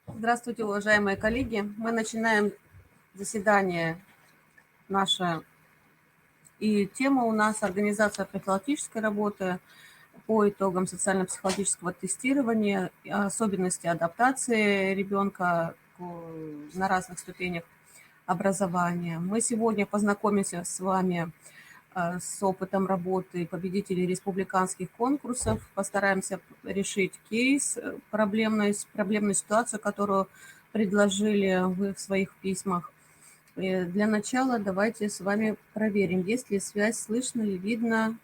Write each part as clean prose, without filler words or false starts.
Здравствуйте, уважаемые коллеги. Мы начинаем заседание наше. И тема у нас организация профилактической работы по итогам социально-психологического тестирования, особенности адаптации ребенка на разных ступенях образования. Мы сегодня познакомимся с вами с опытом работы победителей республиканских конкурсов, постараемся решить кейс, проблемную ситуацию, которую предложили вы в своих письмах. И для начала давайте с вами проверим, есть ли связь, слышно ли, видно,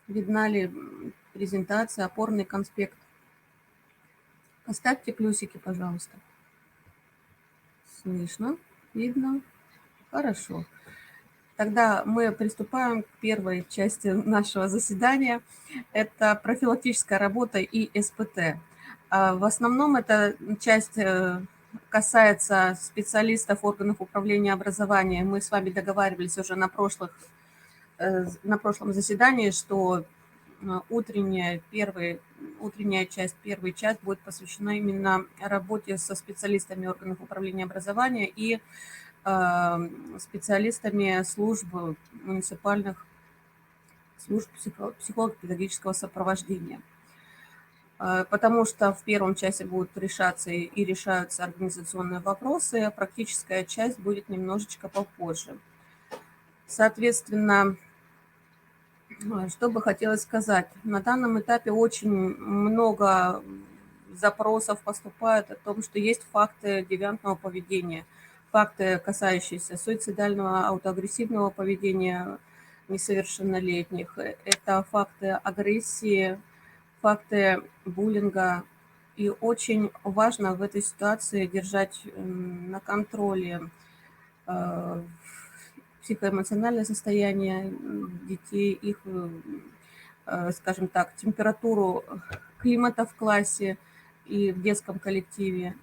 видна ли презентация, опорный конспект. Поставьте плюсики, пожалуйста. Слышно, видно, хорошо. Тогда мы приступаем к первой части нашего заседания. Это профилактическая работа и СПТ. В основном эта часть касается специалистов органов управления образованием. Мы с вами договаривались уже на прошлом заседании, что утренняя часть, первый час будет посвящена именно работе со специалистами органов управления образования и специалистами служб муниципальных служб психолого-педагогического сопровождения. Потому что в первом часе будут решаться и решаются организационные вопросы, а практическая часть будет немножечко попозже. Соответственно, что бы хотелось сказать. На данном этапе очень много запросов поступает о том, что есть факты девиантного поведения, факты, касающиеся суицидального, аутоагрессивного поведения несовершеннолетних. Это факты агрессии, факты буллинга. И очень важно в этой ситуации держать на контроле психоэмоциональное состояние детей, их, скажем так, температуру климата в классе и в детском коллективе.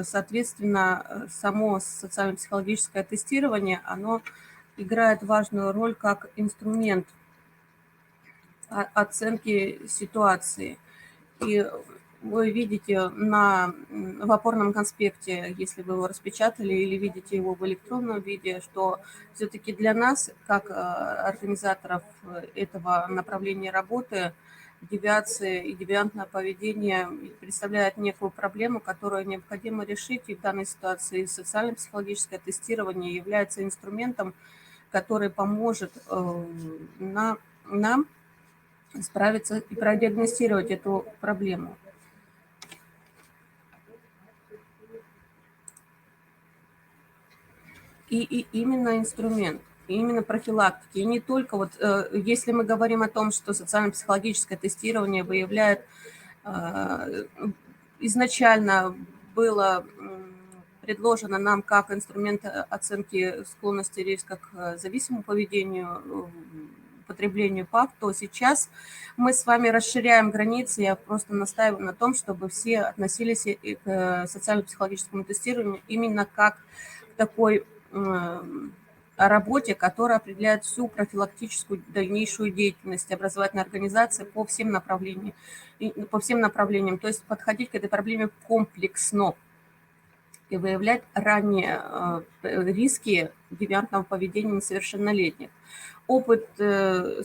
Соответственно, само социально-психологическое тестирование, оно играет важную роль как инструмент оценки ситуации. И вы видите в опорном конспекте, если вы его распечатали или видите его в электронном виде, что все-таки для нас, как организаторов этого направления работы, девиации и девиантное поведение представляет некую проблему, которую необходимо решить. И в данной ситуации социально-психологическое тестирование является инструментом, который поможет нам справиться и продиагностировать эту проблему. И именно инструмент, и именно профилактики. И не только вот, если мы говорим о том, что социально-психологическое тестирование выявляет, изначально было предложено нам как инструмент оценки склонности риска к зависимому поведению, потреблению ПАВ, то сейчас мы с вами расширяем границы. Я просто настаиваю на том, чтобы все относились к социально-психологическому тестированию именно как к такой работе, которая определяет всю профилактическую дальнейшую деятельность образовательной организации по всем направлениям. То есть подходить к этой проблеме комплексно и выявлять ранее риски девиантного поведения несовершеннолетних. Опыт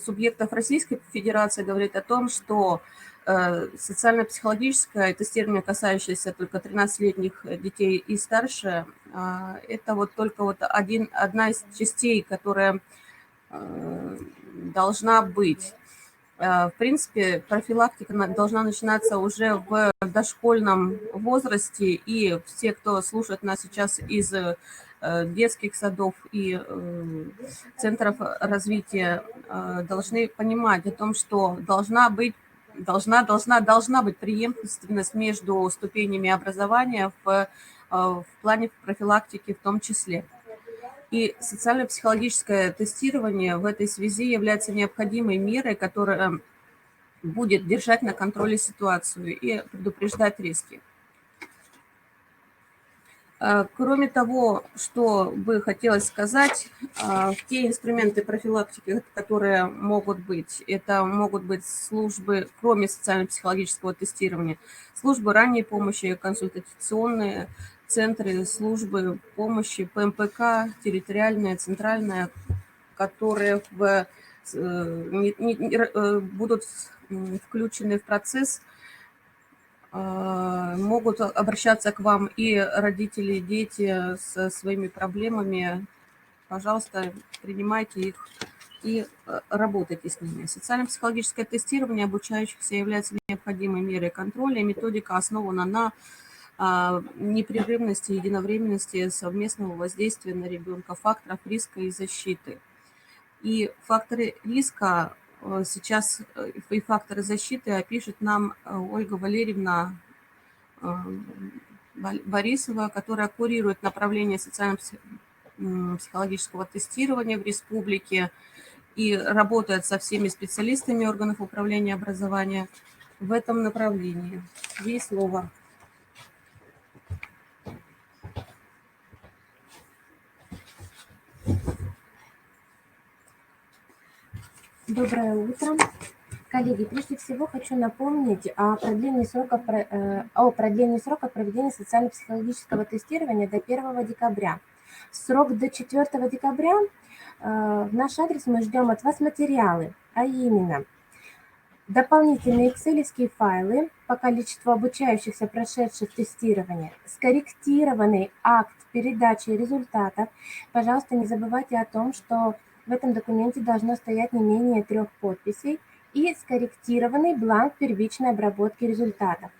субъектов Российской Федерации говорит о том, что социально-психологическое тестирование, касающееся только 13-летних детей и старше, это вот только вот одна из частей, которая должна быть. В принципе, профилактика должна начинаться уже в дошкольном возрасте, и все, кто слушает нас сейчас из детских садов и центров развития, должны понимать о том, что должна быть преемственность между ступенями образования в плане профилактики в том числе. И социально-психологическое тестирование в этой связи является необходимой мерой, которая будет держать на контроле ситуацию и предупреждать риски. Кроме того, что бы хотелось сказать, те инструменты профилактики, которые могут быть, это могут быть службы, кроме социально-психологического тестирования, службы ранней помощи, консультационные центры, службы помощи, ПМПК, территориальная, центральная, которые будут включены в процесс, могут обращаться к вам и родители, и дети со своими проблемами. Пожалуйста, принимайте их и работайте с ними. Социально-психологическое тестирование обучающихся является необходимой мерой контроля. Методика основана на непрерывности, единовременности совместного воздействия на ребенка, факторов риска и защиты. И факторы риска сейчас и факторы защиты опишет нам Ольга Валерьевна Борисова, которая курирует направление социально-психологического тестирования в республике и работает со всеми специалистами органов управления образования в этом направлении. Ей слово. Доброе утро. Коллеги, прежде всего хочу напомнить о продлении срока проведения социально-психологического тестирования до 1 декабря. Срок до 4 декабря. В наш адрес мы ждем от вас материалы, а именно дополнительные экселевские файлы по количеству обучающихся, прошедших тестирование, скорректированный акт передачи результатов. Пожалуйста, не забывайте о том, что в этом документе должно стоять не менее 3 подписей и скорректированный бланк первичной обработки результатов.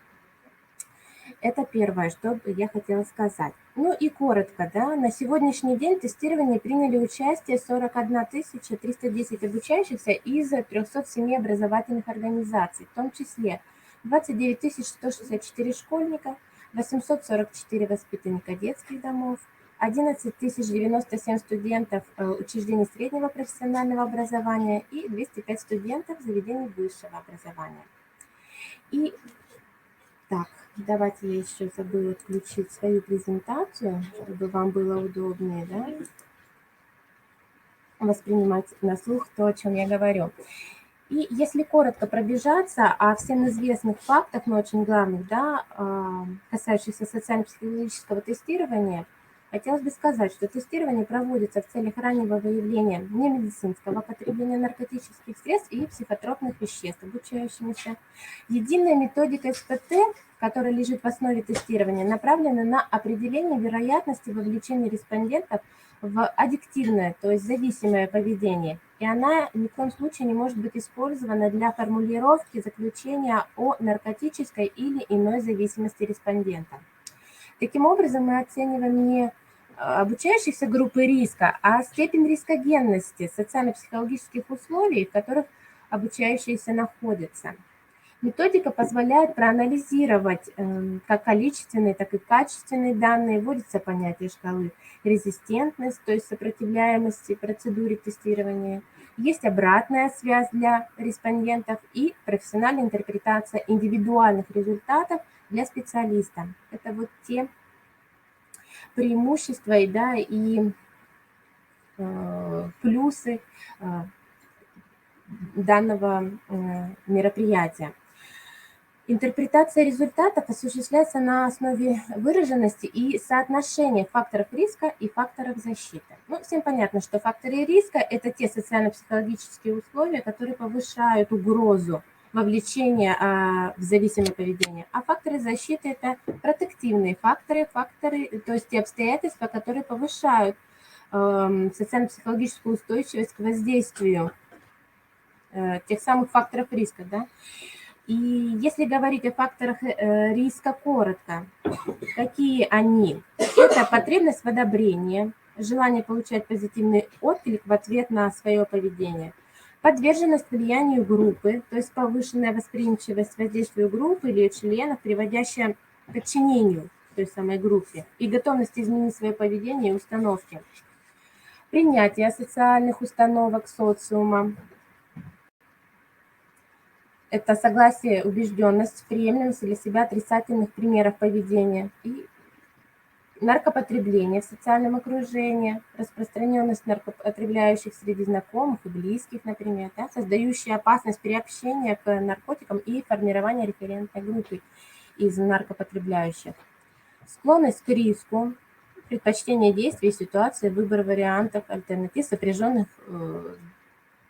Это первое, что я хотела сказать. Ну и коротко, да, на сегодняшний день в тестировании приняли участие 41 310 обучающихся из 307 образовательных организаций, в том числе 29 164 школьника, 844 воспитанника детских домов, 11 097 студентов учреждений среднего профессионального образования и 205 студентов заведений высшего образования. И так, давайте я еще забыла отключить свою презентацию, чтобы вам было удобнее, да, воспринимать на слух то, о чем я говорю. И если коротко пробежаться о всем известных фактах, но очень главных, да, касающихся социально-психологического тестирования, хотелось бы сказать, что тестирование проводится в целях раннего выявления немедицинского потребления наркотических средств и психотропных веществ обучающимися. Единая методика СПТ, которая лежит в основе тестирования, направлена на определение вероятности вовлечения респондентов в аддиктивное, то есть зависимое поведение, и она ни в коем случае не может быть использована для формулировки заключения о наркотической или иной зависимости респондента. Таким образом, мы оцениваем не обучающихся группы риска, а степень рискогенности социально-психологических условий, в которых обучающиеся находятся. Методика позволяет проанализировать как количественные, так и качественные данные. Вводится понятие шкалы резистентность, то есть сопротивляемости процедуре тестирования. Есть обратная связь для респондентов и профессиональная интерпретация индивидуальных результатов для специалиста. Это вот те преимущества и плюсы данного мероприятия. Интерпретация результатов осуществляется на основе выраженности и соотношения факторов риска и факторов защиты. Ну, всем понятно, что факторы риска – это те социально-психологические условия, которые повышают угрозу вовлечения в зависимое поведение, а факторы защиты – это протективные факторы, то есть те обстоятельства, которые повышают социально-психологическую устойчивость к воздействию тех самых факторов риска, да. И если говорить о факторах риска коротко, какие они? Это потребность в одобрении, желание получать позитивный отклик в ответ на свое поведение, подверженность влиянию группы, то есть повышенная восприимчивость воздействию группы или членов, приводящая к подчинению той самой группе, и готовность изменить свое поведение и установки, принятие социальных установок социума. Это согласие, убежденность, приемлемость для себя отрицательных примеров поведения и наркопотребление в социальном окружении, распространенность наркопотребляющих среди знакомых и близких, например, да, создающая опасность приобщения к наркотикам и формирование референтной группы из наркопотребляющих. Склонность к риску, предпочтение действий, ситуации, выбор вариантов, альтернатив, сопряженных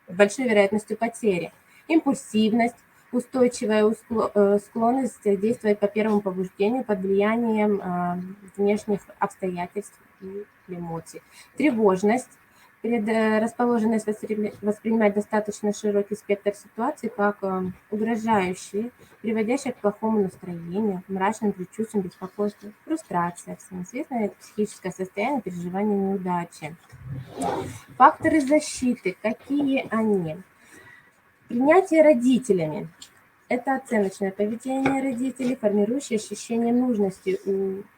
с большой вероятностью потери. Импульсивность, устойчивая склонность действовать по первому побуждению под влиянием внешних обстоятельств и эмоций. Тревожность, предрасположенность воспринимать достаточно широкий спектр ситуаций как угрожающие, приводящие к плохому настроению, мрачным предчувствиям, беспокойству, фрустрация, всем известное психическое состояние переживания неудачи. Факторы защиты, какие они? Принятие родителями. Это оценочное поведение родителей, формирующее ощущение нужности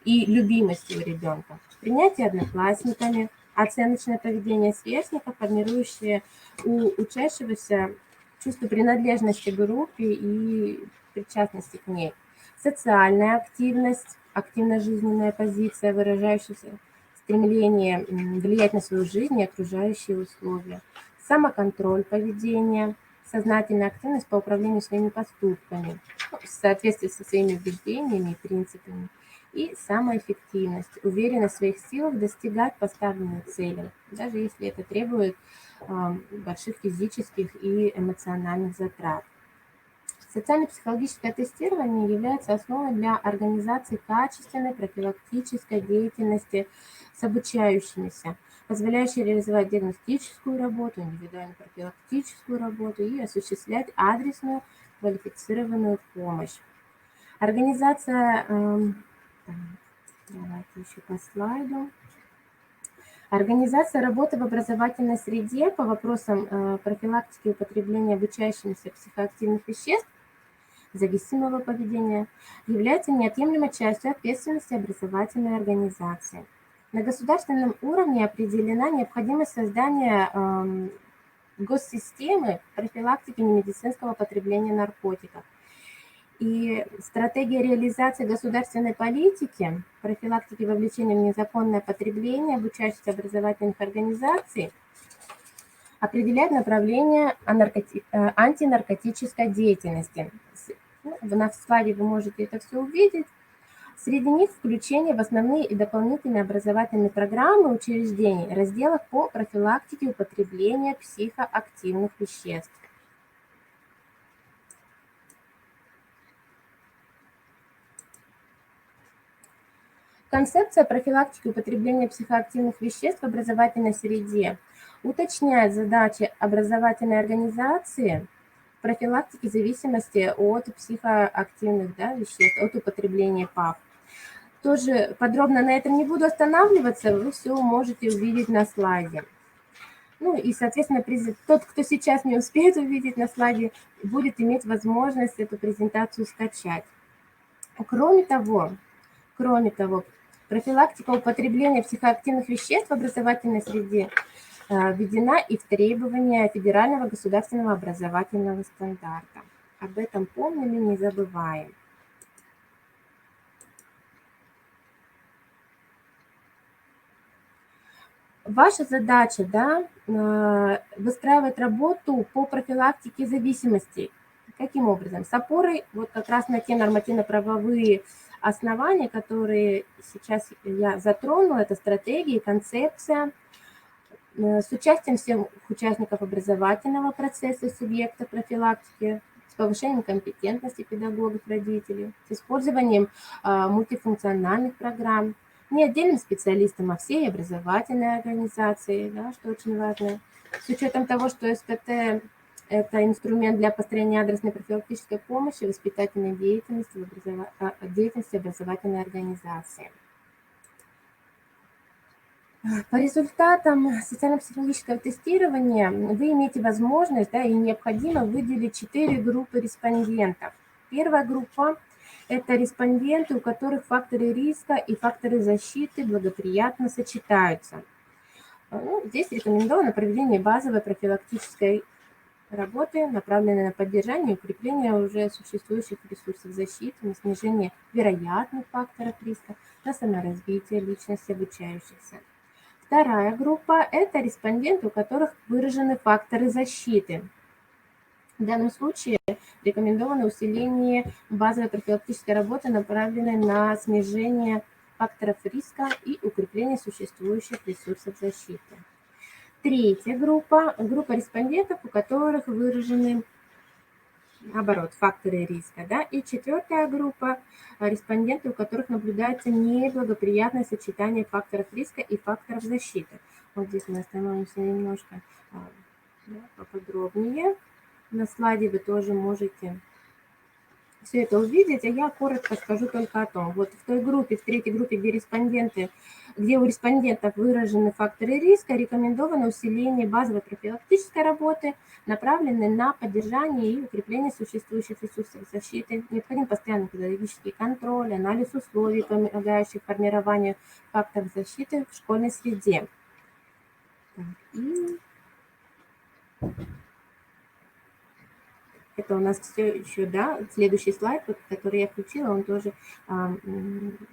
и любимости у ребенка. Принятие одноклассниками, оценочное поведение сверстников, формирующее у учащегося чувство принадлежности к группе и причастности к ней. Социальная активность, активно-жизненная позиция, выражающаяся стремление влиять на свою жизнь и окружающие условия. Самоконтроль поведения, сознательная активность по управлению своими поступками, в соответствии со своими убеждениями и принципами. И самоэффективность, уверенность в своих силах достигать поставленной цели, даже если это требует больших физических и эмоциональных затрат. Социально-психологическое тестирование является основой для организации качественной профилактической деятельности с обучающимися, позволяющей реализовать диагностическую работу, индивидуальную профилактическую работу и осуществлять адресную квалифицированную помощь. Организация, давайте еще по слайду. Организация работы в образовательной среде по вопросам профилактики употребления обучающимися психоактивных веществ зависимого поведения является неотъемлемой частью ответственности образовательной организации. На государственном уровне определена необходимость создания госсистемы профилактики немедицинского потребления наркотиков. И стратегия реализации государственной политики профилактики вовлечения в незаконное потребление обучающихся образовательных организаций определяет направление антинаркотической деятельности. На слайде вы можете это все увидеть. Среди них включение в основные и дополнительные образовательные программы учреждений разделов по профилактике употребления психоактивных веществ. Концепция профилактики употребления психоактивных веществ в образовательной среде уточняет задачи образовательной организации профилактики зависимости от психоактивных веществ, от употребления ПАВ. Тоже подробно на этом не буду останавливаться, вы все можете увидеть на слайде. Ну и, соответственно, тот, кто сейчас не успеет увидеть на слайде, будет иметь возможность эту презентацию скачать. Кроме того, профилактика употребления психоактивных веществ в образовательной среде введена и в требования федерального государственного образовательного стандарта. Об этом помним и не забываем. Ваша задача, выстраивать работу по профилактике зависимостей. Каким образом? С опорой вот как раз на те нормативно-правовые основания, которые сейчас я затронула, это стратегия, концепция, с участием всех участников образовательного процесса, субъекта профилактики, с повышением компетентности педагогов, родителей, с использованием мультифункциональных программ, не отдельным специалистам, а всей образовательной организации, что очень важно. С учетом того, что СПТ – это инструмент для построения адресной профилактической помощи, воспитательной деятельности, деятельности образовательной организации. По результатам социально-психологического тестирования вы имеете возможность и необходимо выделить 4 группы респондентов. Первая группа – это респонденты, у которых факторы риска и факторы защиты благоприятно сочетаются. Здесь рекомендовано проведение базовой профилактической работы, направленные на поддержание и укрепление уже существующих ресурсов защиты, на снижение вероятных факторов риска, на саморазвитие личности обучающихся. Вторая группа – это респонденты, у которых выражены факторы защиты. В данном случае рекомендовано усиление базовой профилактической работы, направленной на снижение факторов риска и укрепление существующих ресурсов защиты. Третья группа – группа респондентов, у которых выражены, наоборот, факторы риска. Да? И четвертая группа – респонденты, у которых наблюдается неблагоприятное сочетание факторов риска и факторов защиты. Вот здесь мы остановимся немножко поподробнее. На слайде вы тоже можете все это увидеть, а я коротко скажу только о том. Вот в той группе, в третьей группе, где у респондентов выражены факторы риска, рекомендовано усиление базовой профилактической работы, направленной на поддержание и укрепление существующих ресурсов защиты. Необходим постоянный педагогический контроль, анализ условий, помогающих формированию факторов защиты в школьной среде. Это у нас все еще, да, следующий слайд, который я включила, он тоже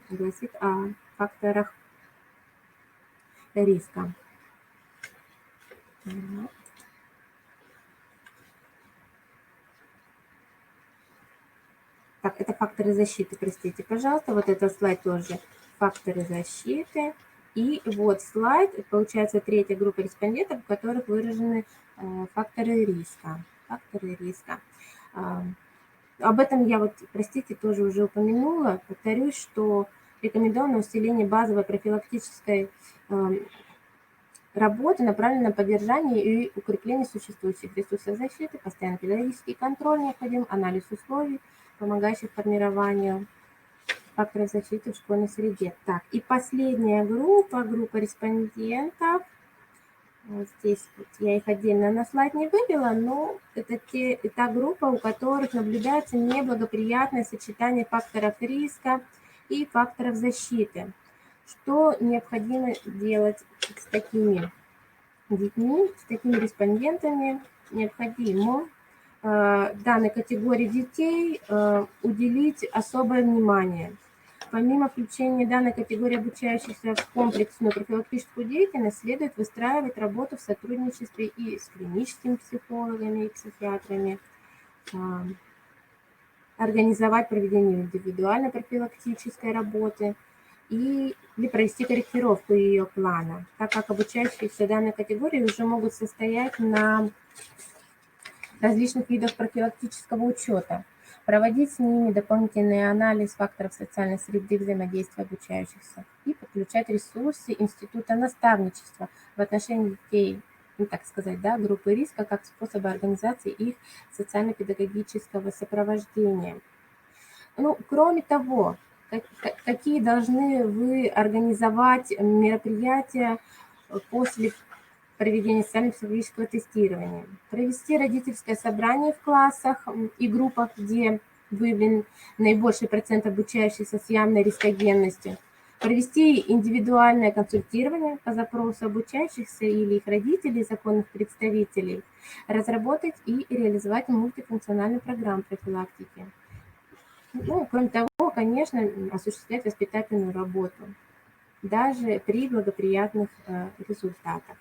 гласит о факторах риска. Так, это факторы защиты, простите, пожалуйста. Вот этот слайд тоже факторы защиты. И вот слайд, получается, третья группа респондентов, у которых выражены факторы риска. Факторы риска. Об этом я вот, простите, тоже уже упомянула. Повторюсь, что рекомендовано усиление базовой профилактической работы, направленной на поддержание и укрепление существующих ресурсов защиты, постоянный педагогический контроль необходим, анализ условий, помогающих формированию факторов защиты в школьной среде. Так, и последняя группа респондентов. Вот здесь вот я их отдельно на слайд не вывела, но это та группа, у которых наблюдается неблагоприятное сочетание факторов риска и факторов защиты. Что необходимо делать с такими детьми, с такими респондентами? Необходимо данной категории детей уделить особое внимание. Помимо включения данной категории обучающихся в комплексную профилактическую деятельность, следует выстраивать работу в сотрудничестве и с клиническими психологами и психиатрами, организовать проведение индивидуальной профилактической работы или провести корректировку ее плана, так как обучающиеся данной категории уже могут состоять на различных видах профилактического учета, проводить с ними дополнительный анализ факторов социальной среды взаимодействия обучающихся и подключать ресурсы института наставничества в отношении детей, ну, так сказать, да, группы риска, как способы организации их социально-педагогического сопровождения. Ну, кроме того, какие должны вы организовать мероприятия после проведения социально-психологического тестирования, провести родительское собрание в классах и группах, где выявлен наибольший процент обучающихся с явной рискогенностью, провести индивидуальное консультирование по запросу обучающихся или их родителей, законных представителей, разработать и реализовать мультифункциональную программу профилактики. Ну, кроме того, конечно, осуществлять воспитательную работу, даже при благоприятных результатах.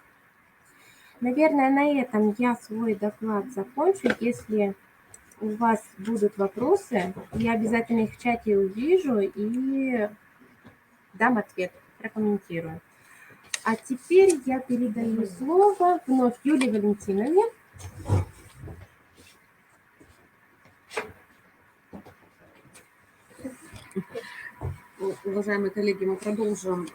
Наверное, на этом я свой доклад закончу. Если у вас будут вопросы, я обязательно их в чате увижу и дам ответ, прокомментирую. А теперь я передаю слово вновь Юлии Валентиновне. Уважаемые коллеги, мы продолжим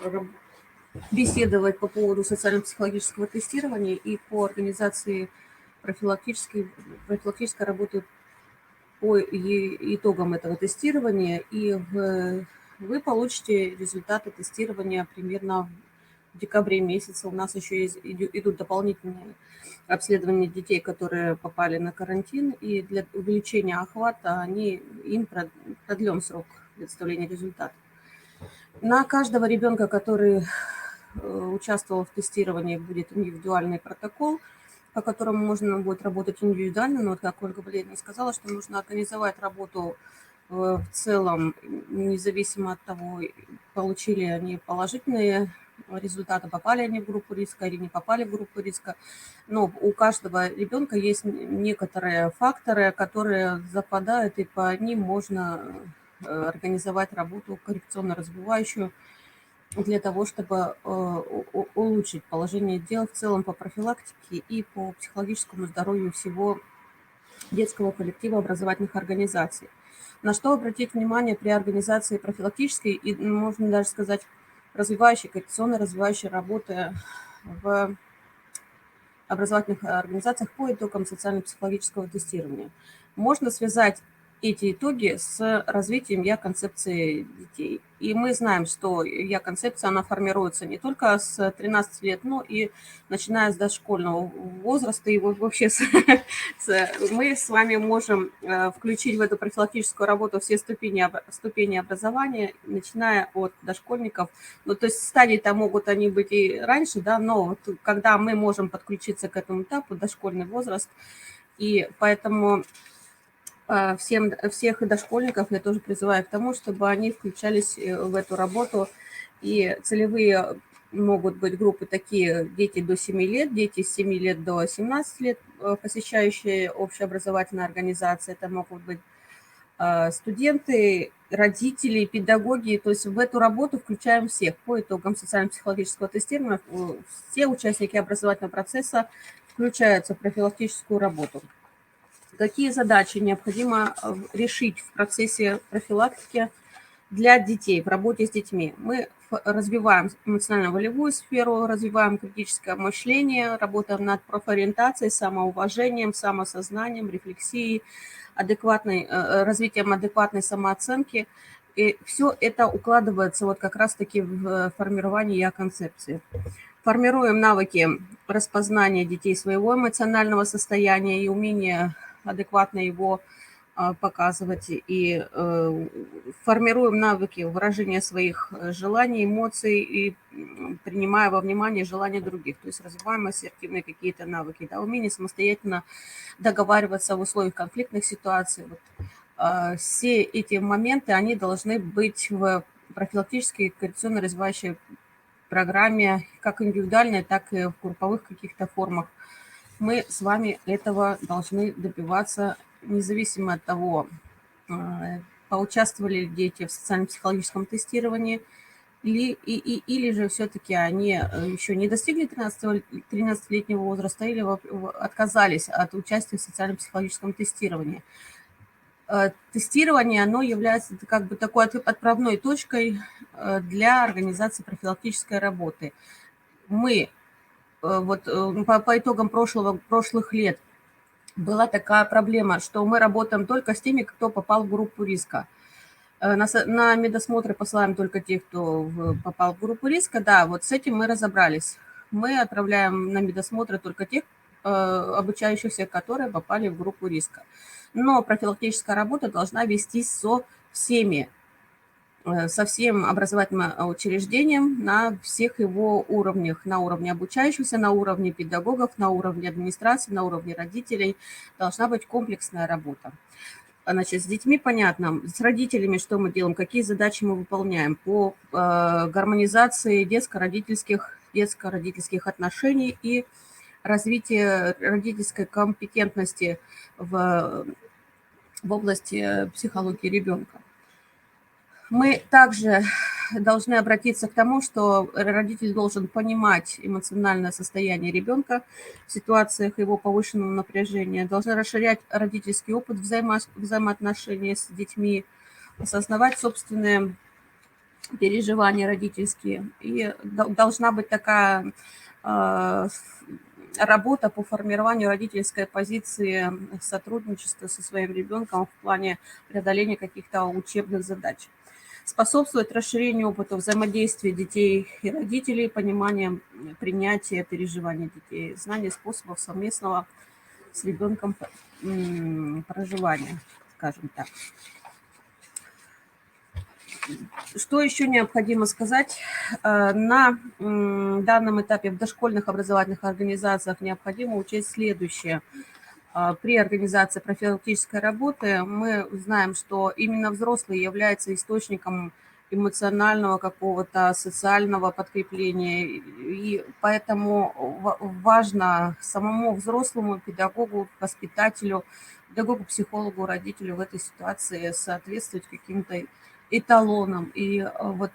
беседовать по поводу социально-психологического тестирования и по организации профилактической работы по итогам этого тестирования. И вы получите результаты тестирования примерно в декабре месяце. У нас еще идут дополнительные обследования детей, которые попали на карантин, и для увеличения охвата им продлен срок представления результатов. На каждого ребенка, который участвовал в тестировании, будет индивидуальный протокол. по которому можно будет работать индивидуально. Но вот как Ольга Валерьевна сказала, что нужно организовать работу в целом, независимо от того, получили они положительные результаты, попали они в группу риска или не попали в группу риска. Но у каждого ребенка есть некоторые факторы, которые западают, и по ним можно организовать работу коррекционно-развивающую для того, чтобы улучшить положение дел в целом по профилактике и по психологическому здоровью всего детского коллектива образовательных организаций. На что обратить внимание при организации профилактической и, можно даже сказать, развивающей, коррекционно-развивающей работы в образовательных организациях по итогам социально-психологического тестирования. Можно связать эти итоги с развитием Я-концепции детей. И мы знаем, что Я-концепция, она формируется не только с 13 лет, но и начиная с дошкольного возраста. И вообще мы с вами можем включить в эту профилактическую работу все ступени образования, начиная от дошкольников. Ну, то есть стадии-то могут они быть и раньше, да, но вот когда мы можем подключиться к этому этапу, дошкольный возраст, и поэтому всех дошкольников я тоже призываю к тому, чтобы они включались в эту работу. И целевые могут быть группы такие: дети до 7 лет, дети с 7 лет до 17 лет, посещающие общеобразовательные организации. Это могут быть студенты, родители, педагоги. То есть в эту работу включаем всех. По итогам социально-психологического тестирования все участники образовательного процесса включаются в профилактическую работу. Какие задачи необходимо решить в процессе профилактики для детей, в работе с детьми? Мы развиваем эмоционально-волевую сферу, развиваем критическое мышление, работаем над профориентацией, самоуважением, самосознанием, рефлексией, развитием адекватной самооценки. И все это укладывается вот как раз-таки в формирование Я-концепции. Формируем навыки распознания детей своего эмоционального состояния и умения адекватно его показывать, и формируем навыки выражения своих желаний, эмоций и принимая во внимание желания других. То есть развиваем ассертивные какие-то навыки, да, умение самостоятельно договариваться в условиях конфликтных ситуаций. Вот. Все эти моменты, они должны быть в профилактической коррекционно-развивающей программе, как индивидуальной, так и в групповых каких-то формах. Мы с вами этого должны добиваться, независимо от того, поучаствовали ли дети в социально-психологическом тестировании, или же все-таки они еще не достигли 13-летнего возраста или отказались от участия в социально-психологическом тестировании. Тестирование, оно является как бы такой отправной точкой для организации профилактической работы. Мы вот по итогам прошлых лет была такая проблема, что мы работаем только с теми, кто попал в группу риска. На медосмотры посылаем только тех, кто попал в группу риска. Да, вот с этим мы разобрались. Мы отправляем на медосмотры только тех обучающихся, которые попали в группу риска. Но профилактическая работа должна вестись со всем образовательным учреждением на всех его уровнях, на уровне обучающихся, на уровне педагогов, на уровне администрации, на уровне родителей. Должна быть комплексная работа. Значит, с детьми понятно, с родителями что мы делаем, какие задачи мы выполняем по гармонизации детско-родительских отношений и развитию родительской компетентности в области психологии ребенка. Мы также должны обратиться к тому, что родитель должен понимать эмоциональное состояние ребенка в ситуациях его повышенного напряжения, должны расширять родительский опыт взаимоотношений с детьми, осознавать собственные переживания родительские. И должна быть такая работа по формированию родительской позиции сотрудничества со своим ребенком в плане преодоления каких-то учебных задач. Способствует расширению опыта взаимодействия детей и родителей, понимания, принятия, переживания детей, знания способов совместного с ребенком проживания, скажем так. Что еще необходимо сказать? На данном этапе в дошкольных образовательных организациях необходимо учесть следующее. При организации профилактической работы мы знаем, что именно взрослые являются источником эмоционального какого-то социального подкрепления, и поэтому важно самому взрослому педагогу, воспитателю, педагогу, психологу, родителю в этой ситуации соответствовать каким-то эталонам. И вот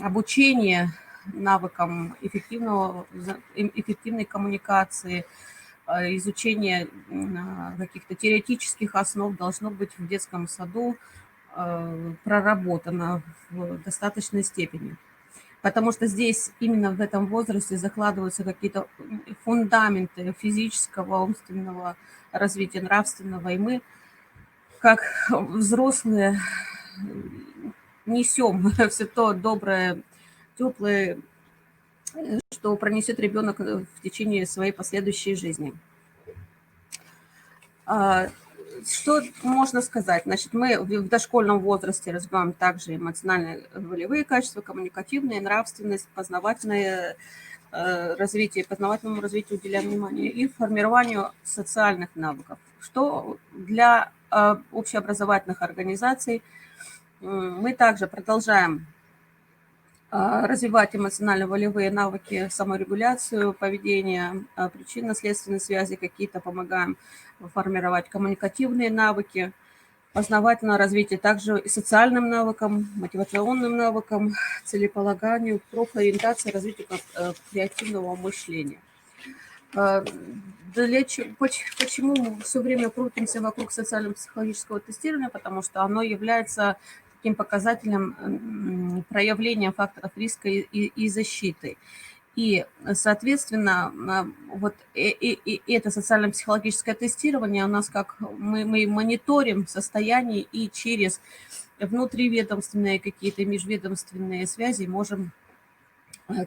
обучение навыкам эффективной коммуникации, изучение каких-то теоретических основ должно быть в детском саду проработано в достаточной степени. Потому что здесь именно в этом возрасте закладываются какие-то фундаменты физического, умственного развития, нравственного. И мы, как взрослые, несем все то доброе, теплое, что пронесет ребенок в течение своей последующей жизни. Что можно сказать? Значит, мы в дошкольном возрасте развиваем также эмоциональные волевые качества, коммуникативные, нравственность, познавательное развитие, познавательному развитию уделяем внимание и формированию социальных навыков. Что для общеобразовательных организаций мы также продолжаем развивать эмоционально-волевые навыки, саморегуляцию поведения, причинно-следственные связи какие-то, помогаем формировать коммуникативные навыки, познавательное развитие также и социальным навыкам, мотивационным навыкам, целеполаганию, профориентации, развитию креативного мышления. Почему мы все время крутимся вокруг социально-психологического тестирования? Потому что оно является таким показателем проявления факторов риска и защиты. И, соответственно, вот это социально-психологическое тестирование у нас как мы мониторим состояние и через внутриведомственные какие-то межведомственные связи можем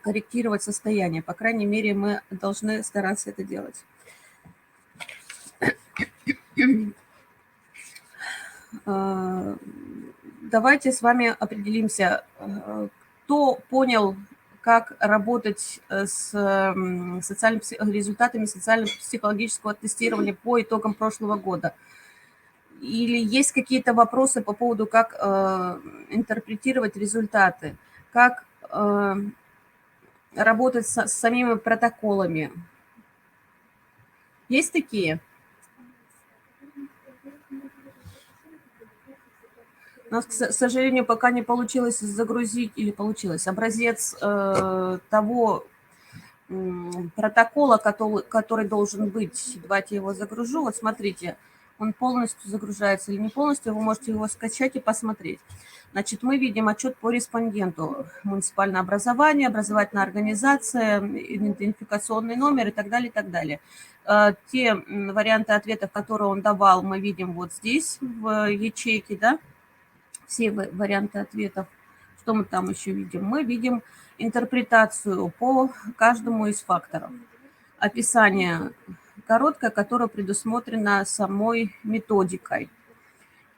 корректировать состояние. По крайней мере, мы должны стараться это делать. Давайте с вами определимся, кто понял, как работать с результатами социально-психологического тестирования по итогам прошлого года. Или есть какие-то вопросы по поводу, как интерпретировать результаты, как работать с самими протоколами. Есть такие? У нас, к сожалению, пока не получилось загрузить, или получилось, образец того протокола, который должен быть. Давайте его загружу. Вот смотрите, он полностью загружается или не полностью, вы можете его скачать и посмотреть. Значит, мы видим отчет по респонденту. Муниципальное образование, образовательная организация, идентификационный номер и так далее, и так далее. Те варианты ответов, которые он давал, мы видим вот здесь, в ячейке, да, все варианты ответов. Что мы там еще видим? Мы видим интерпретацию по каждому из факторов. Описание короткое, которое предусмотрено самой методикой.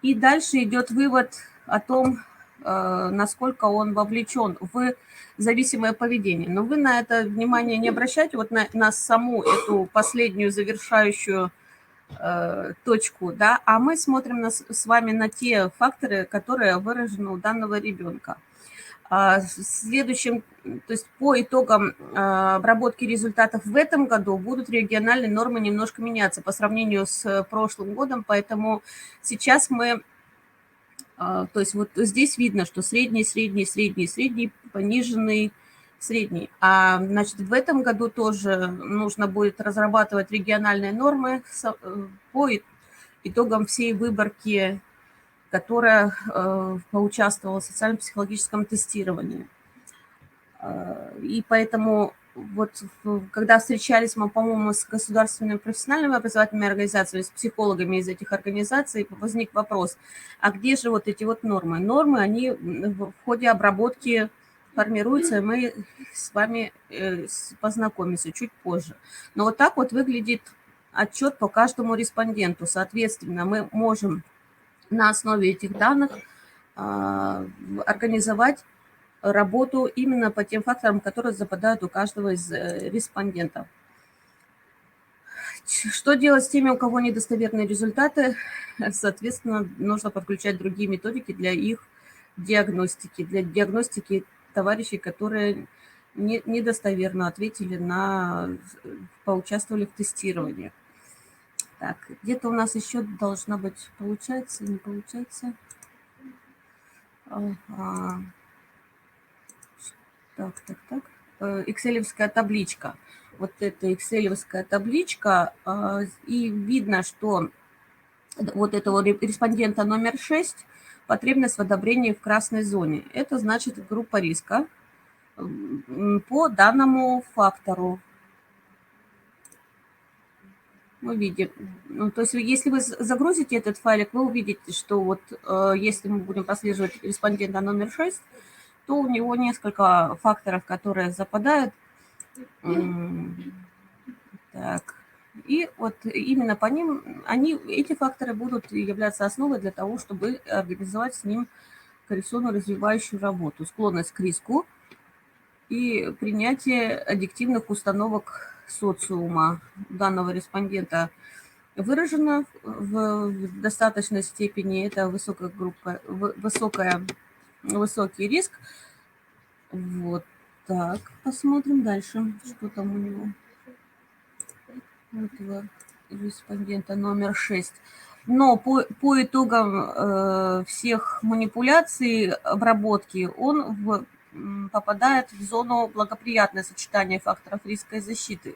И дальше идет вывод о том, насколько он вовлечен в зависимое поведение. Но вы на это внимание не обращайте, вот на саму эту последнюю завершающую точку, да, а мы смотрим с вами на те факторы, которые выражены у данного ребенка. Следующим, то есть по итогам обработки результатов в этом году будут региональные нормы немножко меняться по сравнению с прошлым годом, поэтому сейчас мы, то есть вот здесь видно, что средний, пониженный, средний. Значит, в этом году тоже нужно будет разрабатывать региональные нормы по итогам всей выборки, которая поучаствовала в социально-психологическом тестировании. И поэтому вот когда встречались мы, по-моему, с государственными профессиональными образовательными организациями, с психологами из этих организаций, возник вопрос, а где же вот эти вот нормы? Нормы, они в ходе обработки формируются, и мы с вами познакомимся чуть позже. Но вот так вот выглядит отчет по каждому респонденту. Соответственно, мы можем на основе этих данных организовать работу именно по тем факторам, которые западают у каждого из респондентов. Что делать с теми, у кого недостоверные результаты? Соответственно, нужно подключать другие методики для их диагностики, для диагностики товарищей, которые недостоверно ответили поучаствовали в тестировании. Так, где-то у нас еще должна быть, получается, не получается. Ага. Так. Excel'овская табличка. Вот эта Excel'овская табличка, и видно, что вот этого респондента номер 6 потребность в одобрении в красной зоне. Это значит группа риска по данному фактору. Мы видим, то есть если вы загрузите этот файлик, вы увидите, что вот если мы будем прослеживать респондента номер 6, то у него несколько факторов, которые западают. Так. И вот именно по ним, эти факторы будут являться основой для того, чтобы организовать с ним коррекционно-развивающую работу. Склонность к риску и принятие аддиктивных установок социума данного респондента выражено в достаточной степени. Это высокая группа, высокий риск. Вот так, посмотрим дальше, что там у него. Этого респондента номер 6. Но по итогам всех манипуляций, обработки, он попадает в зону благоприятное сочетание факторов риска и защиты.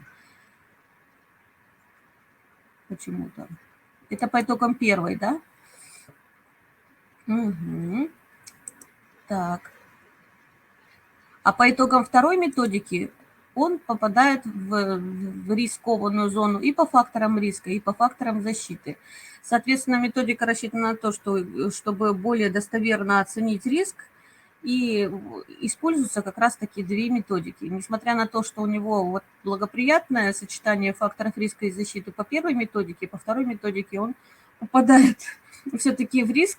Почему-то. Это по итогам первой, да? Угу. Так. А по итогам второй методики он попадает в рискованную зону и по факторам риска, и по факторам защиты. Соответственно, методика рассчитана на то, чтобы более достоверно оценить риск, и используются как раз-таки две методики. Несмотря на то, что у него вот благоприятное сочетание факторов риска и защиты по первой методике, по второй методике он попадает все-таки в риск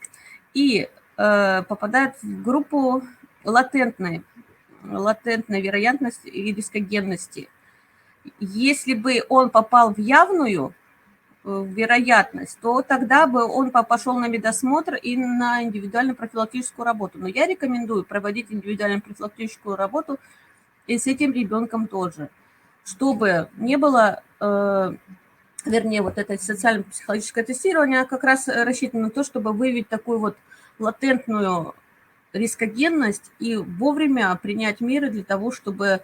и попадает в группу латентной вероятности и рискогенности. Если бы он попал в явную вероятность, то тогда бы он пошел на медосмотр и на индивидуальную профилактическую работу. Но я рекомендую проводить индивидуальную профилактическую работу и с этим ребенком тоже, чтобы не было, вернее, вот это социально-психологическое тестирование как раз рассчитано на то, чтобы выявить такую вот латентную рискогенность и вовремя принять меры для того, чтобы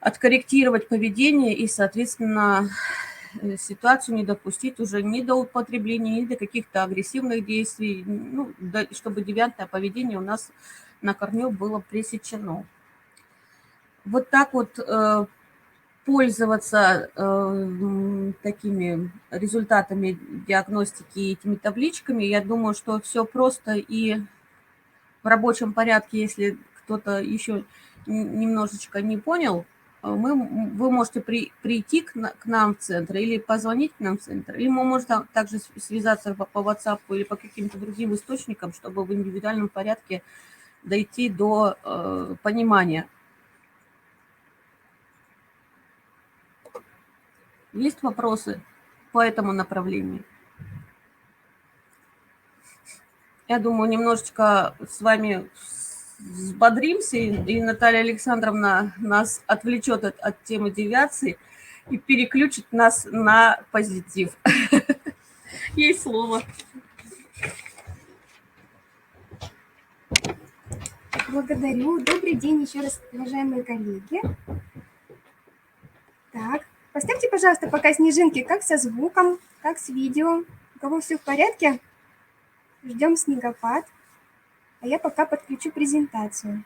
откорректировать поведение и, соответственно, ситуацию не допустить уже ни до употребления, ни до каких-то агрессивных действий, чтобы девиантное поведение у нас на корню было пресечено. Вот так вот пользоваться такими результатами диагностики, этими табличками, я думаю, что все просто и в рабочем порядке, если кто-то еще немножечко не понял, вы можете прийти к нам в центр или позвонить к нам в центр, или мы можем также связаться по WhatsApp или по каким-то другим источникам, чтобы в индивидуальном порядке дойти до понимания. Есть вопросы по этому направлению? Я думаю, немножечко с вами взбодримся, и Наталья Александровна нас отвлечет от темы девиации и переключит нас на позитив. Ей слово. Благодарю. Добрый день еще раз, уважаемые коллеги. Так, поставьте, пожалуйста, пока снежинки, как со звуком, как с видео. У кого все в порядке? Ждем снегопад. А я пока подключу презентацию.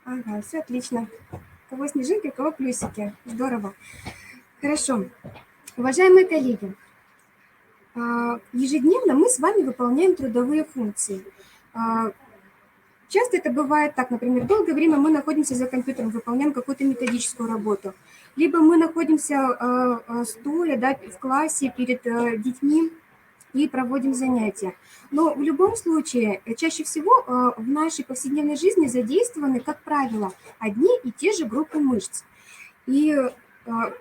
Ага, все отлично. У кого снежинки, у кого плюсики. Здорово. Хорошо. Уважаемые коллеги, ежедневно мы с вами выполняем трудовые функции. Часто это бывает так, например, долгое время мы находимся за компьютером, выполняем какую-то методическую работу. Либо мы находимся стоя, да, в классе перед детьми, и проводим занятия. Но в любом случае, чаще всего в нашей повседневной жизни задействованы, как правило, одни и те же группы мышц. И,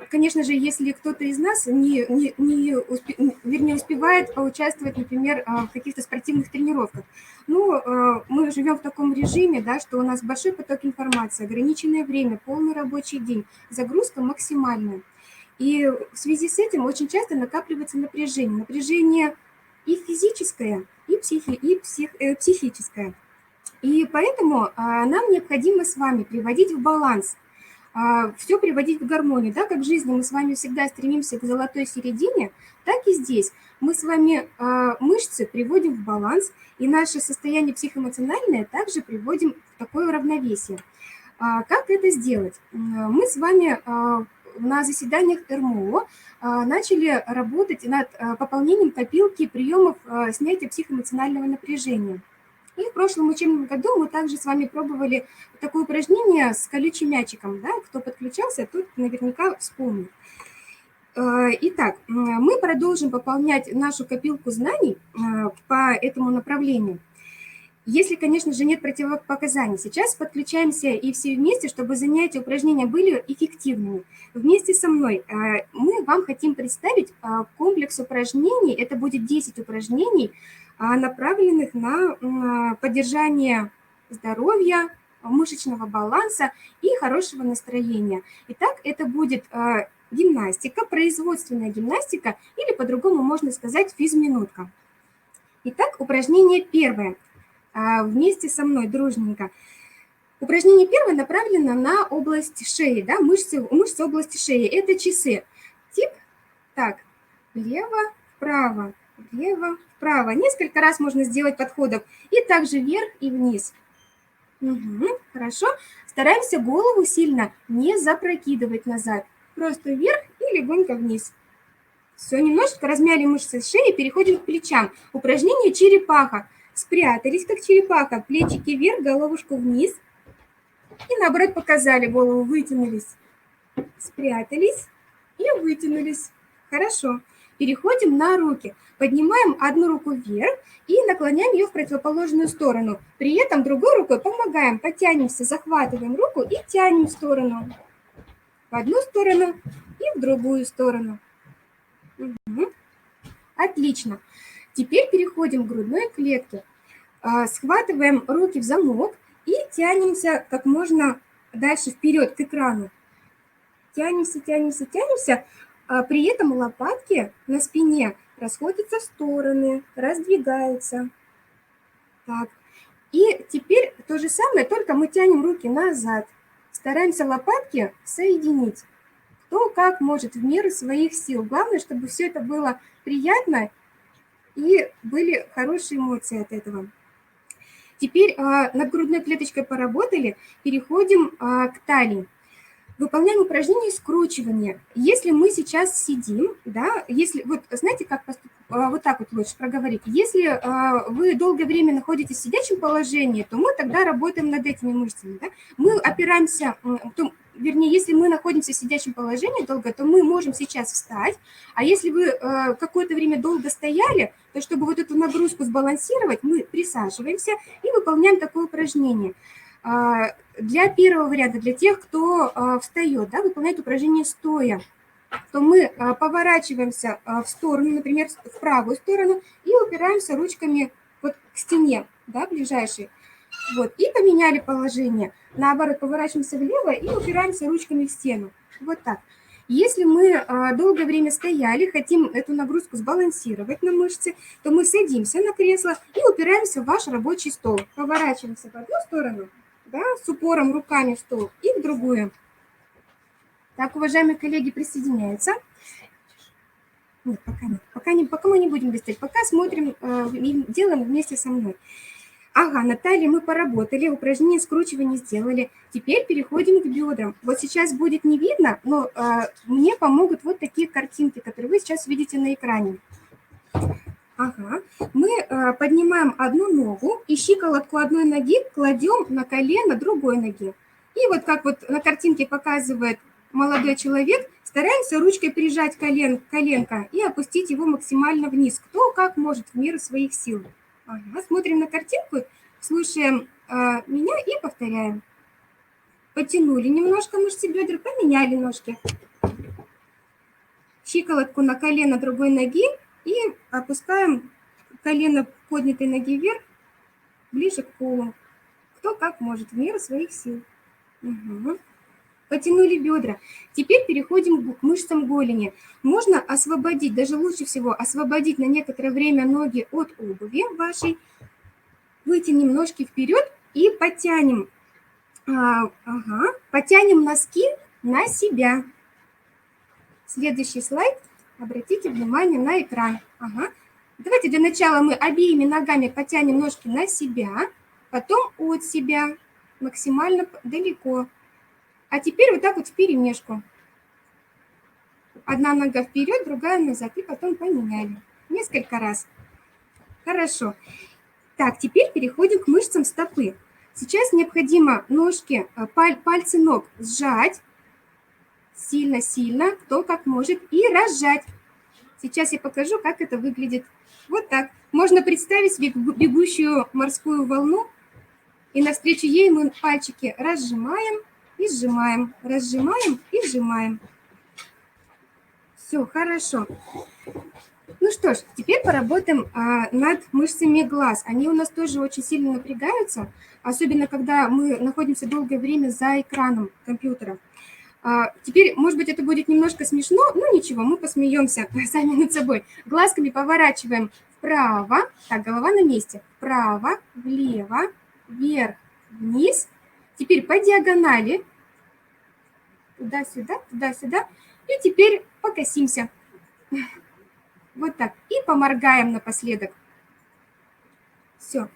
конечно же, если кто-то из нас вернее, успевает поучаствовать, например, в каких-то спортивных тренировках, ну, мы живем в таком режиме, да, что у нас большой поток информации, ограниченное время, полный рабочий день, загрузка максимальная. И в связи с этим очень часто накапливается напряжение. Напряжение и физическое, и психическое. И поэтому нам необходимо с вами приводить в баланс, все приводить в гармонию. Да, как в жизни мы с вами всегда стремимся к золотой середине, так и здесь. Мы с вами мышцы приводим в баланс, и наше состояние психоэмоциональное также приводим в такое равновесие. Как это сделать? Мы с вами на заседаниях РМО начали работать над пополнением копилки приемов снятия психоэмоционального напряжения. И в прошлом учебном году мы также с вами пробовали такое упражнение с колючим мячиком. Да? Кто подключался, тот наверняка вспомнит. Итак, мы продолжим пополнять нашу копилку знаний по этому направлению. Если, конечно же, нет противопоказаний. Сейчас подключаемся и все вместе, чтобы занятия, упражнения были эффективными. Вместе со мной мы вам хотим представить комплекс упражнений. Это будет 10 упражнений, направленных на поддержание здоровья, мышечного баланса и хорошего настроения. Итак, это будет гимнастика, производственная гимнастика, или по-другому можно сказать физминутка. Итак, упражнение первое. Вместе со мной, дружненько. Упражнение первое направлено на область шеи, да, мышцы области шеи. Это часы. Тик-так, влево, вправо, влево, вправо. Несколько раз можно сделать подходов. И также вверх и вниз. Хорошо. Стараемся голову сильно не запрокидывать назад. Просто вверх и легонько вниз. Все, немножечко размяли мышцы шеи, переходим к плечам. Упражнение черепаха. Спрятались, как черепаха, плечики вверх, головушку вниз. И наоборот показали, голову вытянулись. Спрятались и вытянулись. Хорошо. Переходим на руки. Поднимаем одну руку вверх и наклоняем ее в противоположную сторону. При этом другой рукой помогаем, подтянемся, захватываем руку и тянем в сторону. В одну сторону и в другую сторону. Отлично. Теперь переходим к грудной клетке. Схватываем руки в замок и тянемся как можно дальше вперед к экрану. Тянемся, тянемся, тянемся. При этом лопатки на спине расходятся в стороны, раздвигаются. Так. И теперь то же самое, только мы тянем руки назад. Стараемся лопатки соединить. Кто как может в меру своих сил. Главное, чтобы все это было приятно и были хорошие эмоции от этого. Теперь над грудной клеточкой поработали, переходим к талии. Выполняем упражнение скручивания. Если мы сейчас сидим, да, если, вот знаете, как вот так вот лучше проговорить. Если вы долгое время находитесь в сидячем положении, то мы тогда работаем над этими мышцами. Да? Мы опираемся, вернее, если мы находимся в сидячем положении долго, то мы можем сейчас встать. А если вы какое-то время долго стояли, то чтобы вот эту нагрузку сбалансировать, мы присаживаемся и выполняем такое упражнение. Для первого варианта, для тех, кто встает, да, выполняет упражнение стоя, то мы поворачиваемся в сторону, например, в правую сторону, и упираемся ручками вот к стене, да, ближайшей. Вот, и поменяли положение. Наоборот, поворачиваемся влево и упираемся ручками в стену. Вот так. Если мы долгое время стояли, хотим эту нагрузку сбалансировать на мышцы, то мы садимся на кресло и упираемся в ваш рабочий стол. Поворачиваемся в одну сторону, да, с упором руками в стол, и в другую. Так, уважаемые коллеги, присоединяются. Нет, пока нет. Пока мы не будем листать, пока смотрим, делаем вместе со мной. Ага, Наталья, мы поработали, упражнение скручивания сделали. Теперь переходим к бедрам. Вот сейчас будет не видно, но мне помогут вот такие картинки, которые вы сейчас видите на экране. Ага, мы поднимаем одну ногу и щиколотку одной ноги кладем на колено другой ноги. И вот как вот на картинке показывает молодой человек, Стараемся ручкой прижать коленко и опустить его максимально вниз. Кто как может в меру своих сил. Ага, смотрим на картинку, слушаем меня и повторяем. Потянули немножко мышцы бедер, поменяли ножки. Щиколотку на колено другой ноги и опускаем колено поднятой ноги вверх, ближе к полу. Кто как может, в меру своих сил. Угу. Потянули бедра. Теперь переходим к мышцам голени. Можно освободить, даже лучше всего освободить на некоторое время ноги от обуви вашей. Вытянем ножки вперед и потянем. Потянем носки на себя. Следующий слайд. Обратите внимание на экран. Ага. Давайте для начала мы обеими ногами потянем ножки на себя, потом от себя, максимально далеко. А теперь вот так вот вперемешку. Одна нога вперед, другая назад, и потом поменяли. Несколько раз. Хорошо. Так, теперь переходим к мышцам стопы. Сейчас необходимо ножки, пальцы ног сжать сильно-сильно, кто как может, и разжать. Сейчас я покажу, как это выглядит. Вот так. Можно представить себе бегущую морскую волну, и навстречу ей мы пальчики разжимаем и сжимаем, разжимаем и сжимаем. Все, хорошо. Ну что ж, теперь поработаем над мышцами глаз. Они у нас тоже очень сильно напрягаются, особенно когда мы находимся долгое время за экраном компьютера. Теперь, может быть, это будет немножко смешно, но ничего, мы посмеемся сами над собой. Глазками поворачиваем вправо, так, голова на месте, вправо, влево, вверх, вниз. Теперь по диагонали, туда-сюда, туда-сюда. И теперь покосимся. Вот так. И поморгаем напоследок. Все.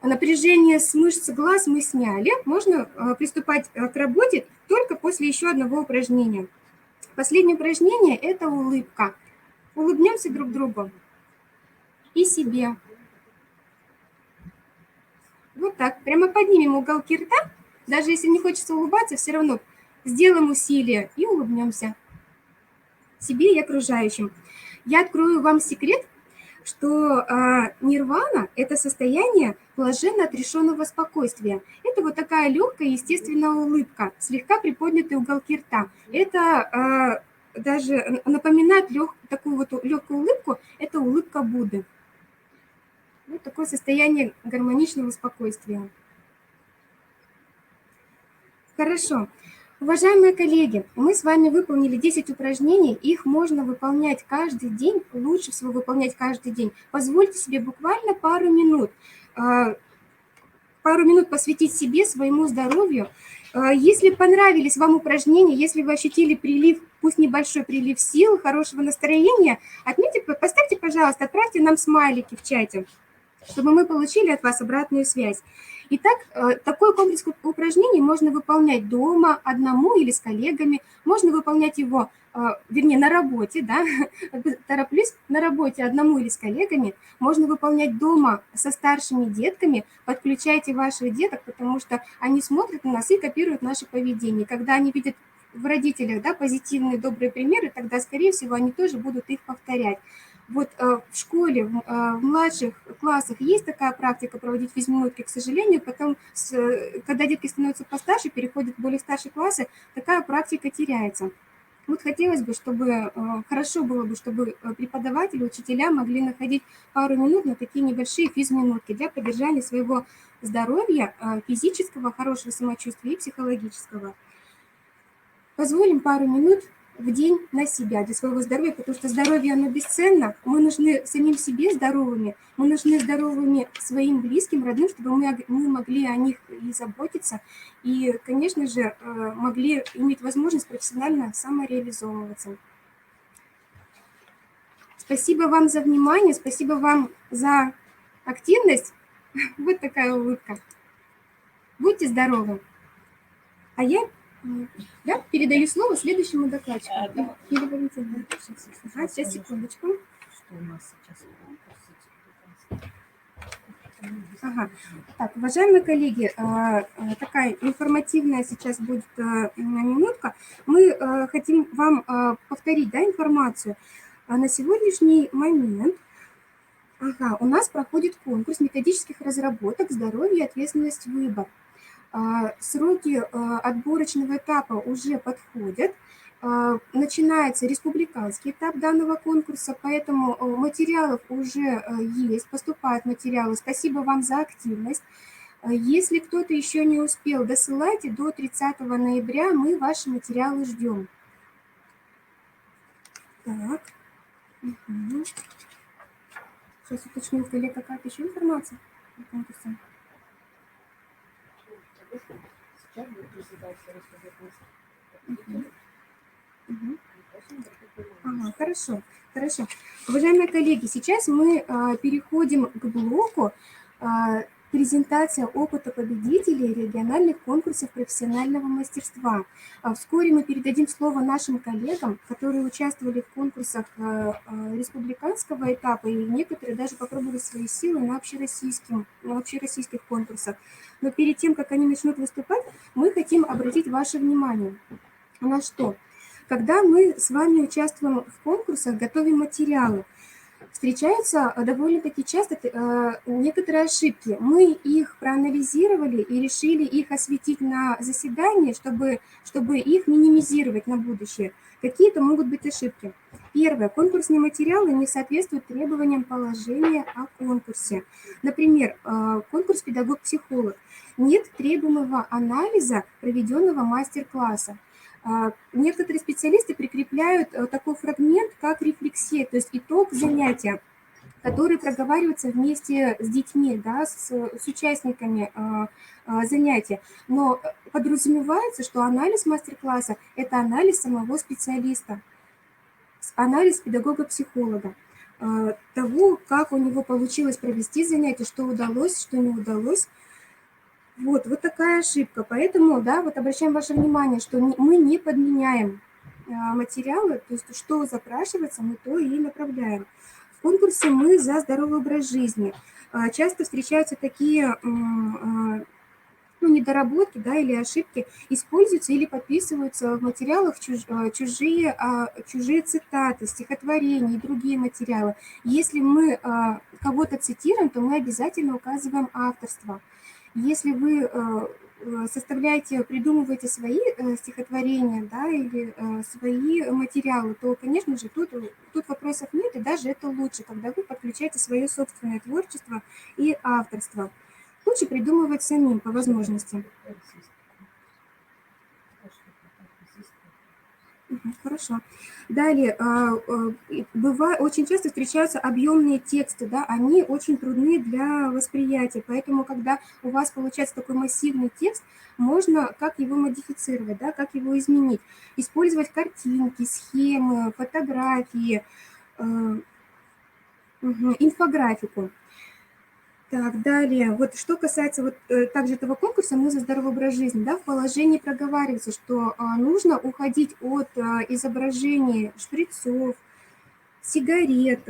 Напряжение с мышц глаз мы сняли. Можно приступать к работе только после еще одного упражнения. Последнее упражнение – это улыбка. Улыбнемся друг другу и себе. Вот так. Прямо поднимем уголки рта. Даже если не хочется улыбаться, все равно сделаем усилие и улыбнемся себе и окружающим. Я открою вам секрет, что нирвана – это состояние блаженно отрешенного спокойствия. Это вот такая легкая естественная улыбка, слегка приподнятые уголки рта. Это даже напоминает такую вот легкую улыбку, это улыбка Будды. Вот такое состояние гармоничного спокойствия. Хорошо. Уважаемые коллеги, мы с вами выполнили 10 упражнений, их можно выполнять каждый день, лучше всего выполнять каждый день. Позвольте себе буквально пару минут посвятить себе, своему здоровью. Если понравились вам упражнения, если вы ощутили прилив, пусть небольшой прилив сил, хорошего настроения, поставьте, пожалуйста, отправьте нам смайлики в чате, чтобы мы получили от вас обратную связь. Итак, такой комплекс упражнений можно выполнять дома, одному или с коллегами. Можно выполнять его, на работе, да, тороплюсь, на работе одному или с коллегами. Можно выполнять дома со старшими детками. Подключайте ваших деток, потому что они смотрят на нас и копируют наше поведение. Когда они видят в родителях, да, позитивные, добрые примеры, тогда, скорее всего, они тоже будут их повторять. Вот в школе, в младших классах есть такая практика проводить физминутки, к сожалению, потом, когда детки становятся постарше, переходят в более старшие классы, такая практика теряется. Вот хотелось бы, чтобы, хорошо было бы, чтобы преподаватели, учителя могли находить пару минут на такие небольшие физминутки для поддержания своего здоровья, физического, хорошего самочувствия и психологического. Позволим пару минут в день на себя, для своего здоровья, потому что здоровье, оно бесценно. Мы нужны самим себе здоровыми, мы нужны здоровыми своим близким, родным, чтобы мы могли о них и заботиться, и, конечно же, могли иметь возможность профессионально самореализовываться. Спасибо вам за внимание, спасибо вам за активность. Вот такая улыбка. Будьте здоровы. А я передаю слово следующему докладчику. Сейчас, секундочку. Что у нас сейчас? Ага. Так, уважаемые коллеги, такая информативная сейчас будет минутка. Мы хотим вам повторить, да, информацию. На сегодняшний момент у нас проходит конкурс методических разработок «Здоровье, ответственность, выбор». Сроки отборочного этапа уже подходят. Начинается республиканский этап данного конкурса, поэтому материалов уже есть, поступают материалы. Спасибо вам за активность. Если кто-то еще не успел, досылайте до 30 ноября, мы ваши материалы ждем. Так. Угу. Сейчас уточню, коллег, какая-то еще информация о конкурсе. Сейчас будет презентация республиканских. Ага, хорошо, хорошо. Уважаемые коллеги, сейчас мы переходим к блоку презентация опыта победителей региональных конкурсов профессионального мастерства. Вскоре мы передадим слово нашим коллегам, которые участвовали в конкурсах республиканского этапа, и некоторые даже попробовали свои силы на общероссийских конкурсах. Но перед тем, как они начнут выступать, мы хотим обратить ваше внимание на что? Когда мы с вами участвуем в конкурсах, готовим материалы, встречаются довольно-таки часто некоторые ошибки. Мы их проанализировали и решили их осветить на заседании, чтобы их минимизировать на будущее. Какие-то могут быть ошибки. Первое. Конкурсные материалы не соответствуют требованиям положения о конкурсе. Например, конкурс «Педагог-психолог». Нет требуемого анализа проведенного мастер-класса. Некоторые специалисты прикрепляют такой фрагмент, как рефлексия, то есть итог занятия, который проговаривается вместе с детьми, да, с участниками занятия. Но подразумевается, что анализ мастер-класса – это анализ самого специалиста, анализ педагога-психолога, того, как у него получилось провести занятие, что удалось, что не удалось. Вот такая ошибка. Поэтому, да, вот обращаем ваше внимание, что мы не подменяем материалы, то есть что запрашивается, мы то и направляем. В конкурсе «Мы за здоровый образ жизни» часто встречаются такие недоработки, да, или ошибки, используются или подписываются в материалах чужие цитаты, стихотворения и другие материалы. Если мы кого-то цитируем, то мы обязательно указываем авторство. Если вы придумываете свои стихотворения, да, или свои материалы, то, конечно же, тут вопросов нет, и даже это лучше, когда вы подключаете свое собственное творчество и авторство. Лучше придумывать самим по возможности. Хорошо. Далее, очень часто встречаются объемные тексты, да, они очень трудны для восприятия, поэтому, когда у вас получается такой массивный текст, можно как его модифицировать, да, как его изменить, использовать картинки, схемы, фотографии, инфографику. Так, далее, вот что касается также этого конкурса «Мы за здоровый образ жизни», да, в положении проговаривается, что нужно уходить от изображений шприцов, сигарет,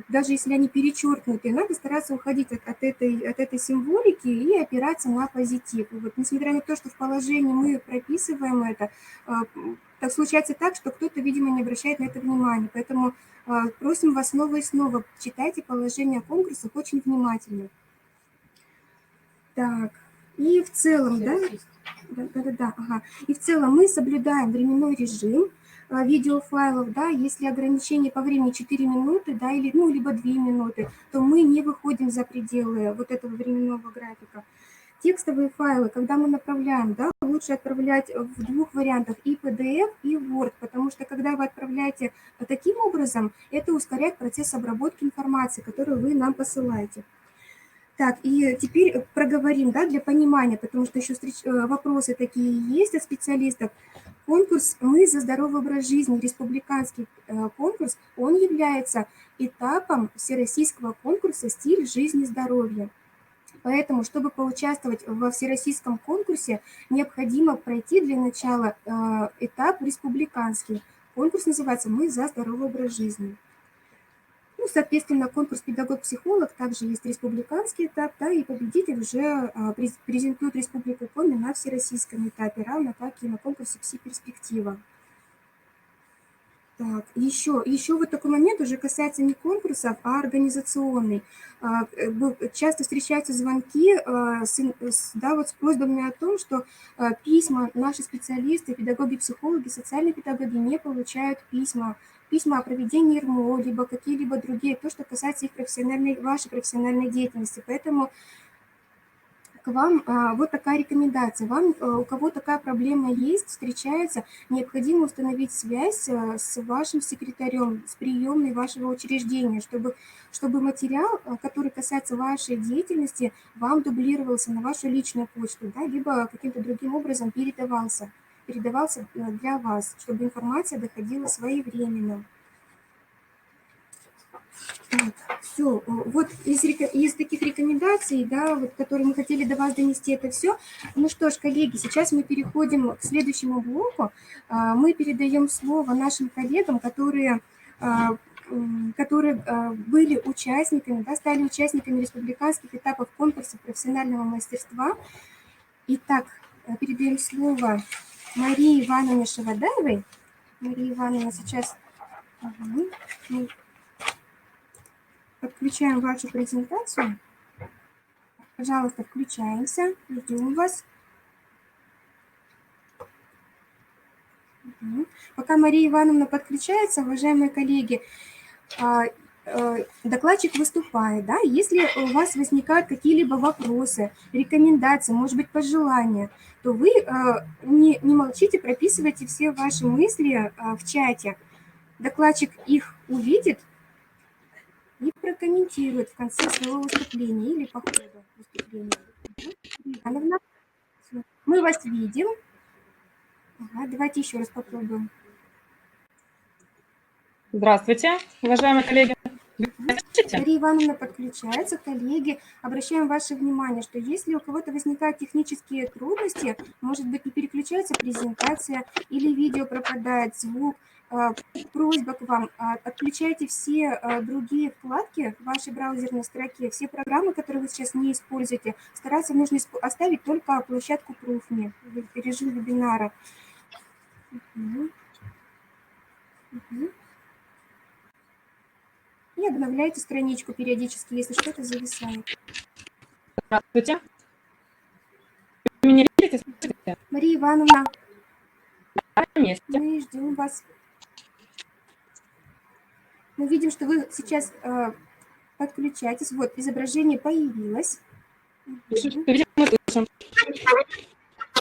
даже если они перечеркнуты, надо стараться уходить от этой символики и опираться на позитив. И вот, несмотря на то, что в положении мы прописываем это, так случается так, что кто-то, видимо, не обращает на это внимания. Поэтому просим вас снова и снова, читайте положение о конкурсах очень внимательно. Так, и в целом, и в целом мы соблюдаем временной режим видеофайлов, да, если ограничение по времени 4 минуты, да, или, либо 2 минуты, то мы не выходим за пределы вот этого временного графика. Текстовые файлы, когда мы направляем, да, лучше отправлять в двух вариантах, и PDF, и Word, потому что когда вы отправляете таким образом, это ускоряет процесс обработки информации, которую вы нам посылаете. Так, и теперь проговорим, да, для понимания, потому что еще вопросы такие есть от специалистов. Конкурс «Мы за здоровый образ жизни», республиканский конкурс, он является этапом всероссийского конкурса «Стиль жизни здоровья». Поэтому, чтобы поучаствовать во всероссийском конкурсе, необходимо пройти для начала этап республиканский. Конкурс называется «Мы за здоровый образ жизни». Ну, соответственно, конкурс «Педагог-психолог» также есть республиканский этап, да, и победитель уже презентует Республику Коми на всероссийском этапе, равно как и на конкурсе «Пси-перспектива». Так, еще вот такой момент уже касается не конкурсов, а организационный. Часто встречаются звонки да, вот с просьбами о том, что письма наши специалисты, педагоги, психологи, социальные педагоги не получают письма о проведении РМО, либо какие-либо другие, то, что касается их вашей профессиональной деятельности. Поэтому к вам вот такая рекомендация. Вам, у кого такая проблема есть, встречается, необходимо установить связь с вашим секретарем, с приемной вашего учреждения, чтобы материал, который касается вашей деятельности, вам дублировался на вашу личную почту, да, либо каким-то другим образом передавался для вас, чтобы информация доходила своевременно. Так, все. Вот из таких рекомендаций, да, вот, которые мы хотели до вас донести, это все. Ну что ж, коллеги, сейчас мы переходим к следующему блоку. Мы передаем слово нашим коллегам, которые были участниками, да, стали участниками республиканских этапов конкурса профессионального мастерства. Итак, передаем слово Марии Ивановне Шевадаевой. Мария Ивановна сейчас... Мы подключаем вашу презентацию. Пожалуйста, включаемся. Ждем вас. Пока Мария Ивановна подключается, уважаемые коллеги, докладчик выступает. Да? Если у вас возникают какие-либо вопросы, рекомендации, может быть, пожелания, то вы не молчите, прописывайте все ваши мысли в чате. Докладчик их увидит и прокомментирует в конце своего выступления или по ходу выступления. Ивановна, мы вас видим. Ага, давайте еще раз попробуем. Здравствуйте, уважаемые коллеги. Мария Ивановна подключается, коллеги. Обращаем ваше внимание, что если у кого-то возникают технические трудности, может быть, не переключается презентация или видео пропадает, звук, просьба к вам, отключайте все другие вкладки в вашей браузерной строке, все программы, которые вы сейчас не используете, стараться нужно оставить только площадку Proof.me, режим вебинара. И обновляйте страничку периодически, если что-то зависает. Здравствуйте. Вы меня видите? Слышите? Мария Ивановна, На месте. мы ждем вас. Мы видим, что вы сейчас подключаетесь. Вот, изображение появилось. Видим, мы слышим.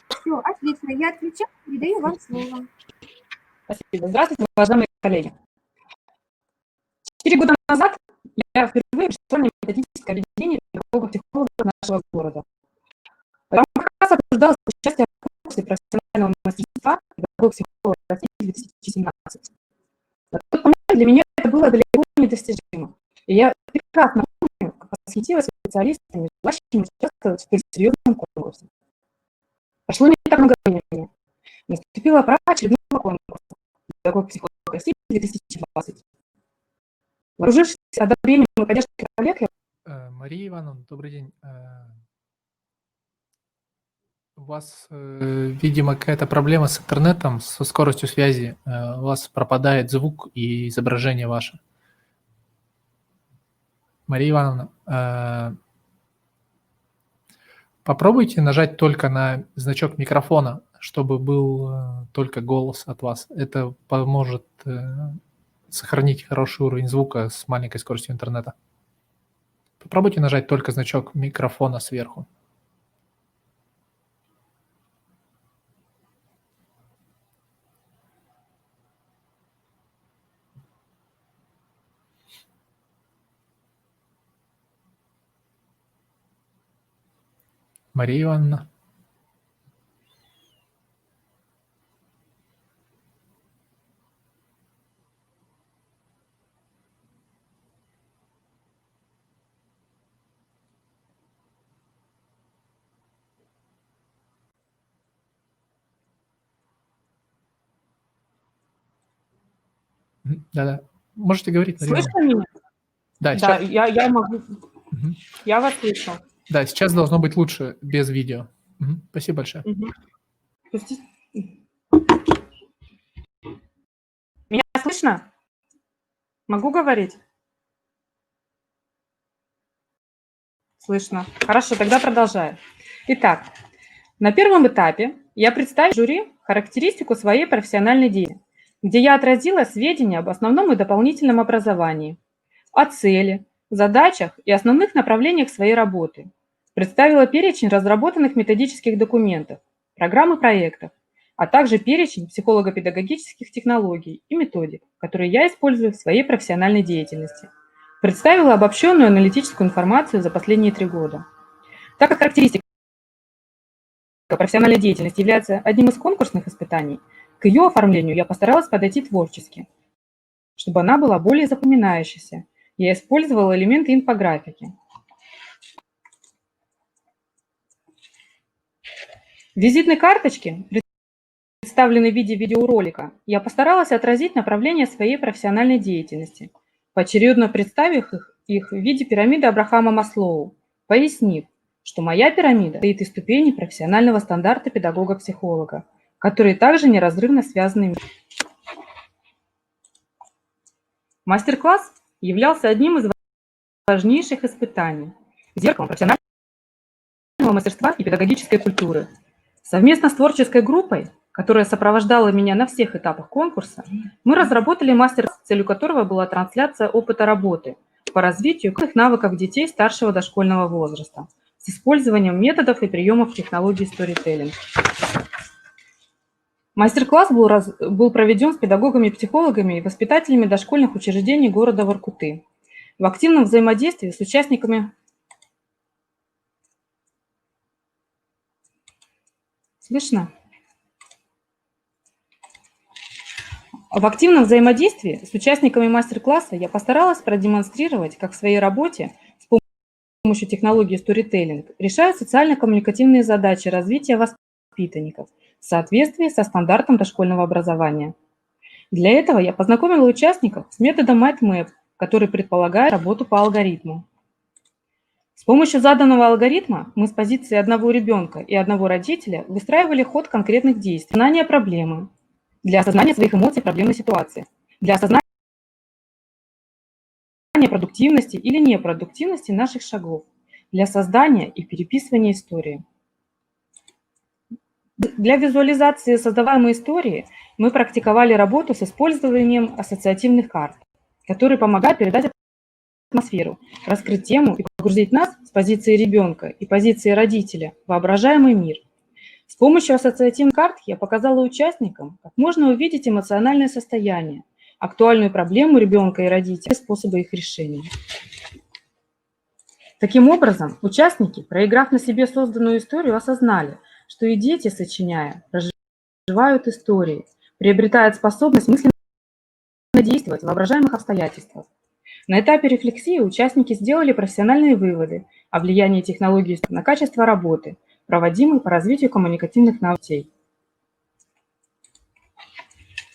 Все, отлично. Я отключаю, передаю вам слово. Спасибо. Здравствуйте, уважаемые коллеги. 4 года назад я впервые пришла на методическое объединение педагогов-психологов нашего города. Там как раз обсуждалось участие в конкурсе профессионального мастерства педагог-психолога России 2017. На тот момент для меня это было далеко недостижимо. И я прекрасно помню, как восхитилась специалистами, желающими участвовать в серьезном конкурсе. Прошло не так много времени. Наступила пора очередного конкурса «Педагог-психолог России 2020». Вооружившись одобрением и поддержкой коллег, Мария Ивановна, добрый день. У вас, видимо, какая-то проблема с интернетом, со скоростью связи. У вас пропадает звук и изображение ваше. Мария Ивановна, попробуйте нажать только на значок микрофона, чтобы был только голос от вас. Это поможет сохранить хороший уровень звука с маленькой скоростью интернета. Попробуйте нажать только значок микрофона сверху. Мария Ивановна. Да-да. Можете говорить, Мария Ивановна. слышно меня? Да, Да, сейчас, я могу, Мгм. я вас слышу. Да, сейчас должно быть лучше без видео. Спасибо большое. Мгм. Пустите. Меня слышно? Могу говорить? Слышно. Хорошо, тогда продолжаю. Итак, на первом этапе я представила жюри характеристику своей профессиональной деятельности, где я отразила сведения об основном и дополнительном образовании, о цели, задачах и основных направлениях своей работы. Представила перечень разработанных методических документов, программ и проектов, а также перечень психолого-педагогических технологий и методик, которые я использую в своей профессиональной деятельности. Представила обобщенную аналитическую информацию за последние 3 года. Так как характеристика профессиональной деятельности является одним из конкурсных испытаний, к ее оформлению я постаралась подойти творчески, чтобы она была более запоминающейся. Я использовала элементы инфографики. В визитной карточке, представленной в виде видеоролика, я постаралась отразить направление своей профессиональной деятельности, поочередно представив их в виде пирамиды Абрахама Маслоу, пояснив, что моя пирамида состоит из ступеней профессионального стандарта педагога-психолога, которые также неразрывно связаны между собой. Мастер-класс являлся одним из важнейших испытаний, зеркалом профессионального мастерства и педагогической культуры. Совместно с творческой группой, которая сопровождала меня на всех этапах конкурса, мы разработали мастер-класс, целью которого была трансляция опыта работы по развитию навыков детей старшего дошкольного возраста с использованием методов и приемов технологий сторителлинг. Мастер-класс был проведен с педагогами, психологами и воспитателями дошкольных учреждений города Воркуты в активном взаимодействии с участниками. Слышно? В активном взаимодействии с участниками мастер-класса я постаралась продемонстрировать, как в своей работе с помощью технологии сторителлинг решаю социально-коммуникативные задачи развития воспитанников в соответствии со стандартом дошкольного образования. Для этого я познакомила участников с методом MindMap, который предполагает работу по алгоритму. С помощью заданного алгоритма мы с позиции одного ребенка и одного родителя выстраивали ход конкретных действий, знания проблемы, для осознания своих эмоций в проблемной ситуации, для осознания продуктивности или непродуктивности наших шагов, для создания и переписывания истории. Для визуализации создаваемой истории мы практиковали работу с использованием ассоциативных карт, которые помогают передать атмосферу, раскрыть тему и погрузить нас с позиции ребенка и позиции родителя в воображаемый мир. С помощью ассоциативных карт я показала участникам, как можно увидеть эмоциональное состояние, актуальную проблему ребенка и родителя, способы их решения. Таким образом, участники, проиграв на себе созданную историю, осознали, что и дети, сочиняя, проживают истории, приобретают способность мысленно действовать в воображаемых обстоятельствах. На этапе рефлексии участники сделали профессиональные выводы о влиянии технологий на качество работы, проводимой по развитию коммуникативных навыков.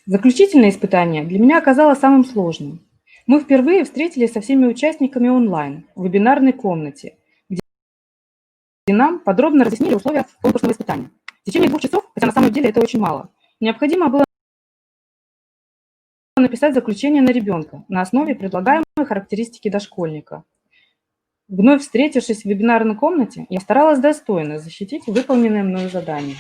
Заключительное испытание для меня оказалось самым сложным. Мы впервые встретились со всеми участниками онлайн, в вебинарной комнате, где нам подробно разъяснили условия конкурсного испытания. В течение 2 часов, хотя на самом деле это очень мало, необходимо было написать заключение на ребенка на основе предлагаемой характеристики дошкольника. Вновь встретившись в вебинарной комнате, я старалась достойно защитить выполненное мною задание.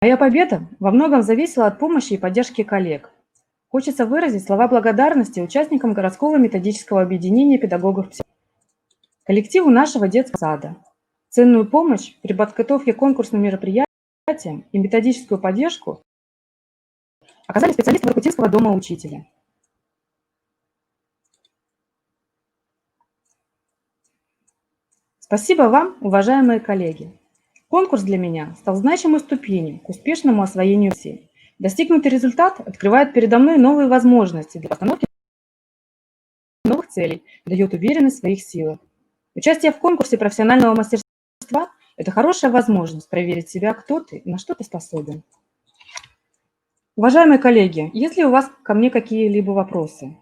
Моя победа во многом зависела от помощи и поддержки коллег. Хочется выразить слова благодарности участникам городского методического объединения педагогов-психологов, коллективу нашего детского сада. Ценную помощь при подготовке к конкурсным мероприятиям и методическую поддержку оказали специалисты Воркутинского дома учителя. Спасибо вам, уважаемые коллеги. Конкурс для меня стал значимой ступенью к успешному освоению всей. Достигнутый результат открывает передо мной новые возможности для постановки новых целей, дает уверенность в своих силах. Участие в конкурсе профессионального мастерства – это хорошая возможность проверить себя, кто ты и на что ты способен. Уважаемые коллеги, есть ли у вас ко мне какие-либо вопросы?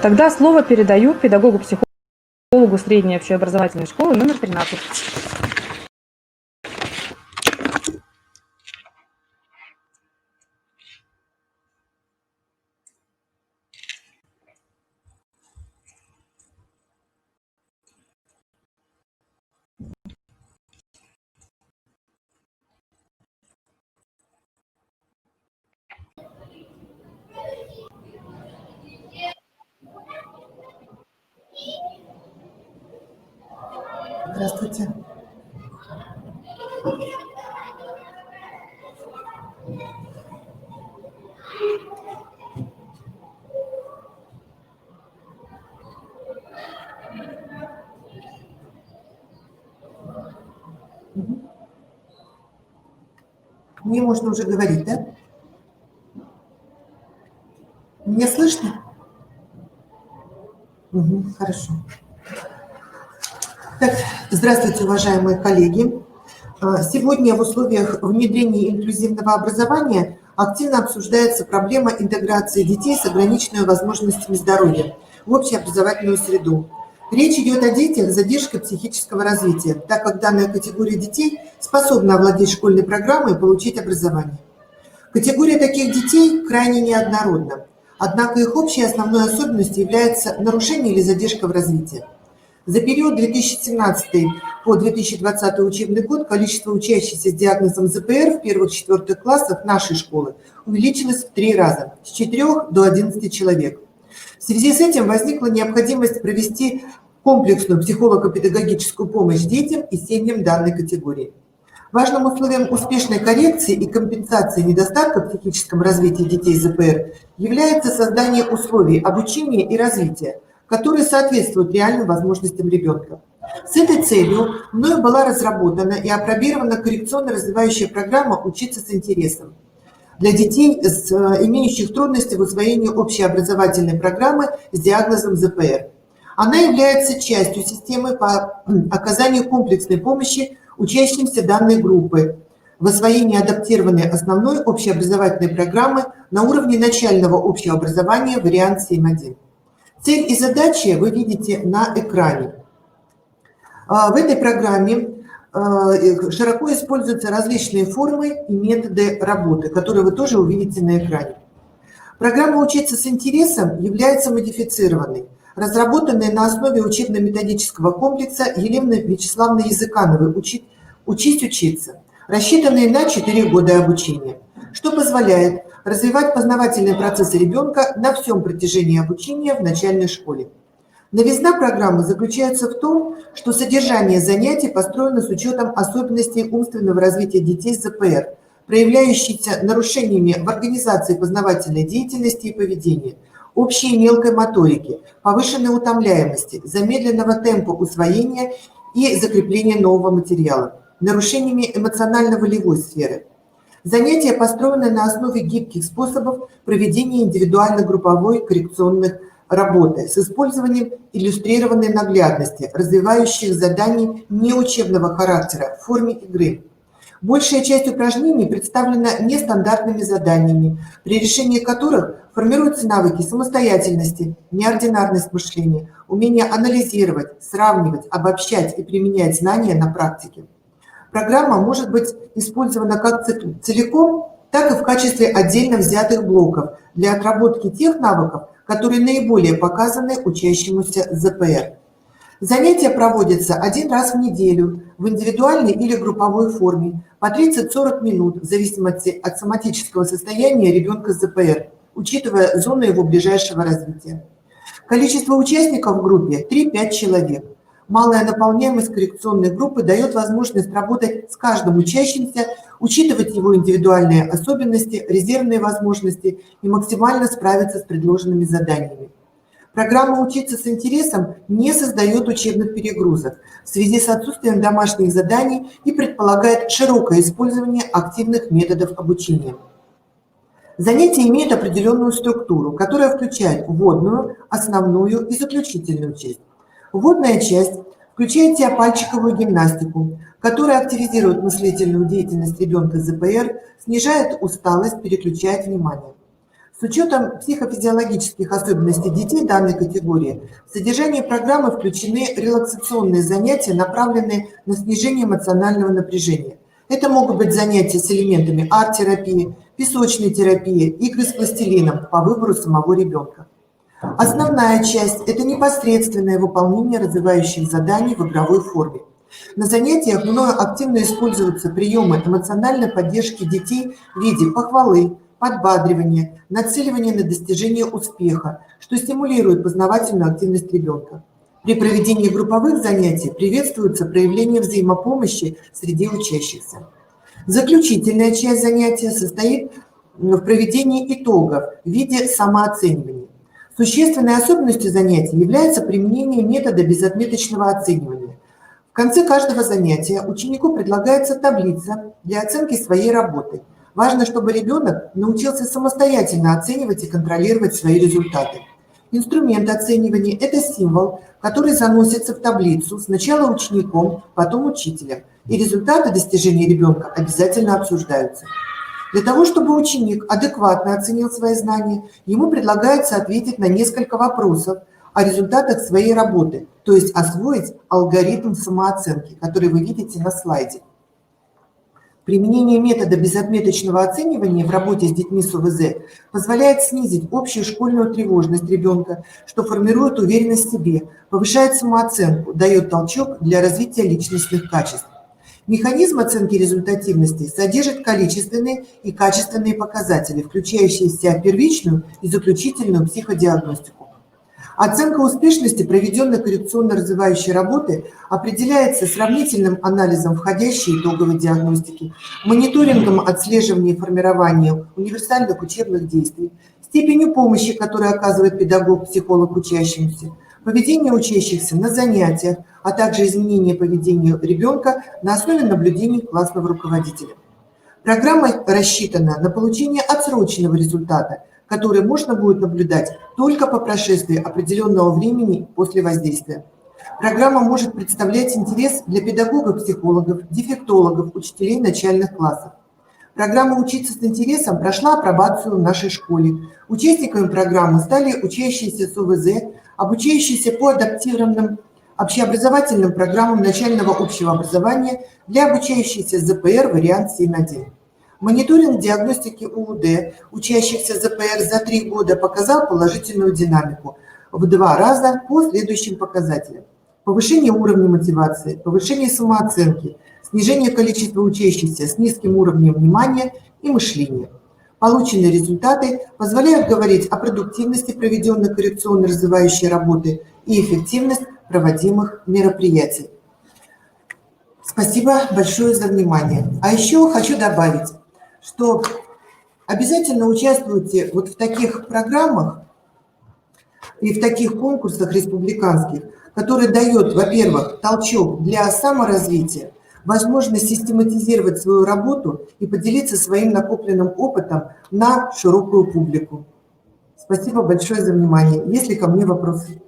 Тогда слово передаю педагогу-психологу средней общеобразовательной школы номер 13. Здравствуйте. Мне можно уже говорить, да? Меня слышно? Хорошо. Так, здравствуйте, уважаемые коллеги. Сегодня в условиях внедрения инклюзивного образования активно обсуждается проблема интеграции детей с ограниченными возможностями здоровья в общеобразовательную среду. Речь идет о детях с задержкой психического развития, так как данная категория детей способна овладеть школьной программой и получить образование. Категория таких детей крайне неоднородна, однако их общей основной особенностью является нарушение или задержка в развитии. За период 2017 по 2020 учебный год количество учащихся с диагнозом ЗПР в первых-четвертых классах нашей школы увеличилось в 3 раза, с 4 до 11 человек. В связи с этим возникла необходимость провести комплексную психолого-педагогическую помощь детям и семьям данной категории. Важным условием успешной коррекции и компенсации недостатков в психическом развитии детей с ЗПР является создание условий обучения и развития, которые соответствуют реальным возможностям ребенка. С этой целью мною была разработана и апробирована коррекционно-развивающая программа «Учиться с интересом» для детей, имеющих трудности в усвоении общеобразовательной программы с диагнозом ЗПР. Она является частью системы по оказанию комплексной помощи учащимся данной группы в освоении адаптированной основной общеобразовательной программы на уровне начального общего образования вариант 7.1. Цель и задачи вы видите на экране. В этой программе широко используются различные формы и методы работы, которые вы тоже увидите на экране. Программа «Учиться с интересом» является модифицированной, разработанной на основе учебно-методического комплекса Елены Вячеславовны Языкановой «Учись учиться», рассчитанной на 4 года обучения, что позволяет развивать познавательные процессы ребенка на всем протяжении обучения в начальной школе. Новизна программы заключается в том, что содержание занятий построено с учетом особенностей умственного развития детей с ЗПР, проявляющихся нарушениями в организации познавательной деятельности и поведения, общей и мелкой моторики, повышенной утомляемости, замедленного темпа усвоения и закрепления нового материала, нарушениями эмоционально-волевой сферы. Занятия построены на основе гибких способов проведения индивидуально-групповой коррекционных работы с использованием иллюстрированной наглядности, развивающих заданий неучебного характера в форме игры. Большая часть упражнений представлена нестандартными заданиями, при решении которых формируются навыки самостоятельности, неординарность мышления, умение анализировать, сравнивать, обобщать и применять знания на практике. Программа может быть использована как целиком, так и в качестве отдельно взятых блоков для отработки тех навыков, которые наиболее показаны учащемуся ЗПР. Занятия проводятся 1 раз в неделю в индивидуальной или групповой форме по 30-40 минут в зависимости от соматического состояния ребенка с ЗПР, учитывая зону его ближайшего развития. Количество участников в группе 3-5 человек. Малая наполняемость коррекционной группы дает возможность работать с каждым учащимся, учитывать его индивидуальные особенности, резервные возможности и максимально справиться с предложенными заданиями. Программа «Учиться с интересом» не создает учебных перегрузок в связи с отсутствием домашних заданий и предполагает широкое использование активных методов обучения. Занятия имеют определенную структуру, которая включает вводную, основную и заключительную часть. Вводная часть Включайте пальчиковую гимнастику, которая активизирует мыслительную деятельность ребенка с ЗПР, снижает усталость, переключает внимание. С учетом психофизиологических особенностей детей данной категории, в содержание программы включены релаксационные занятия, направленные на снижение эмоционального напряжения. Это могут быть занятия с элементами арт-терапии, песочной терапии, игры с пластилином по выбору самого ребенка. Основная часть – это непосредственное выполнение развивающих заданий в игровой форме. На занятиях мною активно используются приемы эмоциональной поддержки детей в виде похвалы, подбадривания, нацеливания на достижение успеха, что стимулирует познавательную активность ребенка. При проведении групповых занятий приветствуется проявление взаимопомощи среди учащихся. Заключительная часть занятия состоит в проведении итогов в виде самооценивания. Существенной особенностью занятий является применение метода безотметочного оценивания. В конце каждого занятия ученику предлагается таблица для оценки своей работы. Важно, чтобы ребенок научился самостоятельно оценивать и контролировать свои результаты. Инструмент оценивания – это символ, который заносится в таблицу сначала учеником, потом учителем, и результаты достижений ребенка обязательно обсуждаются. Для того, чтобы ученик адекватно оценил свои знания, ему предлагается ответить на несколько вопросов о результатах своей работы, то есть освоить алгоритм самооценки, который вы видите на слайде. Применение метода безотметочного оценивания в работе с детьми с ОВЗ позволяет снизить общую школьную тревожность ребенка, что формирует уверенность в себе, повышает самооценку, дает толчок для развития личностных качеств. Механизм оценки результативности содержит количественные и качественные показатели, включающие в себя первичную и заключительную психодиагностику. Оценка успешности проведенной коррекционно-развивающей работы определяется сравнительным анализом входящей итоговой диагностики, мониторингом отслеживания и формирования универсальных учебных действий, степенью помощи, которую оказывает педагог-психолог учащимся, поведение учащихся на занятиях, а также изменение поведения ребенка на основе наблюдений классного руководителя. Программа рассчитана на получение отсроченного результата, который можно будет наблюдать только по прошествии определенного времени после воздействия. Программа может представлять интерес для педагогов, психологов, дефектологов, учителей начальных классов. Программа «Учиться с интересом» прошла апробацию в нашей школе. Участниками программы стали учащиеся с ОВЗ, обучающиеся по адаптированным общеобразовательным программам начального общего образования для обучающихся с ЗПР вариант 7.1. Мониторинг диагностики УУД учащихся ЗПР за 3 года показал положительную динамику в 2 раза по следующим показателям. Повышение уровня мотивации, повышение самооценки, снижение количества учащихся с низким уровнем внимания и мышления. Полученные результаты позволяют говорить о продуктивности проведенной коррекционно-развивающей работы и эффективность проводимых мероприятий. Спасибо большое за внимание. А еще хочу добавить, что обязательно участвуйте вот в таких программах и в таких конкурсах республиканских, которые дают, во-первых, толчок для саморазвития, возможность систематизировать свою работу и поделиться своим накопленным опытом на широкую публику. Спасибо большое за внимание. Есть ли ко мне вопросы?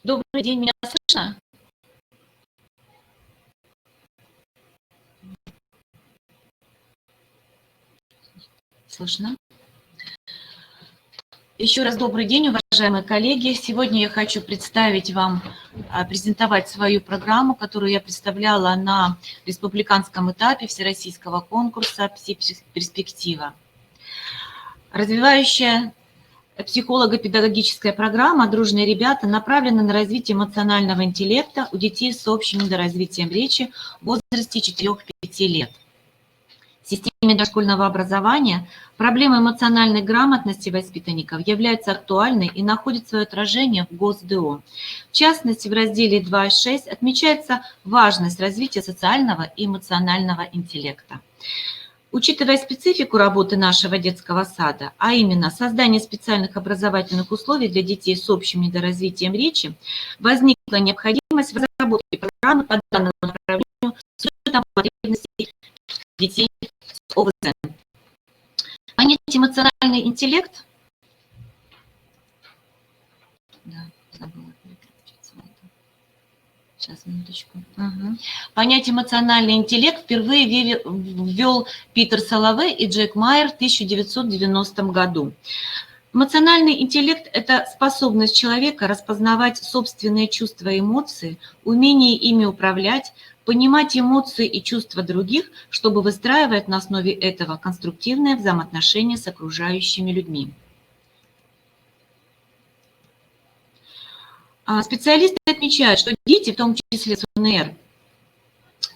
Добрый день, меня слышно? Слышно? Еще раз добрый день, уважаемые коллеги. Сегодня я хочу представить вам, презентовать свою программу, которую я представляла на республиканском этапе всероссийского конкурса «Пси-перспектива». Развивающая психолого-педагогическая программа «Дружные ребята» направлена на развитие эмоционального интеллекта у детей с общим недоразвитием речи в возрасте 4-5 лет. В системе дошкольного образования проблема эмоциональной грамотности воспитанников является актуальной и находит свое отражение в ГосДО. В частности, в разделе 2.6 отмечается важность развития социального и эмоционального интеллекта. Учитывая специфику работы нашего детского сада, а именно создание специальных образовательных условий для детей с общим недоразвитием речи, возникла необходимость в разработке программы по данному направлению с учетом потребностей детей с ОВЗ. Понятие эмоциональный интеллект. Да, забыла переключить слайд. Сейчас, минуточку. Понятие эмоциональный интеллект впервые ввел Питер Соловей и Джек Майер в 1990 году. Эмоциональный интеллект – это способность человека распознавать собственные чувства и эмоции, умение ими управлять, понимать эмоции и чувства других, чтобы выстраивать на основе этого конструктивные взаимоотношения с окружающими людьми. Специалисты отмечают, что дети, в том числе с УНР,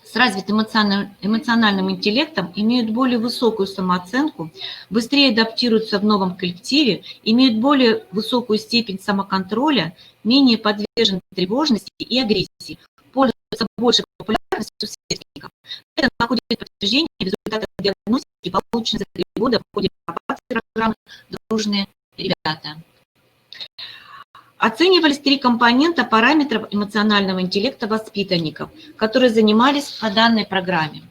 с развитым эмоциональным интеллектом, имеют более высокую самооценку, быстрее адаптируются в новом коллективе, имеют более высокую степень самоконтроля, менее подвержены тревожности и агрессии, пользуются большей популярностью сверстников. Это находит подтверждение в результатах диагностики, полученной за 3 года в ходе апробации программы «Дружные ребята». Оценивались 3 компонента параметров эмоционального интеллекта воспитанников, которые занимались по данной программе.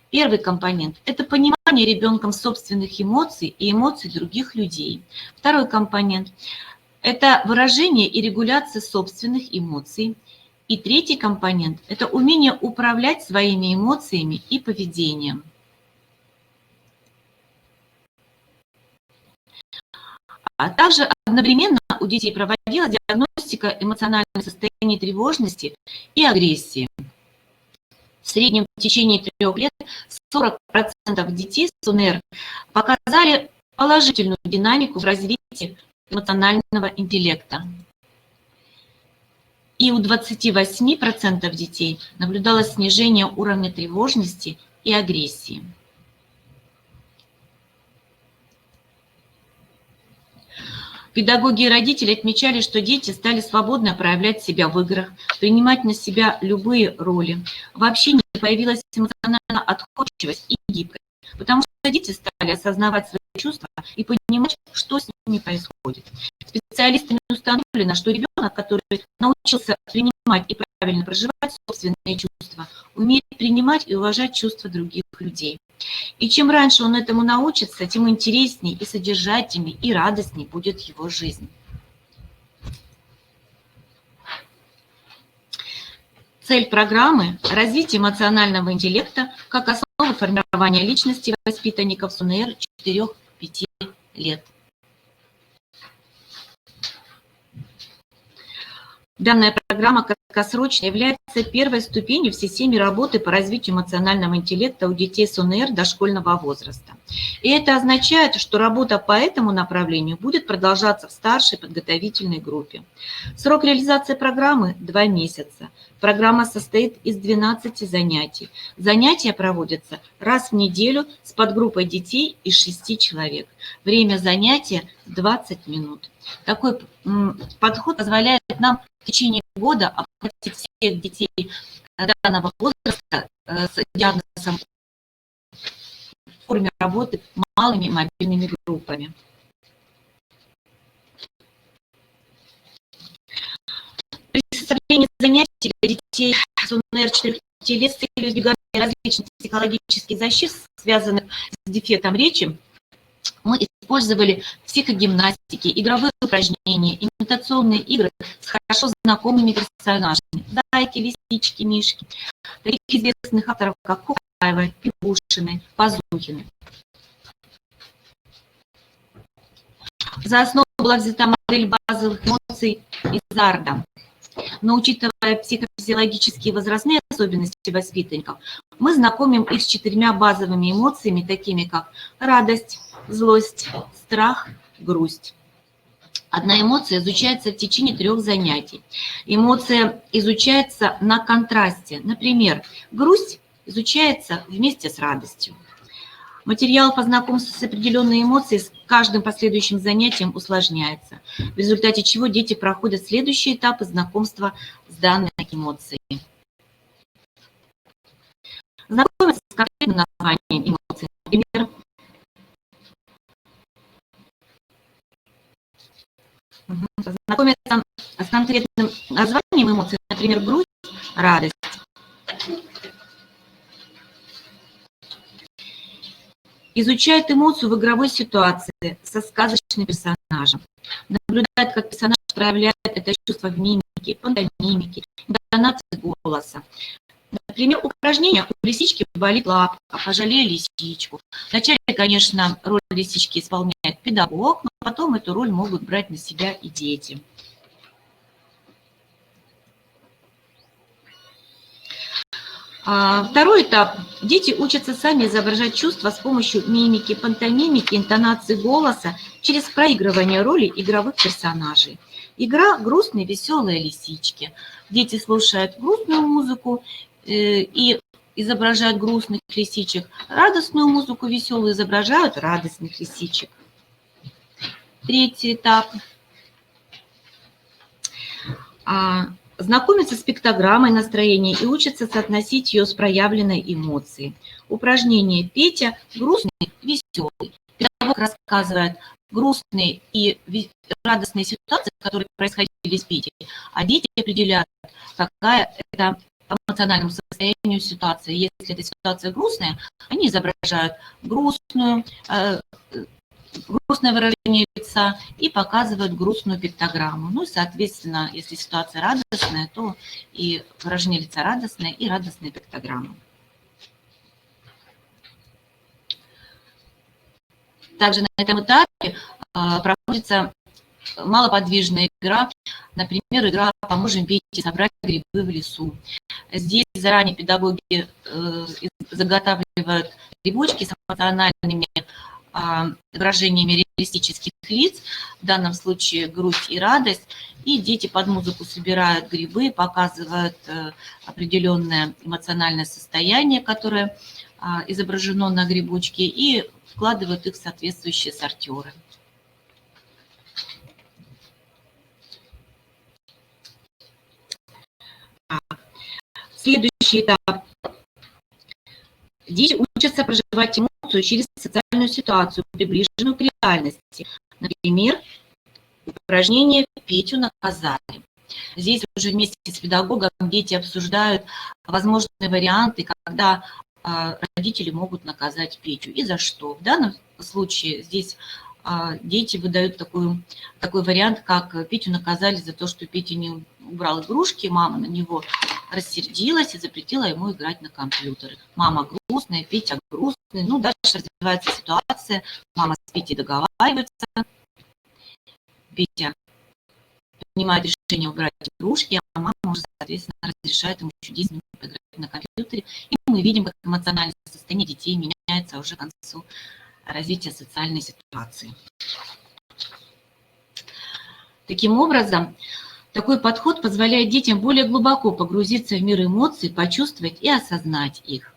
Первый компонент – это понимание ребенком собственных эмоций и эмоций других людей. Второй компонент – это выражение и регуляция собственных эмоций. И третий компонент – это умение управлять своими эмоциями и поведением. А также одновременно у детей проводилась диагностика эмоционального состояния тревожности и агрессии. В среднем в течение 3 лет 40% детей с УНР показали положительную динамику в развитии эмоционального интеллекта. И у 28% детей наблюдалось снижение уровня тревожности и агрессии. Педагоги и родители отмечали, что дети стали свободно проявлять себя в играх, принимать на себя любые роли. В общении появилась эмоциональная отходчивость и гибкость, потому что дети стали осознавать свои чувства и понимать, что с ними происходит. Специалистами установлено, что ребенок, который научился принимать и правильно проживать собственные чувства, умеет принимать и уважать чувства других людей. И чем раньше он этому научится, тем интереснее и содержательнее и радостнее будет его жизнь. Цель программы – развитие эмоционального интеллекта как основа формирования личности воспитанников с УНР 4-5 лет. Данная программа краткосрочная является первой ступенью в системе работы по развитию эмоционального интеллекта у детей с УНР дошкольного возраста. И это означает, что работа по этому направлению будет продолжаться в старшей подготовительной группе. Срок реализации программы – 2 месяца. Программа состоит из 12 занятий. Занятия проводятся раз в неделю с подгруппой детей из 6 человек. Время занятия – 20 минут. Такой подход позволяет нам в течение года охватить всех детей данного возраста с диагнозом в форме работы малыми мобильными группами. При составлении занятий для детей с УНР 4-5 лет с целью избегания различных психологических защит, связанных с дефектом речи, мы использовали психогимнастики, игровые упражнения, имитационные игры с хорошо знакомыми персонажами. Зайки, лисички, мишки. Таких известных авторов, как Кукаева, Пивушины, Пазухины. За основу была взята модель базовых эмоций Изарда. Но учитывая психофизиологические и возрастные особенности воспитанников, мы знакомим их с 4 базовыми эмоциями, такими как радость, злость, страх, грусть. Одна эмоция изучается в течение 3 занятий. Эмоция изучается на контрасте. Например, грусть изучается вместе с радостью. Материал по знакомству с определенной эмоцией с каждым последующим занятием усложняется, в результате чего дети проходят следующие этапы знакомства с данной эмоцией. Знакомятся с конкретным названием эмоций, например, знакомятся с конкретным названием эмоций, например, грусть, радость. Изучает эмоцию в игровой ситуации со сказочным персонажем. Наблюдает, как персонаж проявляет это чувство в мимике, пантомимике, интонации голоса. Например, упражнение «У лисички болит лапка, пожалей лисичку». Вначале, конечно, роль лисички исполняет педагог, но потом эту роль могут брать на себя и дети. Второй этап. Дети учатся сами изображать чувства с помощью мимики, пантомимики, интонации голоса через проигрывание роли игровых персонажей. Игра «Грустные, веселые лисички». Дети слушают грустную музыку и изображают грустных лисичек. Радостную музыку, веселую, изображают радостных лисичек. Третий этап. Знакомятся с пиктограммой настроения и учатся соотносить ее с проявленной эмоцией. Упражнение «Петя грустный, веселый». Педагог рассказывает грустные и радостные ситуации, которые происходили с Петей, а дети определяют, какая это по эмоциональному состоянию ситуация. Если эта ситуация грустная, они изображают грустное выражение лица и показывают грустную пиктограмму. Ну и, соответственно, если ситуация радостная, то и выражение лица радостное, и радостная пиктограмма. Также на этом этапе проводится малоподвижная игра, например, игра «Поможем Пете собрать грибы в лесу». Здесь заранее педагоги заготавливают грибочки с эмоциональными выражениями реалистических лиц, в данном случае грусть и радость, и дети под музыку собирают грибы, показывают определенное эмоциональное состояние, которое изображено на грибочке, и вкладывают их в соответствующие сортеры. Следующий этап. Дети учатся проживать эмоцию через социальную ситуацию, приближенную к реальности. Например, упражнение «Петю наказали». Здесь уже вместе с педагогом дети обсуждают возможные варианты, когда родители могут наказать Петю и за что. В данном случае здесь дети выдают такой вариант, как Петю наказали за то, что Петя не убрал игрушки, мама на него рассердилась и запретила ему играть на компьютере. Мама грустная, Петя грустный. Ну, дальше развивается ситуация. Мама с Петей договаривается. Петя принимает решение убрать игрушки, а мама уже, соответственно, разрешает ему еще 10 минут поиграть на компьютере. И мы видим, как эмоциональное состояние детей меняется уже к концу развития социальной ситуации. Таким образом, такой подход позволяет детям более глубоко погрузиться в мир эмоций, почувствовать и осознать их.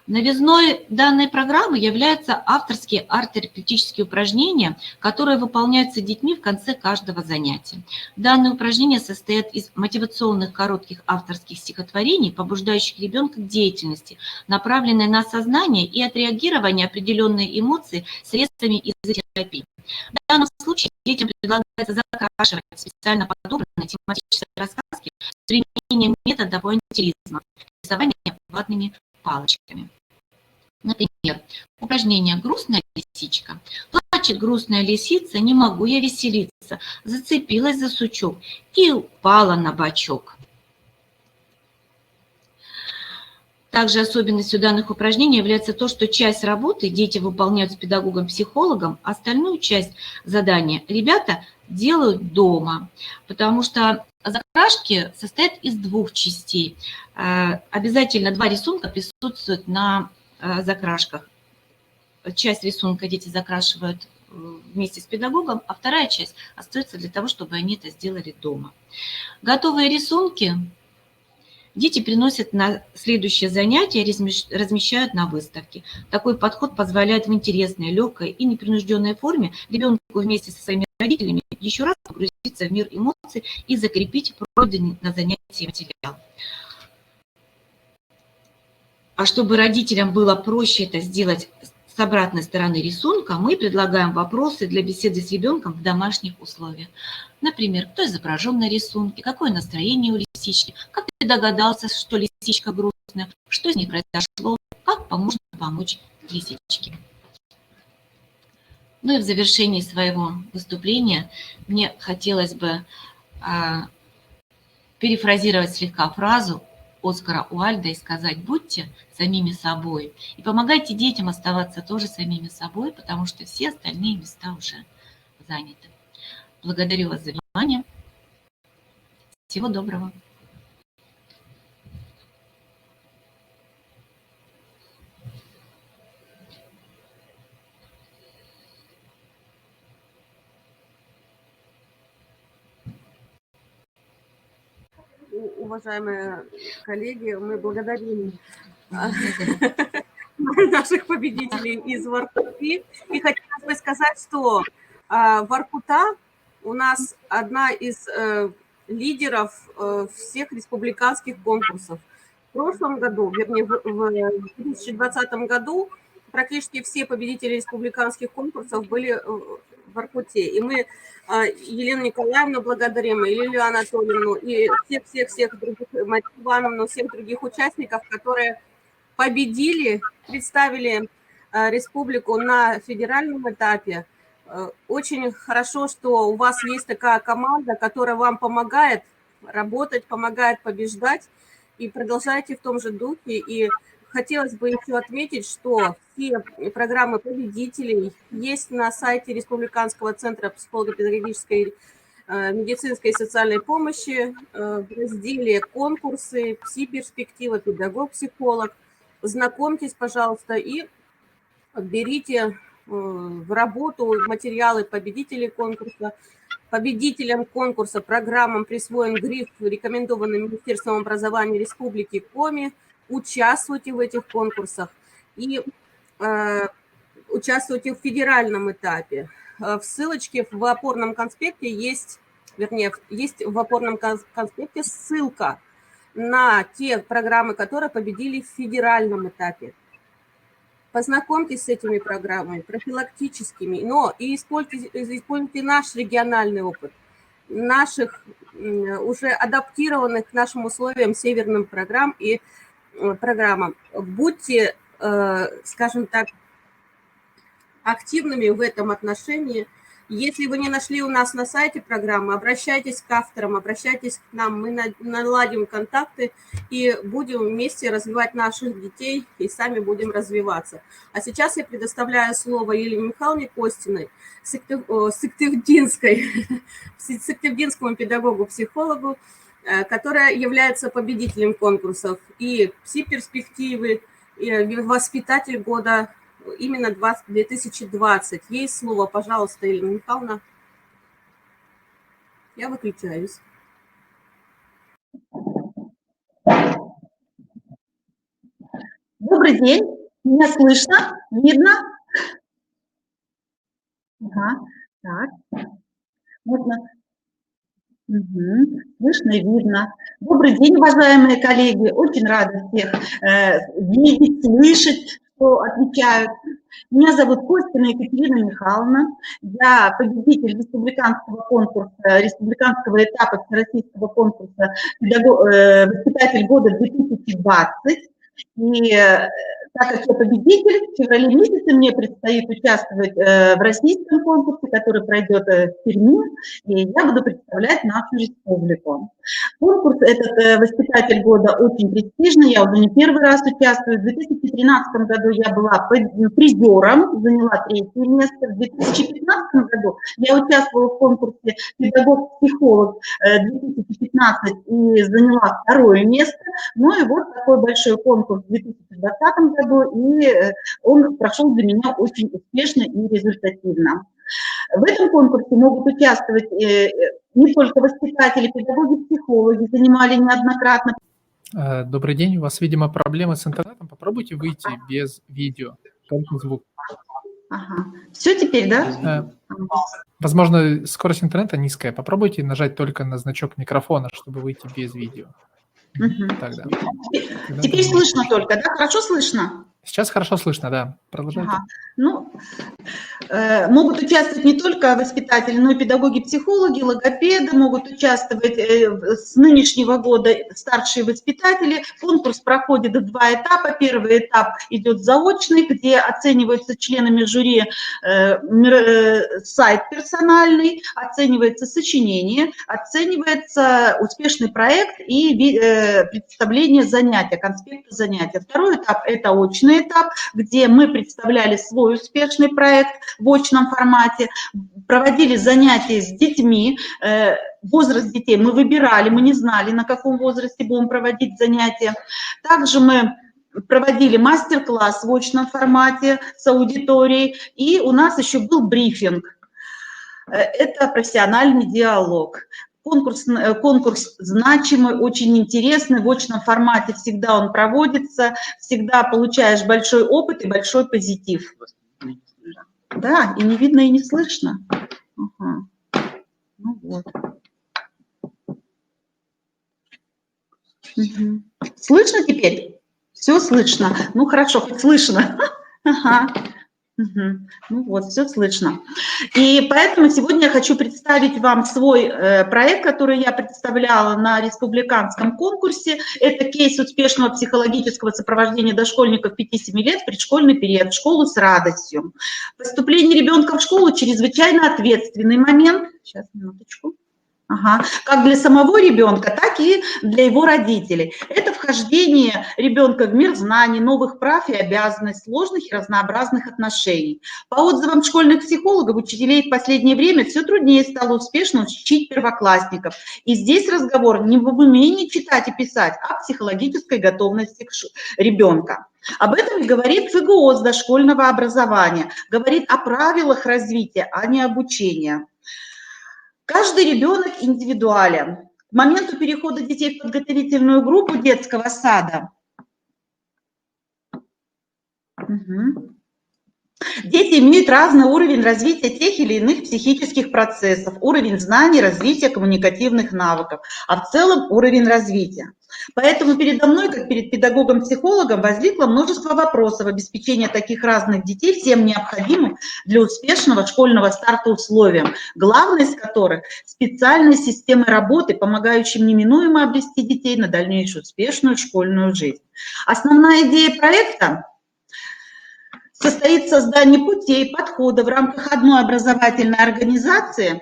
Новизной данной программы являются авторские арт-терапевтические упражнения, которые выполняются детьми в конце каждого занятия. Данные упражнения состоят из мотивационных коротких авторских стихотворений, побуждающих ребенка к деятельности, направленной на осознание и отреагирование определенной эмоции средствами изотерапии. В данном случае детям предлагается закрашивать специально подобранные тематические рассказки с применением метода поинтилизма, рисования ватными палочками. Например, упражнение «Грустная лисичка». Плачет грустная лисица, не могу я веселиться, зацепилась за сучок и упала на бочок. Также особенностью данных упражнений является то, что часть работы дети выполняют с педагогом-психологом, а остальную часть задания ребята делают дома, потому что закрашки состоят из двух частей. Обязательно 2 рисунка присутствуют на закрашках. Часть рисунка дети закрашивают вместе с педагогом, а вторая часть остается для того, чтобы они это сделали дома. Готовые рисунки дети приносят на следующее занятие, размещают на выставке. Такой подход позволяет в интересной, легкой и непринужденной форме ребенку вместе со своими родителями еще раз погрузиться в мир эмоций и закрепить пройденный на занятии материал. А чтобы родителям было проще это сделать с обратной стороны рисунка, мы предлагаем вопросы для беседы с ребенком в домашних условиях. Например, кто изображен на рисунке, какое настроение у лисички, как ты догадался, что лисичка грустная, что с ней произошло, как можно помочь лисичке. Ну и в завершении своего выступления мне хотелось бы перефразировать слегка фразу Оскара Уальда и сказать: будьте самими собой и помогайте детям оставаться тоже самими собой, потому что все остальные места уже заняты. Благодарю вас за внимание. Всего доброго. Уважаемые коллеги, мы благодарим наших победителей из Воркуты. И хотелось бы сказать, что Воркута у нас одна из лидеров всех республиканских конкурсов. В прошлом году, вернее, в 2020 году практически все победители республиканских конкурсов были в Воркуте. И мы Елену Николаевну благодарим, и Лилию Анатольевну, и всех других, Марию Ивановну, всех других участников, которые победили, представили республику на федеральном этапе. Очень хорошо, что у вас есть такая команда, которая вам помогает работать, помогает побеждать, и продолжайте в том же духе. И хотелось бы еще отметить, что все программы победителей есть на сайте Республиканского центра психолого-педагогической, медицинской и социальной помощи в разделе «Конкурсы», «Пси-перспектива», «Педагог-психолог». Знакомьтесь, пожалуйста, и берите в работу материалы победителей конкурса. Победителям конкурса программам присвоен гриф, рекомендованный Министерством образования Республики Коми. Участвуйте в этих конкурсах и участвуйте в федеральном этапе. В ссылочке в опорном конспекте есть в опорном конспекте ссылка на те программы, которые победили в федеральном этапе. Познакомьтесь с этими программами, профилактическими, но и используйте наш региональный опыт, наших уже адаптированных к нашим условиям северным программ и программам. Будьте, скажем так, активными в этом отношении. Если вы не нашли у нас на сайте программы, обращайтесь к авторам, обращайтесь к нам, мы наладим контакты и будем вместе развивать наших детей и сами будем развиваться. А сейчас я предоставляю слово Елене Михайловне Костиной, сыктывдинскому педагогу-психологу, которая является победителем конкурсов и «Пси-перспективы», и «Воспитатель года» именно 2020. Есть слово, пожалуйста, Елена Михайловна. Я выключаюсь. Добрый день. Меня слышно? Видно? Ага. Так. Можно? Угу. Слышно и видно. Добрый день, уважаемые коллеги. Очень рада всех видеть, слышать, что отвечают. Меня зовут Костина Екатерина Михайловна. Я победитель республиканского конкурса, республиканского этапа всероссийского конкурса «Воспитатель года 2020». И Так как я победитель, в феврале месяце мне предстоит участвовать в российском конкурсе, который пройдет в Перми, и я буду представлять нашу республику. Конкурс этот «Воспитатель года» очень престижный, я уже не первый раз участвую. В 2013 году я была призером, заняла 3-е место. В 2015 году я участвовала в конкурсе «Педагог-психолог» 2015 и заняла 2-е место. Ну и вот такой большой конкурс в 2020 году, и он прошел для меня очень успешно и результативно. В этом конкурсе могут участвовать не только воспитатели, педагоги, психологи, занимали неоднократно. Добрый день. У вас, видимо, проблемы с интернетом. Попробуйте выйти без видео, только звук. Ага. Все теперь, да? Возможно, скорость интернета низкая. Попробуйте нажать только на значок микрофона, чтобы выйти без видео. Тогда. Теперь слышно только, да? Хорошо слышно? Сейчас хорошо слышно, да. Продолжайте. Ага. Ну, могут участвовать не только воспитатели, но и педагоги, психологи, логопеды, могут участвовать с нынешнего года старшие воспитатели. Конкурс проходит в 2 этапа. Первый этап идет заочный, где оцениваются членами жюри сайт персональный, оценивается сочинение, оценивается успешный проект и представление занятия, конспекта занятия. Второй этап – это очный этап, где мы представляли свой успешный проект в очном формате, проводили занятия с детьми, возраст детей мы выбирали, мы не знали, на каком возрасте будем проводить занятия. Также мы проводили мастер-класс в очном формате с аудиторией, и у нас еще был брифинг. Это профессиональный диалог. Конкурс значимый, очень интересный, в очном формате всегда он проводится, всегда получаешь большой опыт и большой позитив. Да, и не видно, и не слышно. Ага. Ну вот. Угу. Слышно теперь? Все слышно. Ну хорошо, хоть слышно. Ага. Угу. Ну вот, все слышно. И поэтому сегодня я хочу представить вам свой проект, который я представляла на республиканском конкурсе. Это кейс успешного психологического сопровождения дошкольников 5-7 лет в предшкольный период, в школу с радостью. Поступление ребенка в школу чрезвычайно ответственный момент. Сейчас, минуточку. Ага. Как для самого ребенка, так и для его родителей. Это вхождение ребенка в мир знаний, новых прав и обязанностей, сложных и разнообразных отношений. По отзывам школьных психологов, учителей в последнее время все труднее стало успешно учить первоклассников. И здесь разговор не об умении читать и писать, а о психологической готовности ребенка. Об этом и говорит ФГОС дошкольного образования, говорит о правилах развития, а не обучения. Каждый ребенок индивидуален. К моменту перехода детей в подготовительную группу детского сада дети имеют разный уровень развития тех или иных психических процессов, уровень знаний, развития коммуникативных навыков, а в целом уровень развития. Поэтому передо мной, как перед педагогом-психологом, возникло множество вопросов обеспечения таких разных детей всем необходимым для успешного школьного старта условиям, главной из которых – специальной системы работы, помогающей неминуемо обрести детей на дальнейшую успешную школьную жизнь. Основная идея проекта состоит в создании путей, подхода в рамках одной образовательной организации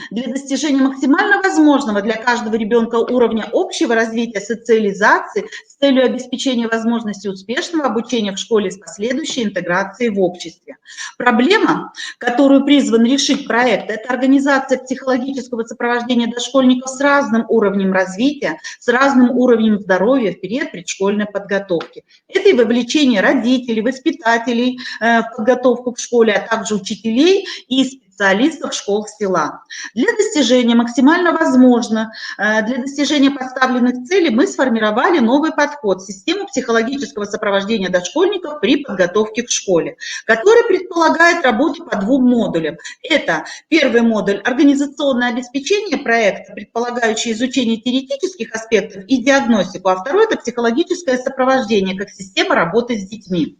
для достижения максимально возможного для каждого ребенка уровня общего развития, социализации с целью обеспечения возможности успешного обучения в школе с последующей интеграцией в обществе. Проблема, которую призван решить проект, это организация психологического сопровождения дошкольников с разным уровнем развития, с разным уровнем здоровья в период предшкольной подготовки. Это и вовлечение родителей, воспитателей в подготовку к школе, а также учителей и специалистов школ села. Для достижения максимально возможно, для достижения поставленных целей мы сформировали новый подход – систему психологического сопровождения дошкольников при подготовке к школе, который предполагает работу по 2 модулям. Это первый модуль – организационное обеспечение проекта, предполагающий изучение теоретических аспектов и диагностику, а второй – это психологическое сопровождение как система работы с детьми.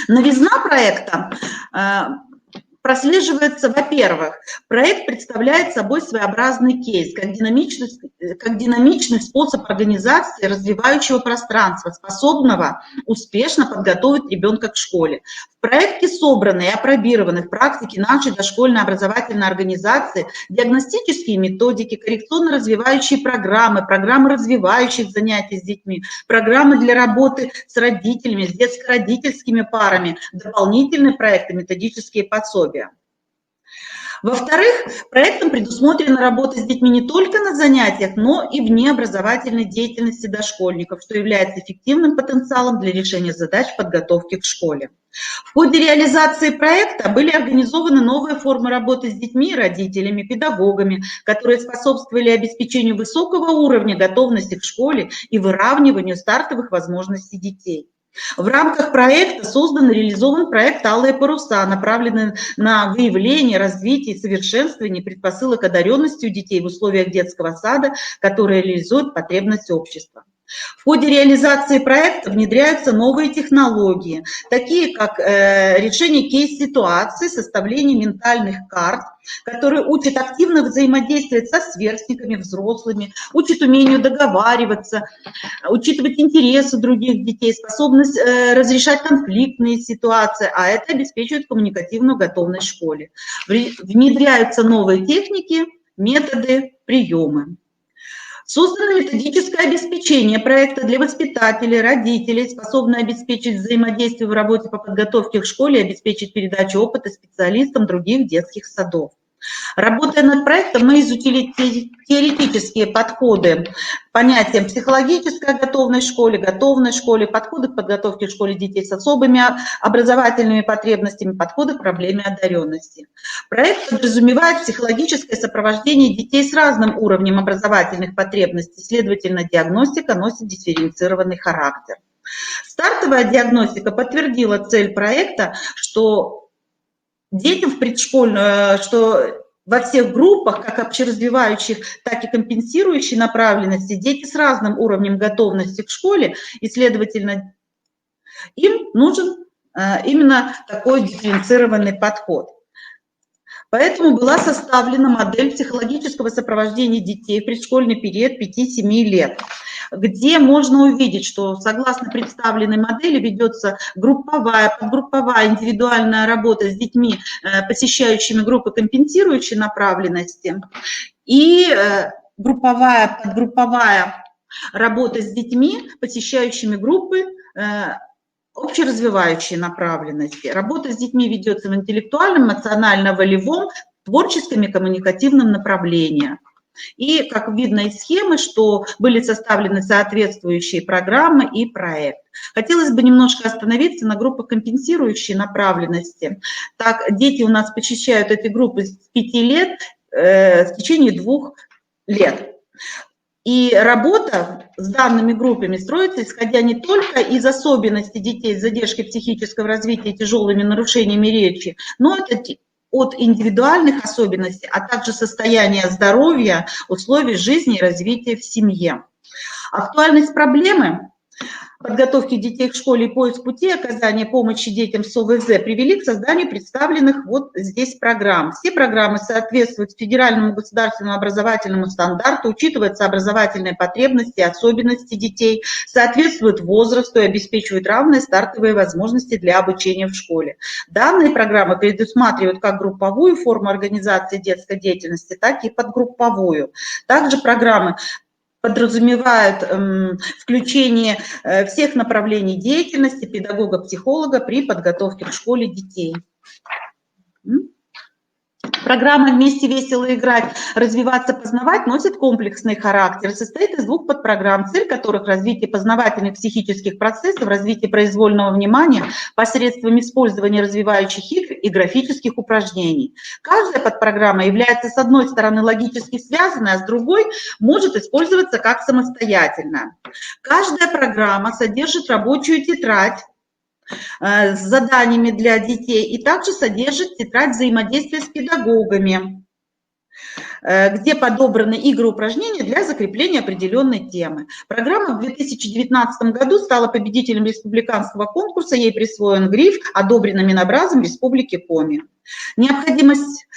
Новизна проекта прослеживается, во-первых, проект представляет собой своеобразный кейс, как динамичный способ организации развивающего пространства, способного успешно подготовить ребенка к школе. В проекте собраны и опробированы в практике нашей дошкольной образовательной организации диагностические методики, коррекционно-развивающие программы, программы развивающих занятий с детьми, программы для работы с родителями, с детско-родительскими парами, дополнительные проекты, методические пособия. Во-вторых, проектом предусмотрена работа с детьми не только на занятиях, но и вне образовательной деятельности дошкольников, что является эффективным потенциалом для решения задач подготовки к школе. В ходе реализации проекта были организованы новые формы работы с детьми и родителями, педагогами, которые способствовали обеспечению высокого уровня готовности к школе и выравниванию стартовых возможностей детей. В рамках проекта создан и реализован проект «Алые паруса», направленный на выявление, развитие и совершенствование предпосылок одаренности у детей в условиях детского сада, которые реализуют потребности общества. В ходе реализации проекта внедряются новые технологии, такие как решение кейс-ситуаций, составление ментальных карт, которые учат активно взаимодействовать со сверстниками, взрослыми, учат умению договариваться, учитывать интересы других детей, способность разрешать конфликтные ситуации, а это обеспечивает коммуникативную готовность в школе. Внедряются новые техники, методы, приемы. Создано методическое обеспечение проекта для воспитателей, родителей, способное обеспечить взаимодействие в работе по подготовке к школе и обеспечить передачу опыта специалистам других детских садов. Работая над проектом, мы изучили теоретические подходы к понятиям психологическая готовность в школе, подходы к подготовке в школе детей с особыми образовательными потребностями, подходы к проблеме одаренности. Проект подразумевает психологическое сопровождение детей с разным уровнем образовательных потребностей, следовательно, диагностика носит дифференцированный характер. Стартовая диагностика подтвердила цель проекта, что детям в предшкольную, что во всех группах, как общеразвивающих, так и компенсирующей направленности, дети с разным уровнем готовности к школе, и, следовательно, им нужен именно такой дифференцированный подход. Поэтому была составлена модель психологического сопровождения детей в предшкольный период 5-7 лет, где можно увидеть, что согласно представленной модели ведется групповая, подгрупповая индивидуальная работа с детьми, посещающими группы компенсирующей направленности, и групповая, подгрупповая работа с детьми, посещающими группы общеразвивающие направленности. Работа с детьми ведется в интеллектуальном, эмоционально-волевом, творческом и коммуникативном направлении. И, как видно из схемы, что были составлены соответствующие программы и проект. Хотелось бы немножко остановиться на группах компенсирующей направленности. Так, дети у нас посещают эти группы с 5 лет в течение 2 лет. И работа с данными группами строится, исходя не только из особенностей детей с задержкой психического развития и тяжелыми нарушениями речи, но это от индивидуальных особенностей, а также состояния здоровья, условий жизни и развития в семье. Актуальность проблемы подготовки детей к школе и поиск пути оказания помощи детям с ОВЗ привели к созданию представленных вот здесь программ. Все программы соответствуют федеральному государственному образовательному стандарту, учитываются образовательные потребности и особенности детей, соответствуют возрасту и обеспечивают равные стартовые возможности для обучения в школе. Данные программы предусматривают как групповую форму организации детской деятельности, так и подгрупповую. Также программы подразумевают включение всех направлений деятельности педагога-психолога при подготовке к школе детей. Программа «Вместе весело играть, развиваться, познавать» носит комплексный характер, состоит из 2 подпрограмм, цель которых – развитие познавательных психических процессов, развитие произвольного внимания посредством использования развивающих игр и графических упражнений. Каждая подпрограмма является, с одной стороны, логически связанной, а с другой может использоваться как самостоятельная. Каждая программа содержит рабочую тетрадь с заданиями для детей и также содержит тетрадь взаимодействия с педагогами, где подобраны игры и упражнения для закрепления определенной темы. Программа в 2019 году стала победителем республиканского конкурса, ей присвоен гриф «Одобрена Минобразом Республики Коми». Необходимость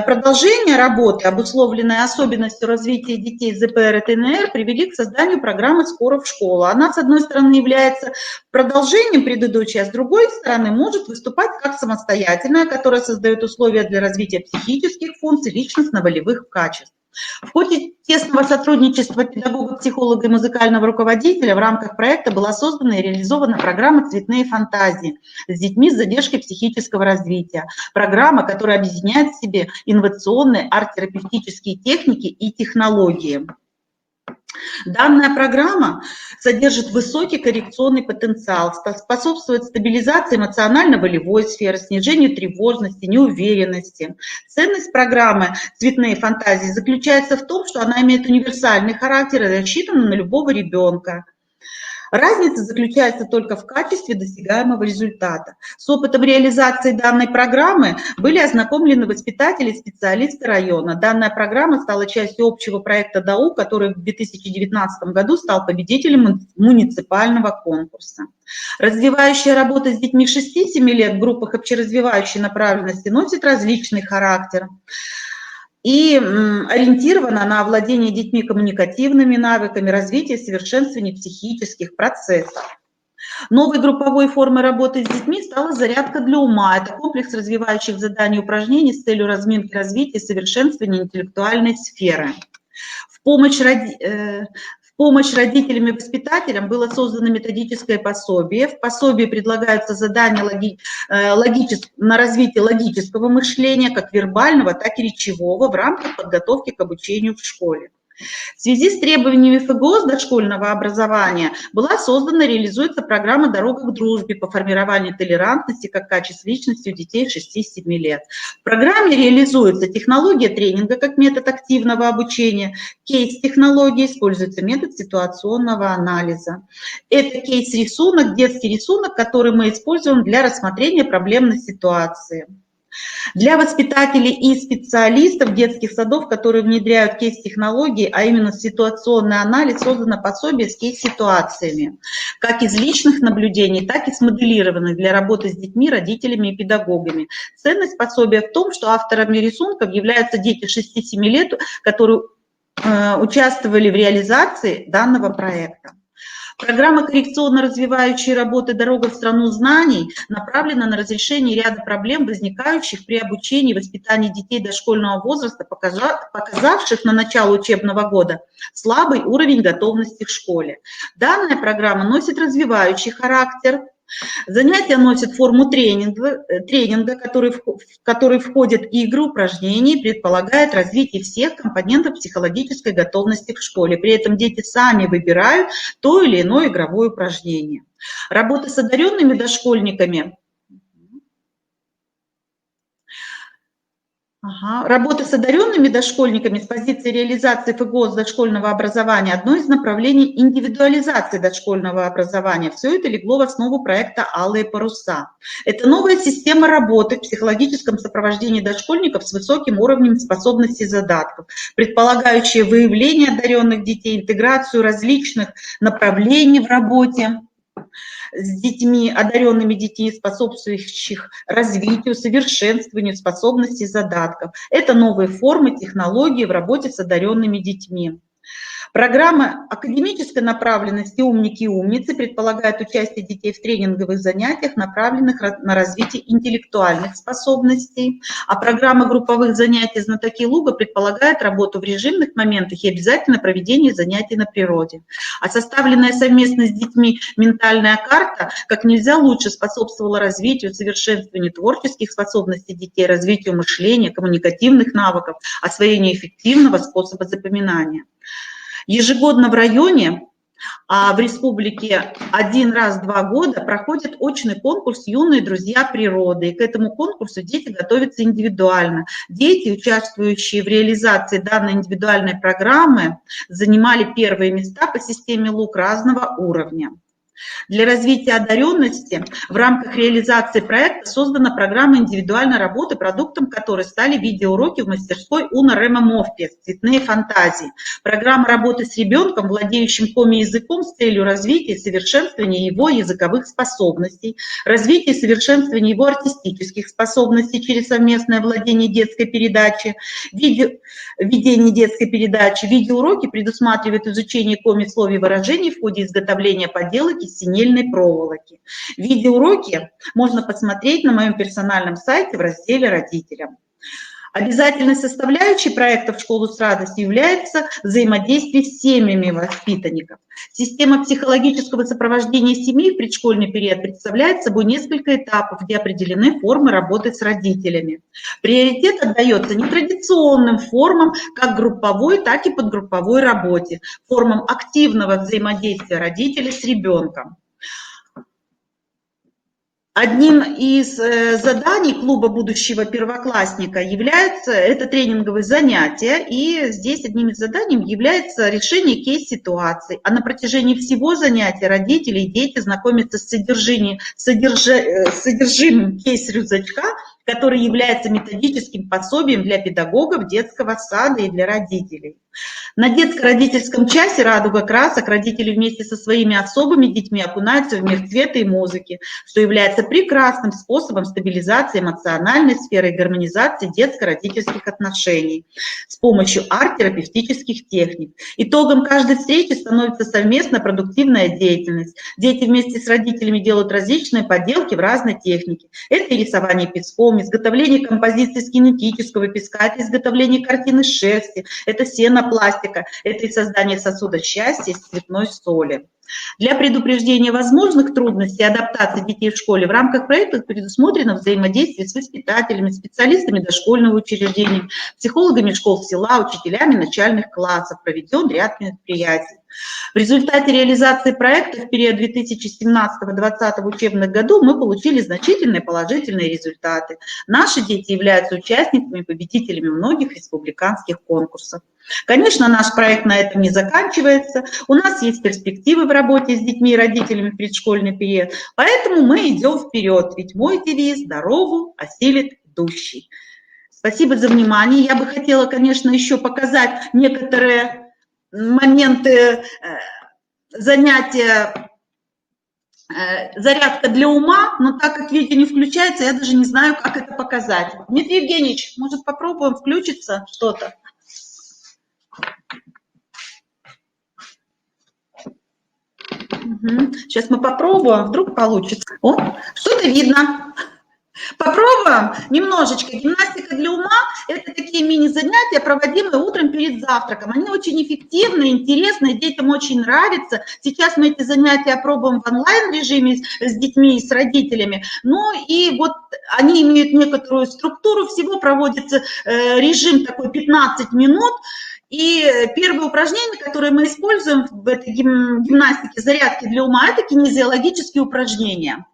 продолжения работы, обусловленная особенностью развития детей с ЗПР и ТНР, привели к созданию программы «Скоро в школу». Она, с одной стороны, является продолжением предыдущей, а с другой стороны, может выступать как самостоятельная, которая создает условия для развития психических функций, личностно-волевых качеств. В ходе тесного сотрудничества педагога, психолога и музыкального руководителя в рамках проекта была создана и реализована программа «Цветные фантазии» с детьми с задержкой психического развития. Программа, которая объединяет в себе инновационные арт-терапевтические техники и технологии. Данная программа содержит высокий коррекционный потенциал, способствует стабилизации эмоционально-волевой сферы, снижению тревожности, неуверенности. Ценность программы «Цветные фантазии» заключается в том, что она имеет универсальный характер и рассчитана на любого ребенка. Разница заключается только в качестве достигаемого результата. С опытом реализации данной программы были ознакомлены воспитатели и специалисты района. Данная программа стала частью общего проекта ДАУ, который в 2019 году стал победителем муниципального конкурса. Развивающая работа с детьми 6-7 лет в группах общеразвивающей направленности носит различный характер и ориентирована на овладение детьми коммуникативными навыками, развитие и совершенствование психических процессов. Новой групповой формой работы с детьми стала зарядка для ума. Это комплекс развивающих заданий и упражнений с целью разминки, развития и совершенствования интеллектуальной сферы. В помощь родителям и воспитателям было создано методическое пособие. В пособии предлагаются задания на развитие логического мышления, как вербального, так и речевого, в рамках подготовки к обучению в школе. В связи с требованиями ФГОС дошкольного образования была создана и реализуется программа «Дорога к дружбе» по формированию толерантности как качеств личности у детей 6-7 лет. В программе реализуется технология тренинга как метод активного обучения, кейс-технология, используется метод ситуационного анализа. Это кейс-рисунок, детский рисунок, который мы используем для рассмотрения проблемной ситуации. Для воспитателей и специалистов детских садов, которые внедряют кейс-технологии, а именно ситуационный анализ, создано пособие с кейс-ситуациями, как из личных наблюдений, так и смоделированных для работы с детьми, родителями и педагогами. Ценность пособия в том, что авторами рисунков являются дети 6-7 лет, которые участвовали в реализации данного проекта. Программа коррекционно-развивающей работы «Дорога в страну знаний» направлена на разрешение ряда проблем, возникающих при обучении и воспитании детей дошкольного возраста, показавших на начало учебного года слабый уровень готовности к школе. Данная программа носит развивающий характер. Занятия носят форму тренинга, в который входят игры, упражнения, предполагает развитие всех компонентов психологической готовности к школе. При этом дети сами выбирают то или иное игровое упражнение. Работа с одаренными дошкольниками. Работа с одаренными дошкольниками с позиции реализации ФГОС дошкольного образования – одно из направлений индивидуализации дошкольного образования. Все это легло в основу проекта «Алые паруса». Это новая система работы в психологическом сопровождении дошкольников с высоким уровнем способностей и задатков, предполагающая выявление одаренных детей, интеграцию различных направлений в работе с детьми, одаренными детьми, способствующих развитию, совершенствованию способностей и задатков. Это новые формы, технологии в работе с одаренными детьми. Программа академической направленности «Умники и умницы» предполагает участие детей в тренинговых занятиях, направленных на развитие интеллектуальных способностей, а программа групповых занятий «Знатоки луга» предполагает работу в режимных моментах и обязательно проведение занятий на природе. А составленная совместно с детьми ментальная карта как нельзя лучше способствовала развитию, совершенствованию творческих способностей детей, развитию мышления, коммуникативных навыков, освоению эффективного способа запоминания. Ежегодно в районе, а в республике один раз в 2 года проходит очный конкурс «Юные друзья природы». И к этому конкурсу дети готовятся индивидуально. Дети, участвующие в реализации данной индивидуальной программы, занимали первые места по системе ЛУК разного уровня. Для развития одаренности в рамках реализации проекта создана программа индивидуальной работы, продуктом которой стали видеоуроки в мастерской Уна Рема Мовпи «Цветные фантазии». Программа работы с ребенком, владеющим коми-языком, с целью развития и совершенствования его языковых способностей, развития и совершенствования его артистических способностей через совместное владение детской передачи, ведение детской передачи. Видеоуроки предусматривают изучение коми-слов и выражений в ходе изготовления поделок из синельной проволоки. Видеоуроки можно посмотреть на моем персональном сайте в разделе «Родителям». Обязательной составляющей проекта «В школу с радостью» является взаимодействие с семьями воспитанников. Система психологического сопровождения семьи в предшкольный период представляет собой несколько этапов, где определены формы работы с родителями. Приоритет отдается нетрадиционным формам, как групповой, так и подгрупповой работе, формам активного взаимодействия родителей с ребенком. Одним из заданий клуба будущего первоклассника является это тренинговые занятия, и здесь одним из заданий является решение кейс-ситуаций. А на протяжении всего занятия родители и дети знакомятся с содержимым кейс-рюкзачка, который является методическим пособием для педагогов детского сада и для родителей. На детско-родительском часе «Радуга красок» родители вместе со своими особыми детьми окунаются в мир цвета и музыки, что является прекрасным способом стабилизации эмоциональной сферы и гармонизации детско-родительских отношений с помощью арт-терапевтических техник. Итогом каждой встречи становится совместно продуктивная деятельность. Дети вместе с родителями делают различные поделки в разной технике. Это и рисование песком, изготовление композиции с кинетического песка, это изготовление картины из шерсти, это сенопластика, это и создание сосуда счастья из цветной соли. Для предупреждения возможных трудностей и адаптации детей в школе в рамках проекта предусмотрено взаимодействие с воспитателями, специалистами дошкольного учреждения, психологами школ села, учителями начальных классов. Проведен ряд мероприятий. В результате реализации проекта в период 2017-2020 учебных году мы получили значительные положительные результаты. Наши дети являются участниками, победителями многих республиканских конкурсов. Конечно, наш проект на этом не заканчивается. У нас есть перспективы в работе с детьми и родителями в предшкольный период, поэтому мы идем вперед, ведь мой девиз «Дорогу осилит идущий». Спасибо за внимание. Я бы хотела, конечно, еще показать некоторые моменты занятия «Зарядка для ума», но так как видео не включается, я даже не знаю, как это показать. Дмитрий Евгеньевич, может, попробуем включиться что-то? Сейчас мы попробуем, вдруг получится. О, что-то видно. Попробуем немножечко. Гимнастика для ума – это такие мини-занятия, проводимые утром перед завтраком. Они очень эффективны, интересны, детям очень нравятся. Сейчас мы эти занятия опробуем в онлайн-режиме с детьми и с родителями. Ну и вот они имеют некоторую структуру. Всего проводится режим такой 15 минут. И первое упражнение, которое мы используем в этой гимнастике зарядки для ума, это кинезиологические упражнения.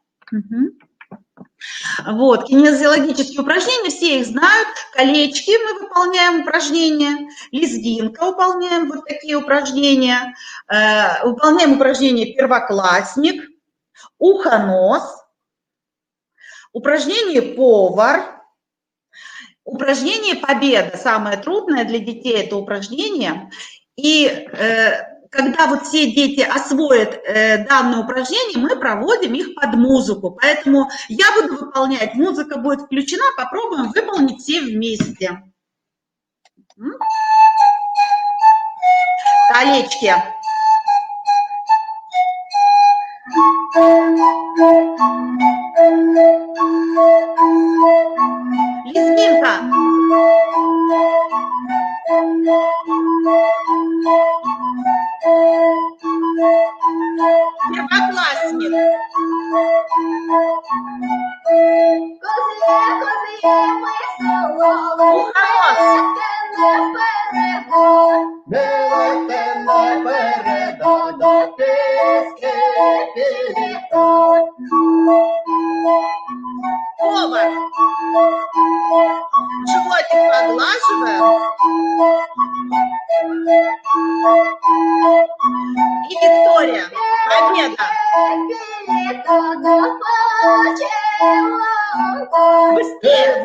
Вот, кинезиологические упражнения, все их знают. Колечки мы выполняем упражнения, лезгинка выполняем вот такие упражнения. Выполняем упражнение первоклассник, ухо-нос, упражнение повар. Упражнение «Победа». Самое трудное для детей это упражнение. И когда вот все дети освоят данное упражнение, мы проводим их под музыку. Поэтому я буду выполнять, музыка будет включена, попробуем выполнить все вместе. Колечки. Лезгинка. Первоклассник. Повар. Животик поглаживаем. И Виктория. Победа! Быстрее!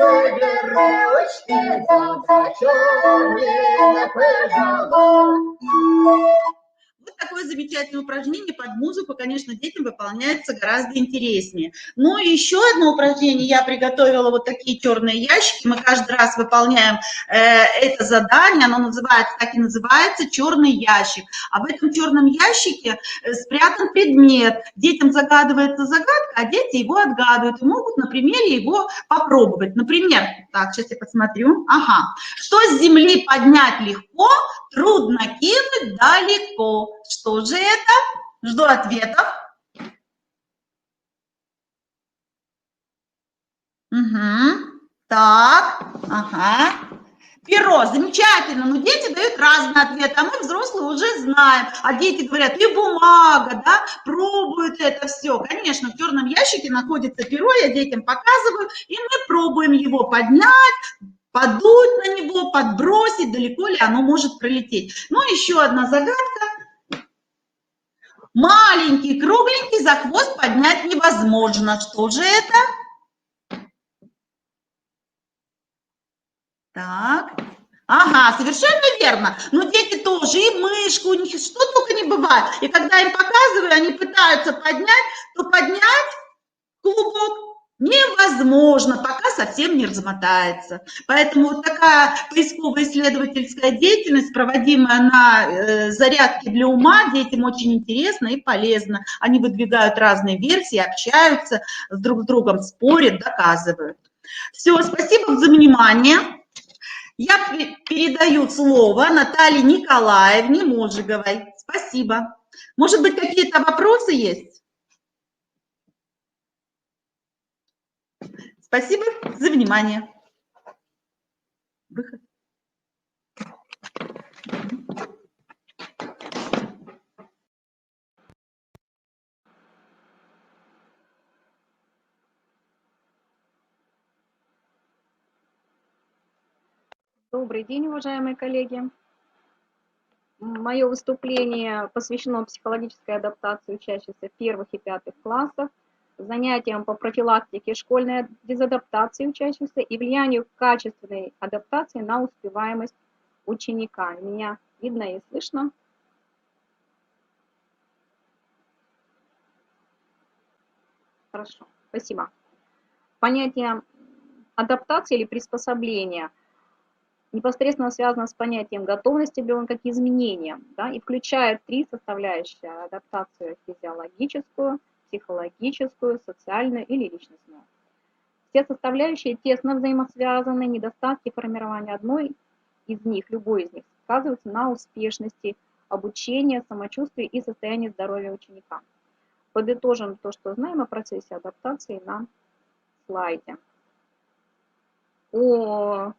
Вот такое замечательное упражнение под музыку, конечно, детям выполняется гораздо интереснее. Ну и еще одно упражнение я приготовила, вот такие черные ящики. Мы каждый раз выполняем это задание, оно называется, так и называется, черный ящик. А в этом черном ящике спрятан предмет. Детям загадывается загадка, а дети его отгадывают и могут на примере его попробовать. Например, так, сейчас я посмотрю. Ага. Что с земли поднять легко, трудно кинуть далеко. Что же это? Жду ответов. Угу. Так, ага. Перо, замечательно, но дети дают разные ответы, а мы, взрослые, уже знаем. А дети говорят, и бумага, да, пробуют это все. Конечно, в черном ящике находится перо, я детям показываю, и мы пробуем его поднять, подуть на него, подбросить, далеко ли оно может пролететь. Ну, еще одна загадка. Маленький, кругленький, за хвост поднять невозможно. Что же это? Так. Ага, совершенно верно. Но дети тоже, и мышку, у них что только не бывает. И когда им показываю, они пытаются поднять, то поднять клубок невозможно, пока совсем не размотается. Поэтому вот такая поисково-исследовательская деятельность, проводимая на зарядке для ума, детям очень интересно и полезно. Они выдвигают разные версии, общаются друг с другом, спорят, доказывают. Все, спасибо за внимание. Я передаю слово Наталье Николаевне Можиговой. Спасибо. Может быть, какие-то вопросы есть? Спасибо за внимание. Выход. Добрый день, уважаемые коллеги. Мое выступление посвящено психологической адаптации учащихся первых и пятых классов, занятиям по профилактике школьной дезадаптации учащихся и влиянию качественной адаптации на успеваемость ученика. Меня видно и слышно? Хорошо, спасибо. Понятие адаптации или приспособления непосредственно связано с понятием готовности ребенка к изменениям, да, и включает три составляющие: адаптацию физиологическую, психологическую, социальную или личностную. Все составляющие тесно взаимосвязаны, недостатки формирования одной из них, любой из них, сказываются на успешности обучения, самочувствии и состоянии здоровья ученика. Подытожим то, что знаем о процессе адаптации на слайде. У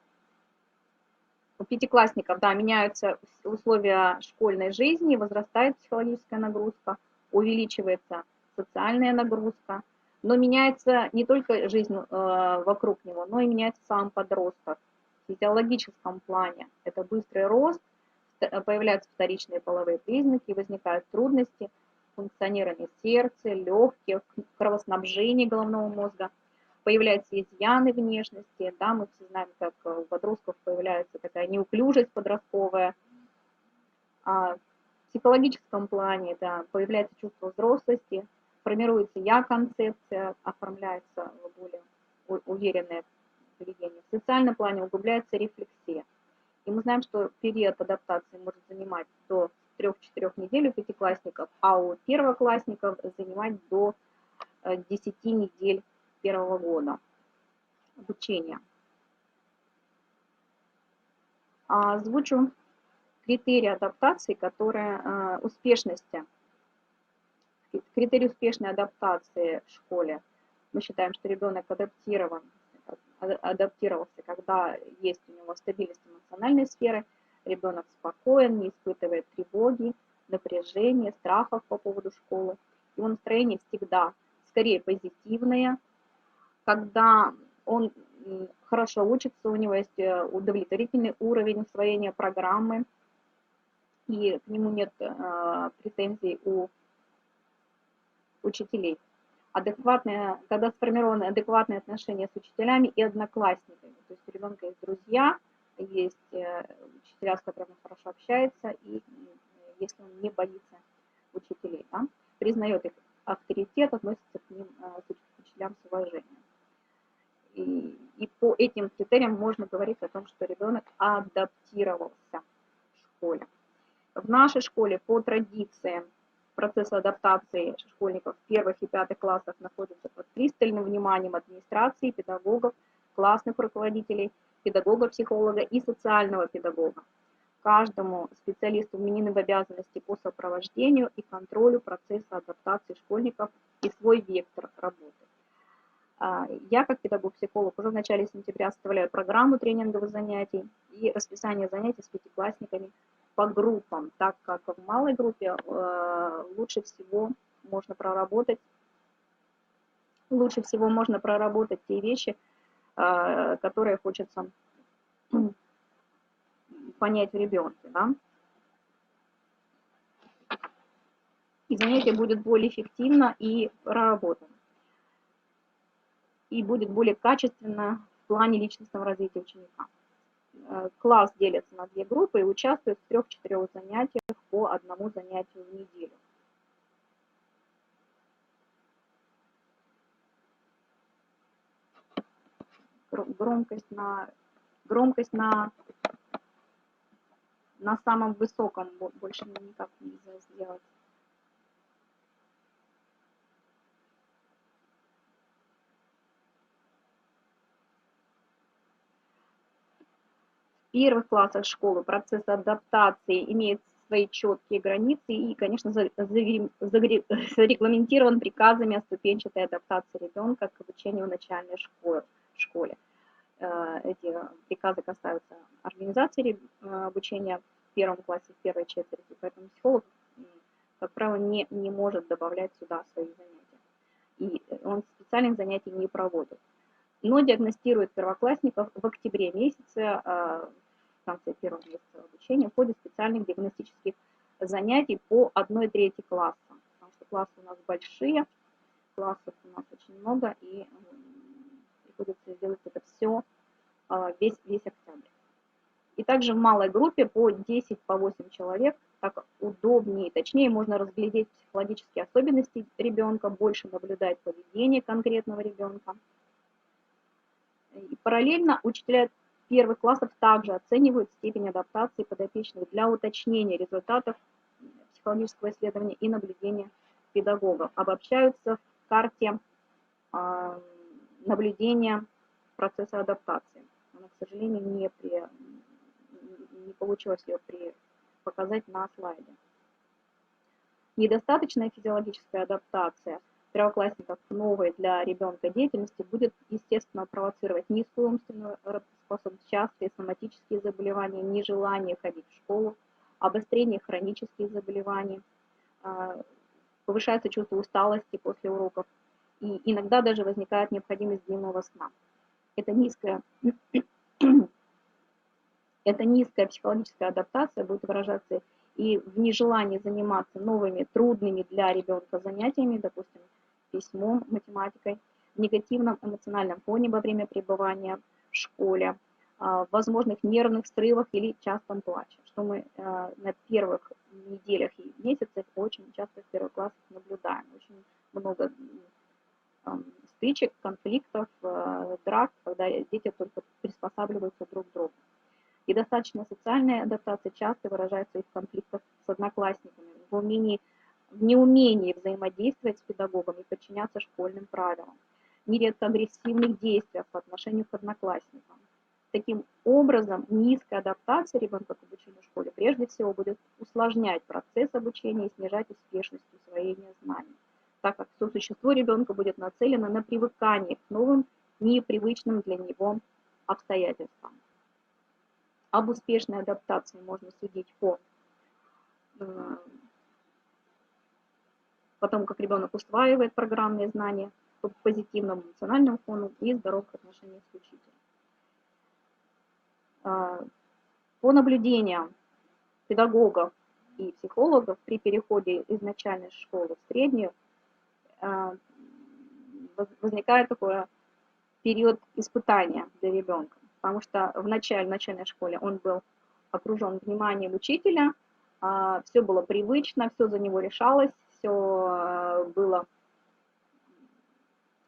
пятиклассников, да, меняются условия школьной жизни, возрастает психологическая нагрузка, увеличивается социальная нагрузка, но меняется не только жизнь вокруг него, но и меняется сам подросток. В физиологическом плане это быстрый рост, появляются вторичные половые признаки, возникают трудности в функционировании сердца, легких, кровоснабжении головного мозга. Появляются изъяны внешности, да, мы все знаем, как у подростков появляется такая неуклюжесть подростковая. В психологическом плане, да, появляется чувство взрослости, формируется я-концепция, оформляется более уверенное поведение. В социальном плане углубляется рефлексия. И мы знаем, что период адаптации может занимать до 3-4 недель у пятиклассников, а у первоклассников занимать до 10 недель первого года обучения. Озвучу критерии адаптации, которые успешности. Критерий успешной адаптации в школе. Мы считаем, что ребенок адаптировался, когда есть у него стабильность эмоциональной сферы, ребенок спокоен, не испытывает тревоги, напряжения, страхов по поводу школы. Его настроение всегда скорее позитивное, когда он хорошо учится, у него есть удовлетворительный уровень усвоения программы, и к нему нет претензий у учителей. Когда сформированы адекватные отношения с учителями и одноклассниками. То есть у ребенка есть друзья, есть учителя, с которыми он хорошо общается, и если он не боится учителей, да, признает их авторитет, относится к ним, к учителям с уважением. И по этим критериям можно говорить о том, что ребенок адаптировался в школе. В нашей школе по традициям процесс адаптации школьников в первых и пятых классах находится под пристальным вниманием администрации, педагогов, классных руководителей, педагога-психолога и социального педагога. Каждому специалисту вменены в обязанности по сопровождению и контролю процесса адаптации школьников и свой вектор работы. Я, как педагог-психолог, уже в начале сентября составляю программу тренинговых занятий и расписание занятий с пятиклассниками по группам, так как в малой группе лучше всего можно проработать те вещи, которые хочется понять в ребенке, да? И занятие будет более эффективно и проработано. И будет более качественно в плане личностного развития ученика. Класс делится на 2 группы и участвует в 3-4 занятиях по 1 занятию в неделю. Громкость на самом высоком больше никак нельзя сделать. В первых классах школы процесс адаптации имеет свои четкие границы и, конечно, зарегламентирован приказами о ступенчатой адаптации ребенка к обучению в начальной школе. Эти приказы касаются организации обучения в первом классе, в первой четверти, поэтому психолог, как правило, не может добавлять сюда свои занятия. И он специальных занятий не проводит. Но диагностирует первоклассников в октябре месяце, в конце первого месяца обучения, в ходе специальных диагностических занятий по 1/3 класса. Потому что классы у нас большие, классов у нас очень много, и приходится делать это все весь октябрь. И также в малой группе по 10-8 человек, так удобнее и точнее можно разглядеть психологические особенности ребенка, больше наблюдать поведение конкретного ребенка. И параллельно учителя первых классов также оценивают степень адаптации подопечных для уточнения результатов психологического исследования и наблюдения педагогов. Обобщаются в карте наблюдения процесса адаптации. Она, к сожалению, не получилось ее показать на слайде. Недостаточная физиологическая адаптация первоклассников к новой для ребенка деятельности будет, естественно, провоцировать низкую умственную работоспособность, частые соматические заболевания, нежелание ходить в школу, обострение хронических заболеваний, повышается чувство усталости после уроков, и иногда даже возникает необходимость дневного сна. Это низкая психологическая адаптация будет выражаться и в нежелании заниматься новыми, трудными для ребенка занятиями, допустим, письмом, математикой, в негативном эмоциональном фоне во время пребывания в школе, в возможных нервных срывах или частом плаче, что мы на первых неделях и месяцах очень часто в первых классах наблюдаем. Очень много стычек, конфликтов, драк, когда дети только приспосабливаются друг к другу. И достаточно социальная адаптация часто выражается и в конфликтах с одноклассниками, в неумении взаимодействовать с педагогом и подчиняться школьным правилам, нередко агрессивных действиях по отношению к одноклассникам. Таким образом, низкая адаптация ребенка к обучению в школе прежде всего будет усложнять процесс обучения и снижать успешность усвоения знаний, так как все существо ребенка будет нацелено на привыкание к новым, непривычным для него обстоятельствам. Об успешной адаптации можно судить по тому, как ребенок усваивает программные знания, по позитивному эмоциональному фону и здоровых отношениях с учителем. По наблюдениям педагогов и психологов при переходе из начальной школы в среднюю, возникает такой период испытания для ребенка, потому что в начальной школе он был окружен вниманием учителя, все было привычно, все за него решалось, все было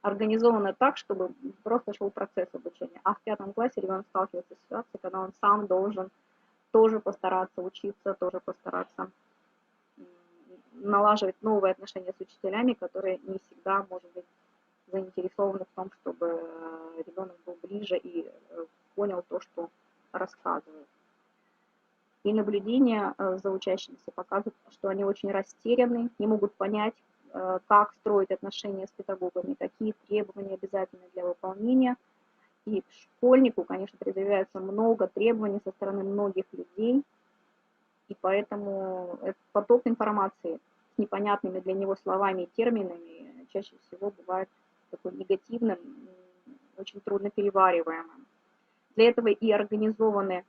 организовано так, чтобы просто шел процесс обучения. А в 5 классе ребенок сталкивается с ситуацией, когда он сам должен тоже постараться учиться, тоже постараться налаживать новые отношения с учителями, которые не всегда, может быть, заинтересованы в том, чтобы ребенок был ближе и понял то, что рассказывают. И наблюдения за учащимися показывают, что они очень растеряны, не могут понять, как строить отношения с педагогами, какие требования обязательны для выполнения. И школьнику, конечно, предъявляется много требований со стороны многих людей, и поэтому этот поток информации с непонятными для него словами и терминами чаще всего бывает такой негативным, очень трудно перевариваемым. Для этого и организованы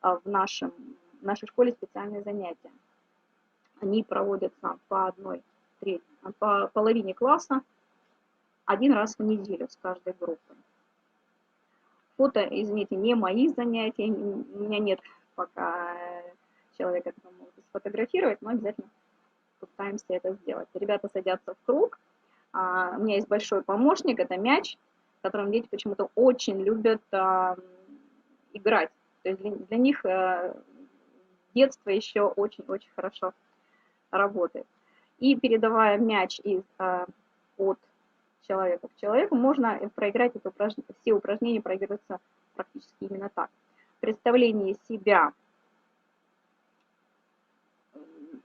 в нашей школе специальные занятия. Они проводятся по половине класса, один раз в неделю с каждой группой. Фото, извините, не моих занятий, у меня нет пока человека, который может сфотографировать, но обязательно пытаемся это сделать. Ребята садятся в круг, у меня есть большой помощник, это мяч, которым дети почему-то очень любят играть. То есть для них детство еще очень-очень хорошо работает. И передавая мяч от человека к человеку, можно проиграть это упражнение. Все упражнения проигрываются практически именно так. Представление себя,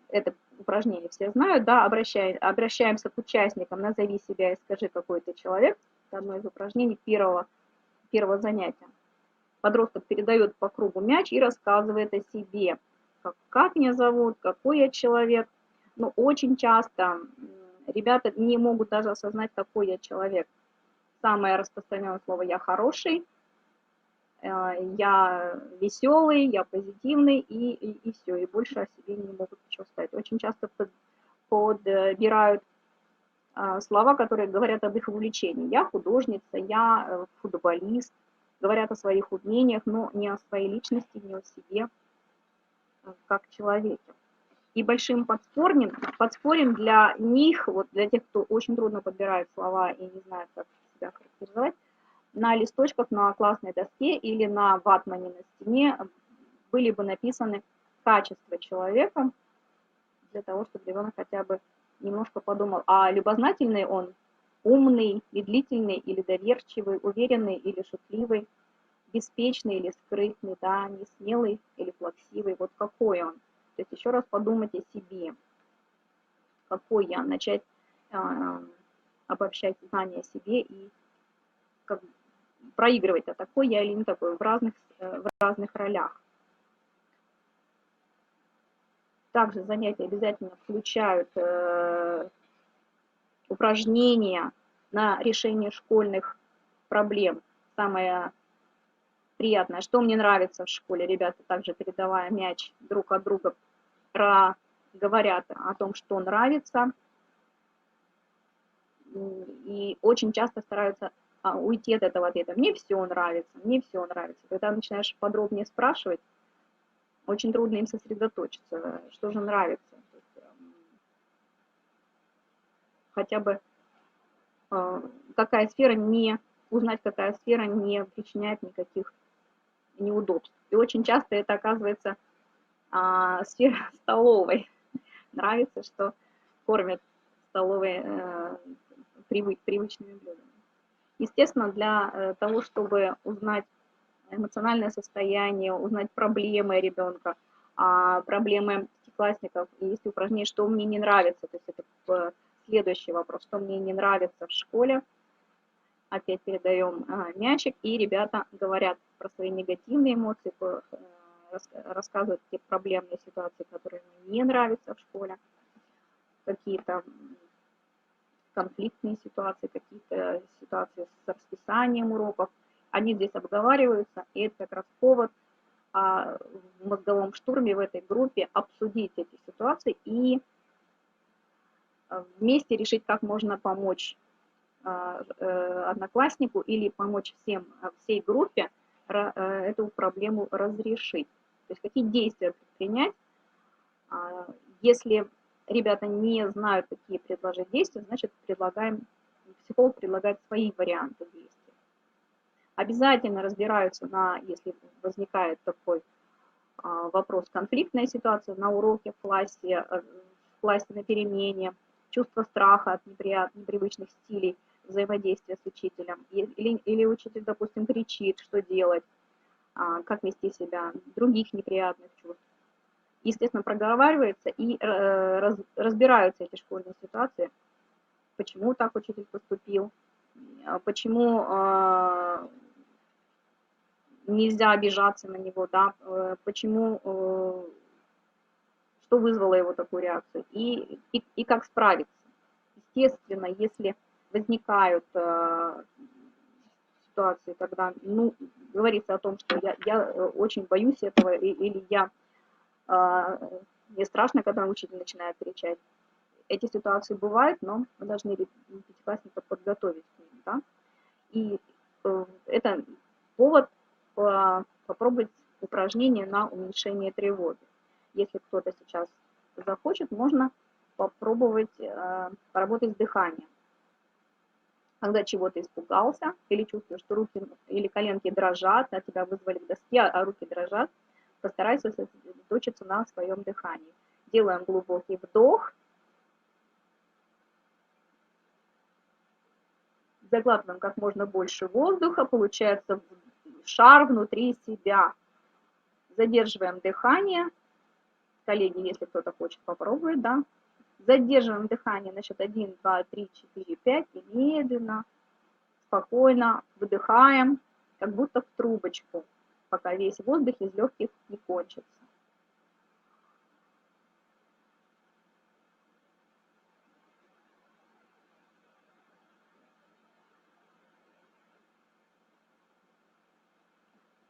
это упражнение все знают, да, обращаемся к участникам, назови себя и скажи, какой ты человек. Это одно из упражнений первого занятия. Подросток передает по кругу мяч и рассказывает о себе. Как меня зовут, какой я человек. Но очень часто ребята не могут даже осознать, какой я человек. Самое распространенное слово «я хороший», «я веселый», «я позитивный» и все. И больше о себе не могут ничего сказать. Очень часто подбирают слова, которые говорят об их увлечении. Я художница, я футболист. Говорят о своих умениях, но не о своей личности, не о себе как человеке. И большим подспорьем для них, вот для тех, кто очень трудно подбирает слова и не знает, как себя характеризовать, на листочках на классной доске или на ватмане на стене были бы написаны качества человека, для того, чтобы ребенок хотя бы немножко подумал, а любознательный он, умный, медлительный или доверчивый, уверенный или шутливый, беспечный или скрытный, да, несмелый или плаксивый, вот какой он. То есть еще раз подумать о себе, какой я, начать обобщать знания о себе и проигрывать, а такой я или не такой, в разных ролях. Также занятия обязательно включают упражнения на решение школьных проблем. Самое приятное, что мне нравится в школе, ребята, также передавая мяч друг от друга, говорят о том, что нравится, и очень часто стараются уйти от этого ответа. Мне все нравится, мне все нравится. Когда начинаешь подробнее спрашивать, очень трудно им сосредоточиться, что же нравится. Хотя бы узнать, какая сфера не причиняет никаких неудобств. И очень часто это оказывается сфера столовой. Нравится, что кормят столовой привычными блюдами. Естественно, для того, чтобы узнать эмоциональное состояние, узнать проблемы ребенка, проблемы пятиклассников, и есть упражнение, что мне не нравится, то есть это следующий вопрос, что мне не нравится в школе. Опять передаем мячик, и ребята говорят про свои негативные эмоции, рассказывают те проблемные ситуации, которые им не нравятся в школе, какие-то конфликтные ситуации, какие-то ситуации с расписанием уроков. Они здесь обговариваются, и это как раз повод в мозговом штурме в этой группе обсудить эти ситуации и вместе решить, как можно помочь однокласснику или помочь всей группе эту проблему разрешить. То есть какие действия предпринять. Если ребята не знают, какие предложить действия, значит, психолог предлагает свои варианты действий. Обязательно разбираются если возникает такой вопрос, конфликтная ситуация на уроке, в классе на перемене, чувство страха от непривычных стилей взаимодействия с учителем, или учитель, допустим, кричит, что делать, как вести себя, других неприятных чувств. Естественно, проговаривается и разбираются эти школьные ситуации, почему так учитель поступил, почему нельзя обижаться на него, да, почему, что вызвало его такую реакцию, и как справиться. Естественно, если возникают ситуации, когда говорится о том, что я очень боюсь этого, или мне страшно, когда учитель начинает кричать. Эти ситуации бывают, но мы должны пятиклассника подготовить к ним. Да? И это повод попробовать упражнение на уменьшение тревоги. Если кто-то сейчас захочет, можно попробовать поработать с дыханием. Когда чего-то испугался, или чувствуешь, что руки или коленки дрожат, а тебя вызвали к доске, а руки дрожат, постарайся сосредоточиться на своем дыхании. Делаем глубокий вдох, заглатываем как можно больше воздуха, получается шар внутри себя. Задерживаем дыхание. Коллеги, если кто-то хочет попробовать, да. Задерживаем дыхание на счет 1, 2, 3, 4, 5 и медленно, спокойно выдыхаем, как будто в трубочку, пока весь воздух из легких не кончится.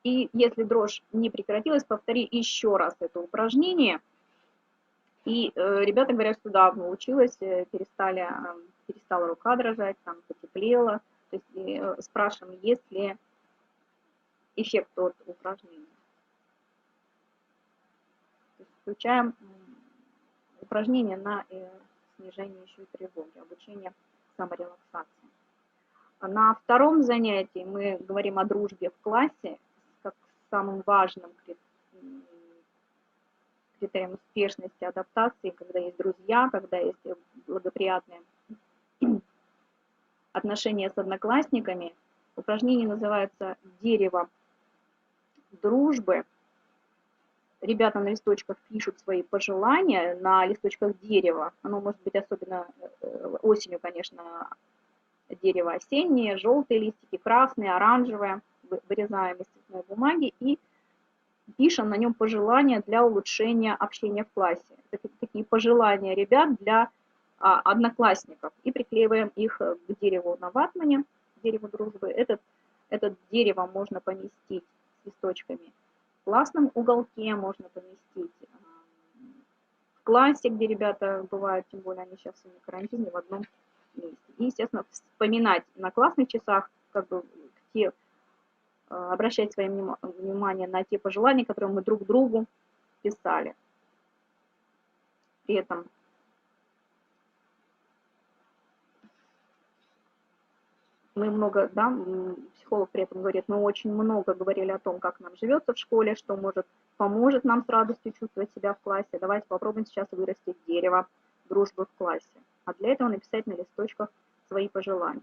И если дрожь не прекратилась, повтори еще раз это упражнение. И ребята говорят, что да, научилась, перестала рука дрожать, там потеплело. То есть спрашиваем, есть ли эффект от упражнения. То есть включаем упражнения на снижение еще и тревоги, обучение саморелаксации. На втором занятии мы говорим о дружбе в классе как самым важным критерием успешности адаптации, когда есть друзья, когда есть благоприятные отношения с одноклассниками. Упражнение называется «Дерево дружбы». Ребята на листочках пишут свои пожелания, на листочках дерева. Оно может быть особенно осенью, конечно, дерево осеннее, желтые листики, красные, оранжевые. Вырезаем из цветной бумаги и пишем на нем пожелания для улучшения общения в классе. Это такие пожелания ребят для одноклассников. И приклеиваем их к дереву на ватмане, дереву дружбы. Это дерево можно поместить с листочками в классном уголке, можно поместить в классе, где ребята бывают, тем более они сейчас на карантине, в одном месте. И, естественно, вспоминать на классных часах, как бы обращать свое внимание на те пожелания, которые мы друг другу писали. При этом мы много, да, психолог при этом говорит, мы очень много говорили о том, как нам живется в школе, что поможет нам с радостью чувствовать себя в классе. Давайте попробуем сейчас вырастить дерево дружбы в классе. А для этого написать на листочках свои пожелания.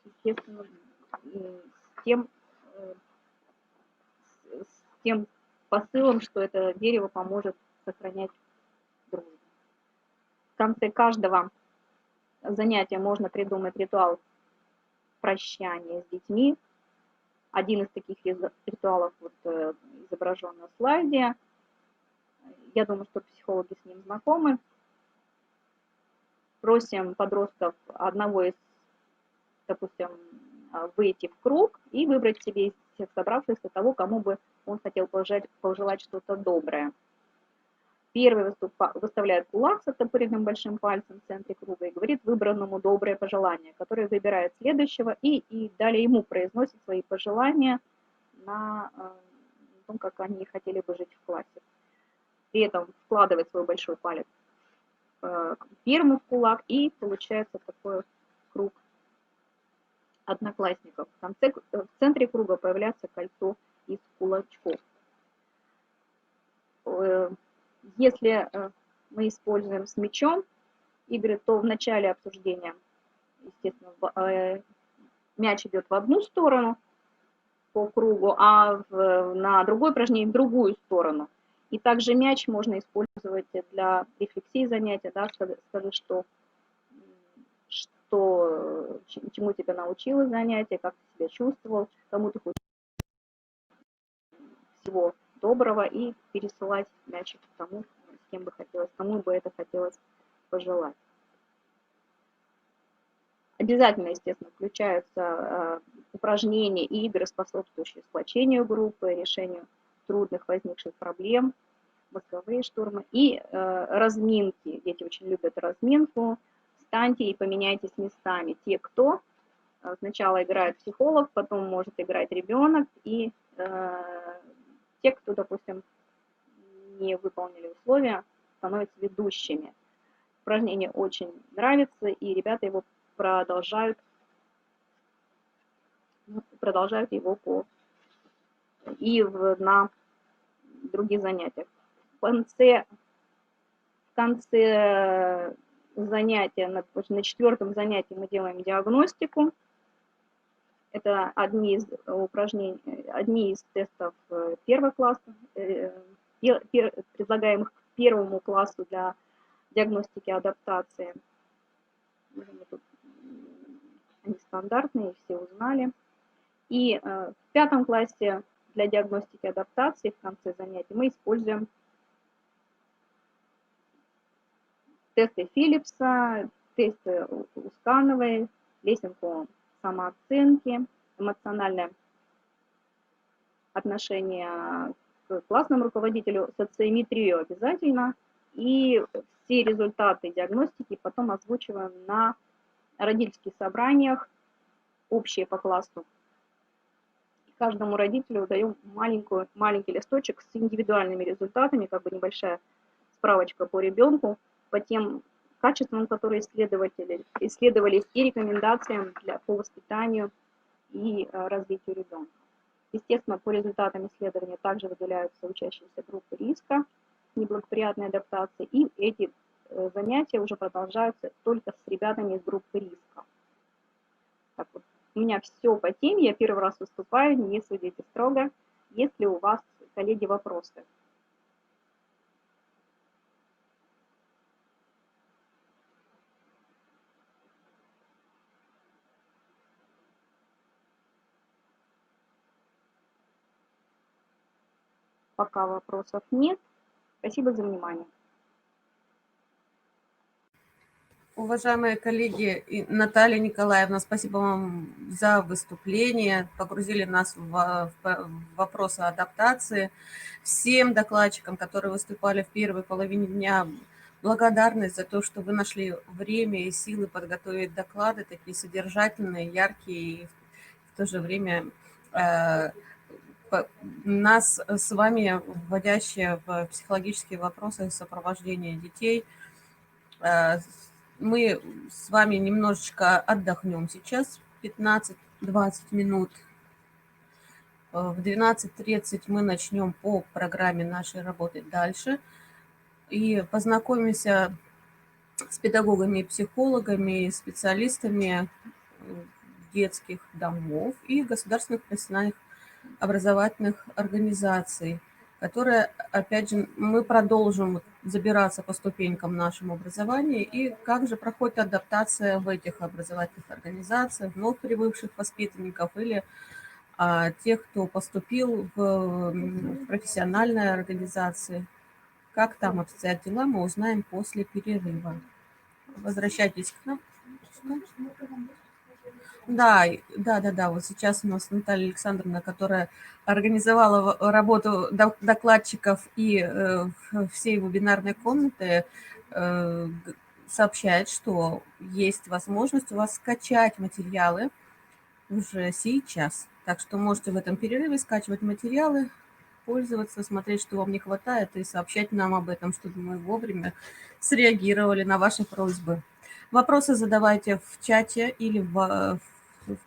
Естественно, с тем посылом, что это дерево поможет сохранять дружбу. В конце каждого занятия можно придумать ритуал прощания с детьми. Один из таких ритуалов изображен на слайде. Я думаю, что психологи с ним знакомы. Просим подростков одного из, допустим, выйти в круг и выбрать себе из всех собравшихся того, кому бы он хотел пожелать что-то доброе. Первый выставляет кулак с оттопыренным большим пальцем в центре круга и говорит выбранному доброе пожелание, который выбирает следующего и далее ему произносит свои пожелания на том, как они хотели бы жить в классе. При этом вкладывает свой большой палец первому в кулак, и получается такой круг одноклассников. В центре круга появляется кольцо из кулачков. Если мы используем с мячом игры, то в начале обсуждения, естественно, мяч идет в одну сторону по кругу, а на другое упражнение в другую сторону. И также мяч можно использовать для рефлексии занятия, да, скажи, чему тебя научило занятие, как ты себя чувствовал, кому ты хочешь всего доброго, и пересылать мячик тому, с кем бы хотелось, кому бы это хотелось пожелать. Обязательно, естественно, включаются упражнения и игры, способствующие сплочению группы, решению трудных возникших проблем, мозговые штурмы и разминки. Дети очень любят разминку. Встаньте и поменяйтесь местами. Те, кто сначала играет психолог, потом может играть ребенок, и те, кто, допустим, не выполнили условия, становятся ведущими. Упражнение очень нравится, и ребята его продолжают его на других занятиях. В конце занятия, на 4-м занятии мы делаем диагностику. Это одни из упражнений, одни из тестов первого класса, предлагаемых к 1-му классу для диагностики адаптации. Они стандартные, все узнали. И в 5 классе для диагностики адаптации в конце занятий мы используем тесты Филлипса, тесты Ускановой, лесенку самооценки, эмоциональное отношение к классному руководителю, социометрию обязательно. И все результаты диагностики потом озвучиваем на родительских собраниях, общие по классу. Каждому родителю даем маленький листочек с индивидуальными результатами, как бы небольшая справочка по ребенку, по тем качествам, которые исследовались, и рекомендациям по воспитанию и развитию ребенка. Естественно, по результатам исследования также выделяются учащиеся группы риска неблагоприятной адаптации, и эти занятия уже продолжаются только с ребятами из группы риска. Так вот, у меня все по теме, я первый раз выступаю, не судите строго. Есть ли у вас, коллеги, вопросы? Пока вопросов нет. Спасибо за внимание. Уважаемые коллеги, и Наталья Николаевна, спасибо вам за выступление, погрузили нас в вопросы адаптации. Всем докладчикам, которые выступали в первой половине дня, благодарность за то, что вы нашли время и силы подготовить доклады, такие содержательные, яркие, и в то же время нас с вами вводящие в психологические вопросы сопровождения детей. Мы с вами немножечко отдохнем сейчас, 15-20 минут. В 12:30 мы начнем по программе нашей работы дальше. И познакомимся с педагогами и психологами, специалистами детских домов и государственных профессиональных образовательных организаций, которые, опять же, мы продолжим забираться по ступенькам в нашем образовании, и как же проходит адаптация в этих образовательных организациях, вновь прибывших воспитанников или тех, кто поступил в профессиональные организации. Как там обстоят дела, мы узнаем после перерыва. Возвращайтесь к нам. Да, да. Вот сейчас у нас Наталья Александровна, которая организовала работу докладчиков и всей вебинарной комнаты, сообщает, что есть возможность у вас скачать материалы уже сейчас. Так что можете в этом перерыве скачивать материалы, пользоваться, смотреть, что вам не хватает, и сообщать нам об этом, чтобы мы вовремя среагировали на ваши просьбы. Вопросы задавайте в чате или в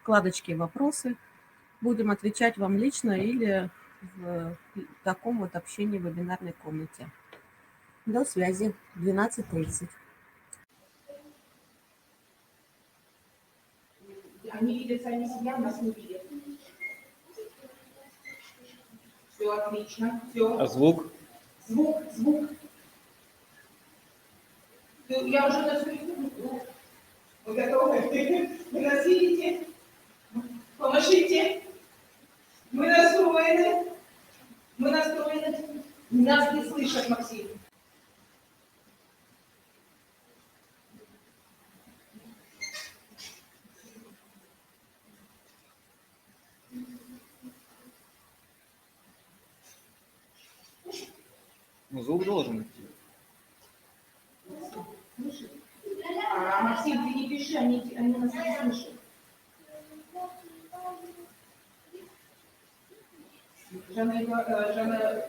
вкладочке «Вопросы». Будем отвечать вам лично или в таком вот общении в вебинарной комнате. До связи. 12:30. Они видят сами себя, нас не видят. Все отлично. Все. А звук? Звук. Я уже на секунду. Вы готовы? Вы нас видите? Помашите. Мы настроены. Нас не слышат, Максим. Ну, звук должен идти. Максим, ты не пиши, они нас не слышат. Жанна,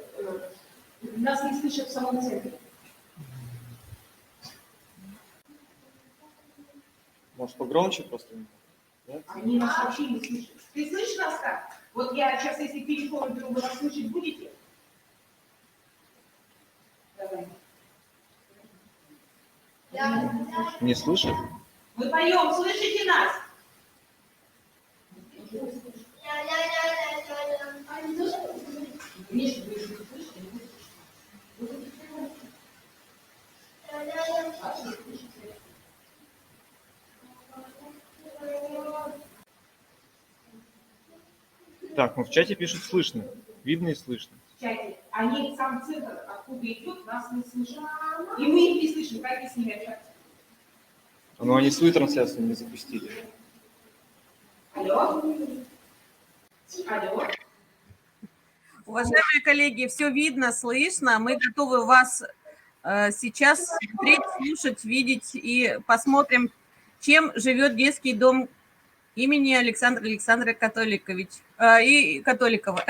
нас не слышат в самом центре. Может, погромче просто? Нет? Они нас вообще не слышат. Ты слышишь нас как? Вот я сейчас, если телефон беру, вы нас слышать будете? Давай. Не слышат? Мы поем, слышите нас? Миша, вы же слышите? Так, ну в чате пишут слышно. Видно и слышно. В чате. Они сам центр, откуда идет, нас не слышат. И мы их не слышим, как и с ними общаться. Ну они свою трансляцию не запустили. Алло? Уважаемые коллеги, все видно, слышно. Мы готовы вас сейчас смотреть, слушать, видеть и посмотрим, чем живет детский дом имени Александра и Католикова.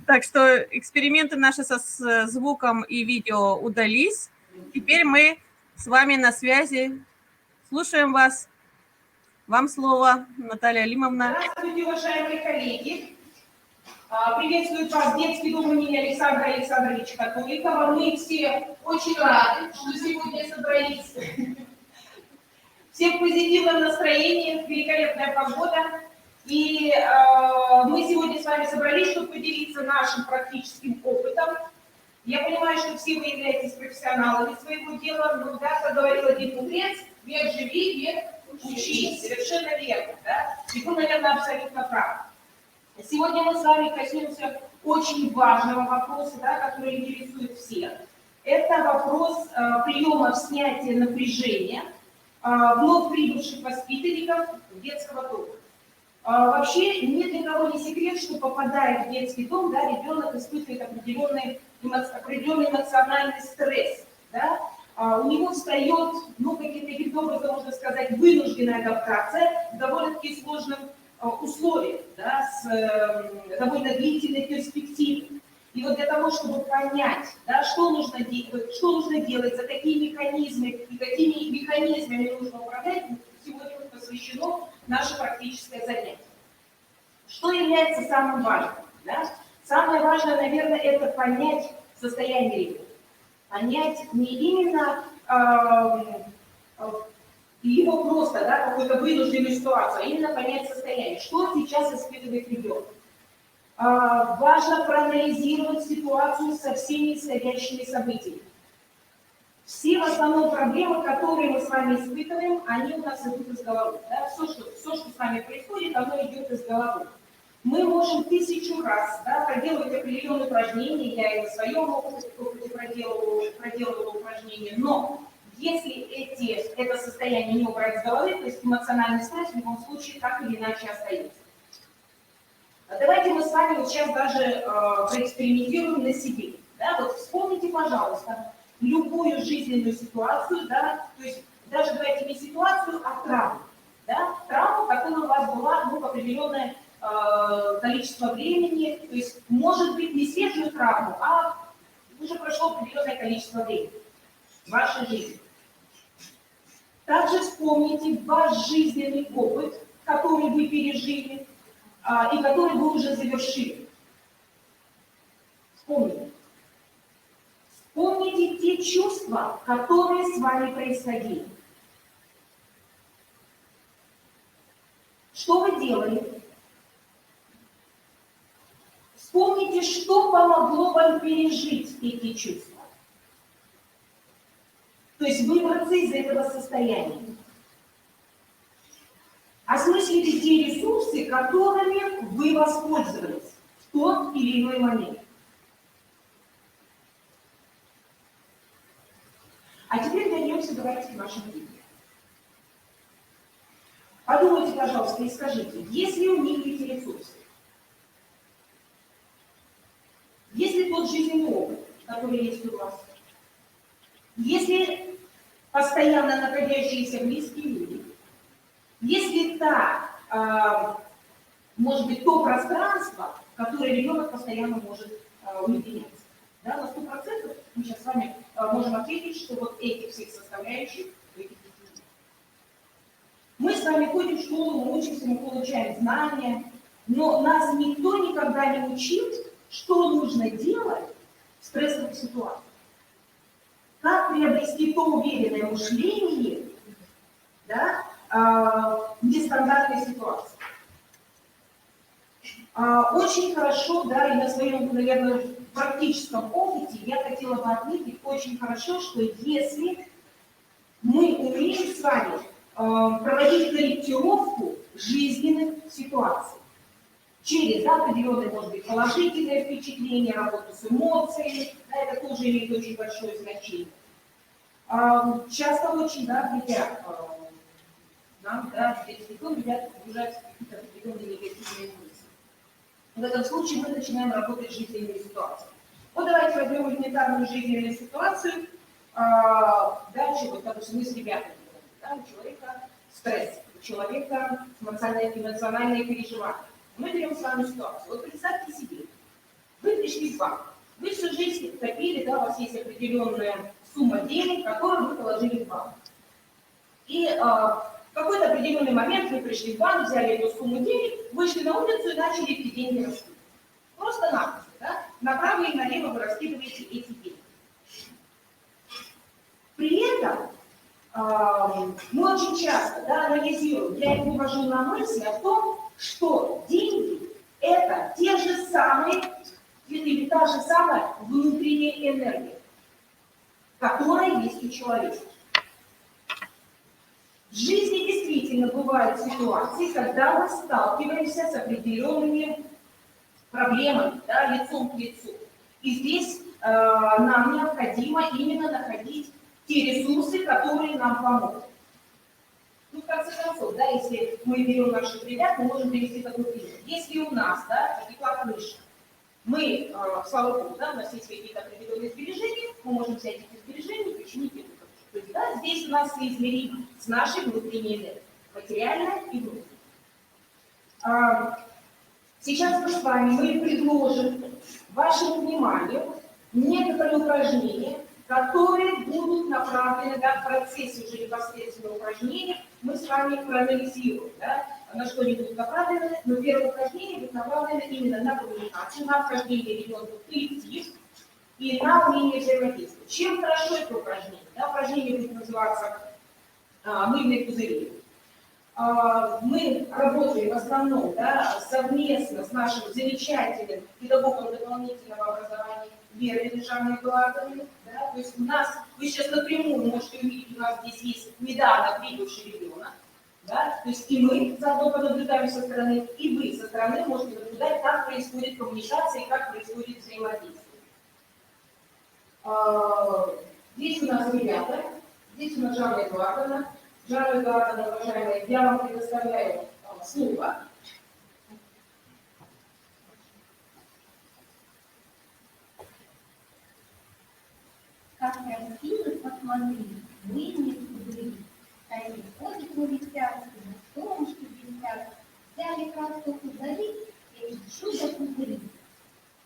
Так что эксперименты наши со звуком и видео удались. Теперь мы с вами на связи. Слушаем вас. Вам слово, Наталья Алимовна. Здравствуйте, уважаемые коллеги. Приветствует вас детский дом имени Александра Александровича Католикова. Мы все очень рады, что сегодня собрались. Все в позитивном настроении, великолепная погода. И мы сегодня с вами собрались, чтобы поделиться нашим практическим опытом. Я понимаю, что все вы являетесь профессионалами своего дела, но, да, как говорил один мудрец, век живи, век учись. Совершенно верно. Да? И вы, наверное, абсолютно правы. Сегодня мы с вами коснемся очень важного вопроса, да, который интересует всех. Это вопрос приема снятия напряжения вновь прибывших воспитанников детского дома. Вообще ни для кого не секрет, что попадая в детский дом, да, ребенок испытывает определенный эмоциональный стресс. Да? У него встает, ну, каким-то образом, можно сказать, вынужденная адаптация к довольно-таки сложным условиям, да, с довольно длительной перспективой. И вот для того, чтобы понять, да, что нужно делать, за какие механизмы и какими механизмами нужно управлять, сегодня посвящено наше практическое занятие. Что является самым важным? Да? Самое важное, наверное, это понять состояние ребенка. Понять не именно его просто, да, какую-то вынужденную ситуацию, а именно понять состояние. Что сейчас испытывает ребенок? Важно проанализировать ситуацию со всеми исходящими событиями. Все в основном проблемы, которые мы с вами испытываем, они у нас идут из головы. Да? Все, что с нами происходит, оно идет из головы. Мы можем 1000 раз, да, проделывать определенные упражнения, я и на своем опыте проделывала упражнения, но Если это состояние не убрать с головы, то есть эмоциональный стресс в любом случае так или иначе остается. Давайте мы с вами вот сейчас даже проэкспериментируем на себе. Да? Вот вспомните, пожалуйста, любую жизненную ситуацию, да? То есть даже давайте не ситуацию, а травму. Да? Травма, которая у вас была определенное количество времени, то есть может быть не свежую травму, а уже прошло определенное количество времени в вашей жизни. Также вспомните ваш жизненный опыт, который вы пережили и который вы уже завершили. Вспомните. Вспомните те чувства, которые с вами происходили. Что вы делали? Вспомните, что помогло вам пережить эти чувства. То есть выбраться из этого состояния. Осмыслите те ресурсы, которыми вы воспользовались в тот или иной момент. А теперь вернемся, давайте, к вашему видео. Подумайте, пожалуйста, и скажите, есть ли у них эти ресурсы? Есть ли тот жизненный опыт, который есть у вас? Есть ли постоянно находящиеся близкие люди? Есть ли может быть, то пространство, которое ребенок постоянно может уединяться? Да, на 100% мы сейчас с вами можем ответить, что вот этих всех составляющих у этих детей. Мы с вами ходим в школу, мы учимся, мы получаем знания, но нас никто никогда не учил, что нужно делать в стрессовых ситуациях. Как приобрести то уверенное мышление, да, в нестандартной ситуации. Очень хорошо, да, и на своем, наверное, практическом опыте я хотела бы отметить очень хорошо, что если мы умеем с вами проводить корректировку жизненных ситуаций через определенные, может быть, положительные впечатления, работу с эмоциями, да, это тоже имеет очень большое значение. Часто очень, да, вредят нам, да, действительно вредят погружать какие-то определенные негативные мысли. В этом случае мы начинаем работать с жизненными ситуациями. Вот давайте возьмем элементарную жизненную ситуацию, дальше, вот, допустим, мы с ребятами, да, у человека стресс, у человека эмоциональные переживания. Мы берем с вами ситуацию. Вот представьте себе, вы пришли в банк, вы всю жизнь копили, да, у вас есть определенная сумма денег, которую вы положили в банк. И в какой-то определенный момент вы пришли в банк, взяли эту сумму денег, вышли на улицу и начали эти деньги раскидывать. Просто-напросто, да? Направо и налево вы раскидываете эти деньги. При этом мы очень часто, да, анализируем, я их вывожу на мысль о том, что деньги – это те же самые, или та же самая внутренняя энергия, которая есть у человека. В жизни действительно бывают ситуации, когда мы сталкиваемся с определенными проблемами, да, лицом к лицу. И здесь нам необходимо именно находить те ресурсы, которые нам помогут. Ну, в конце концов, да, если мы берем наших ребят, мы можем привести такой пример. Если у нас, да, потекла крыша, мы, слава богу, да, у нас есть какие-то определенные сбережения, мы можем взять эти сбережения и починить эту крышу. То есть, да, здесь у нас соизмеримо с нашей внутренней энергией, материальная и внутренняя. Сейчас мы с вами предложим вашему вниманию некоторые упражнения, которые будут направлены, да, в процессе уже непосредственного упражнения, мы с вами проанализируем, да, на что они будут направлены, но первое упражнение будет направлено именно на коммуникацию, на вхождение ребенка в коллектив и на умение взаимодействовать. Чем хорошо это упражнение? Да, упражнение будет называться «Мыльные пузыри». Мы работаем в основном, да, совместно с нашим замечательным педагогом дополнительного образования Верой Ильжаной Эдуардовной. Да, то есть у нас, вы сейчас напрямую можете увидеть, у нас здесь есть недавно прибывший ребенок. Да, то есть и мы заодно понаблюдаем со стороны, и вы со стороны можете наблюдать, как происходит коммуникация и как происходит взаимодействие. Здесь у нас ребята Здесь у нас Жанна Эдуардовна. Жанна Эдуардовна, уважаемая, я вам предоставляю слово. Как красиво, посмотри, вынес были. Стоит котику висят, солнышки блестят. Взяли краску кузовик и чудо кузовик.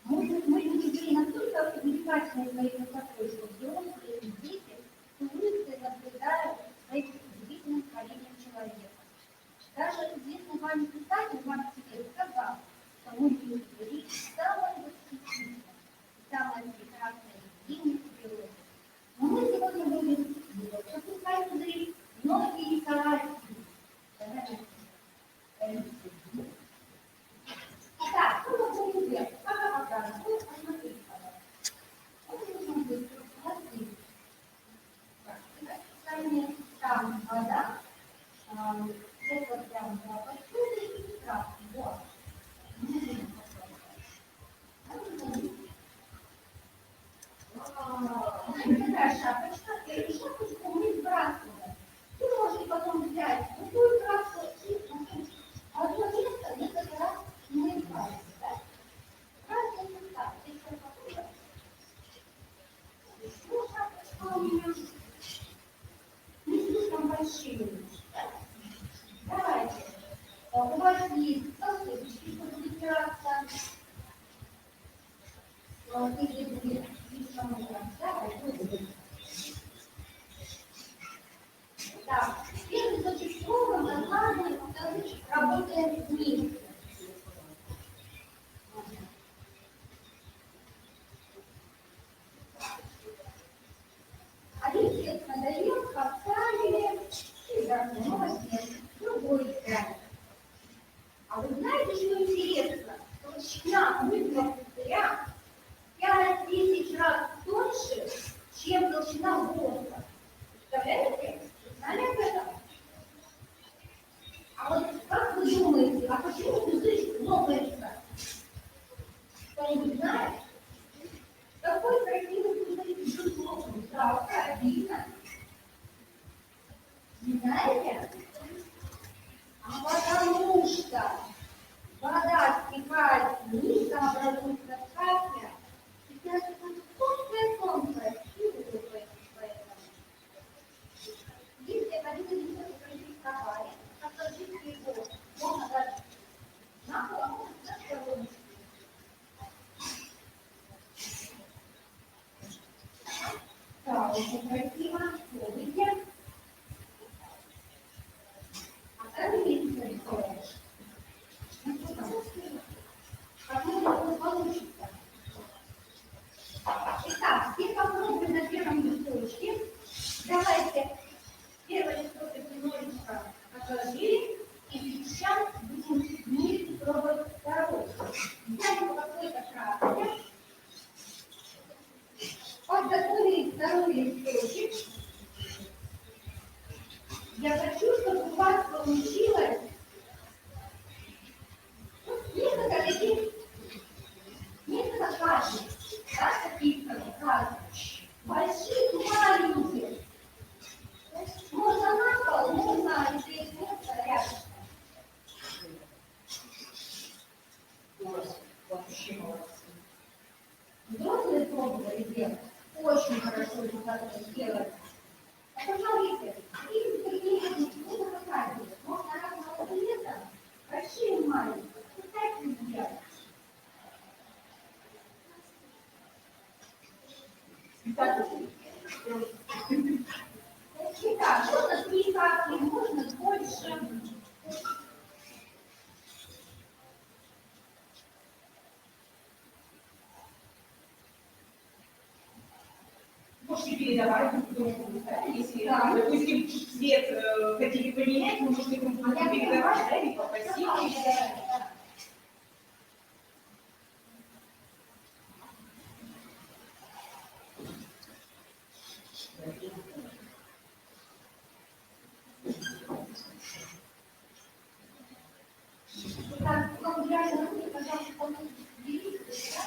Мы люди настолько увлекательны своей красотой, что взрослые и дети с улыбкой наблюдают за этим удивительным творением человека. Даже известный вами писатель Марк Твен сказал, что мы люди самое восхитительное, самое прекрасное явление природы. Но мы сегодня будем запускать пузыри, многие рисовать. Итак, что мы будем делать? Пока покажем. Вот, посмотрите, пожалуйста. Вот нужно будет посмотреть. Там вода, здесь вот прям посуды и краски. Вот. Такая шапочка, и шапочку мы сбрасываем. Вы можете потом взять другую краску и одно место несколько раз мы сбрасываем. Да? Красный состав. Еще какой-то. Еще шапочка у меня. Не слишком большие. Да? Давайте. У вас есть посудочки, чтобы вытираться. Так, первый зачастую название работаем вместе. Один цвет надоел, поставили, и молодец, другой играет. А вы знаете, что интересно? Толщина мыльного пузыря 5-10 раз тоньше, чем толщина воздуха. Представляете? Знали об этом? А вот как вы думаете, а почему пузырь лопается? Кто-нибудь знает? Какой красивый пузырь вдруг лопается? Да, правильно. Не знаете? А потому что вода стекает вниз, там образуется капля. Сейчас это тонкая, и вылупается поэтому. Если хотите немного практиковали, отложите его, можно даже на пол, а можно на сторону. Так, очень красиво. Видите? А как видите, рисуешь? Как можно получится? Итак, все попробуем на первом листочке. Давайте первое листочек немножечко отложили, и сейчас будем вместе пробовать второй. Взяли по какой-то краске, подготовили второй листочек. Я хочу, чтобы у вас получилось несколько кадров. Да, какие-то кадры. Большие, маленькие. Можно на пол, можно, если есть место, рядом. Вообще молодцы. Взрослые пробовали делать. Очень хорошо это сделать. А посмотрите, какие можно показывать. Можно разного цвета, большие и маленькие. Представьте сделать. Итак, можно 3 капли, можно больше. Можете передавать друг другу, да? Если, допустим, цвет хотите поменять, вы можете друг другу передавать, да, или попросить. Так, вам реально руки, пожалуйста, делитесь,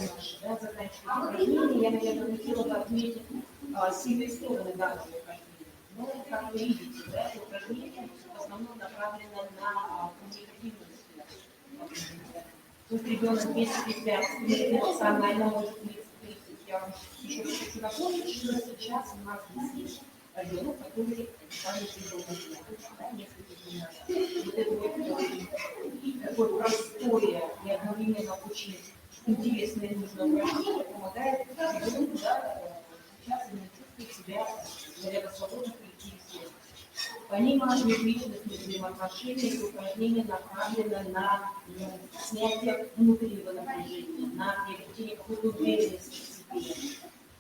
наши, да, заканчивать упражнения, я, наверное, хотела бы отметить сильные стороны данного упражнения. Ну, как вы видите, да, это упражнение в основном направлено на коммуникативную связь. Тут ребенок вместе эмоционально может встретить. Я вам еще раз хочу напомнить, что сейчас у нас здесь ребенок, который буквально несколько дней назад. Вот это вот такое простое и одновременно очень интересное и нужное упражнение помогает ребенку, да, сейчас не чувствовать себя, наверное, свободно в коллективе всех. Помимо межличностных взаимоотношений, это упражнение направлено на снятие внутреннего напряжения, на приобретение какой-то уверенности в себе,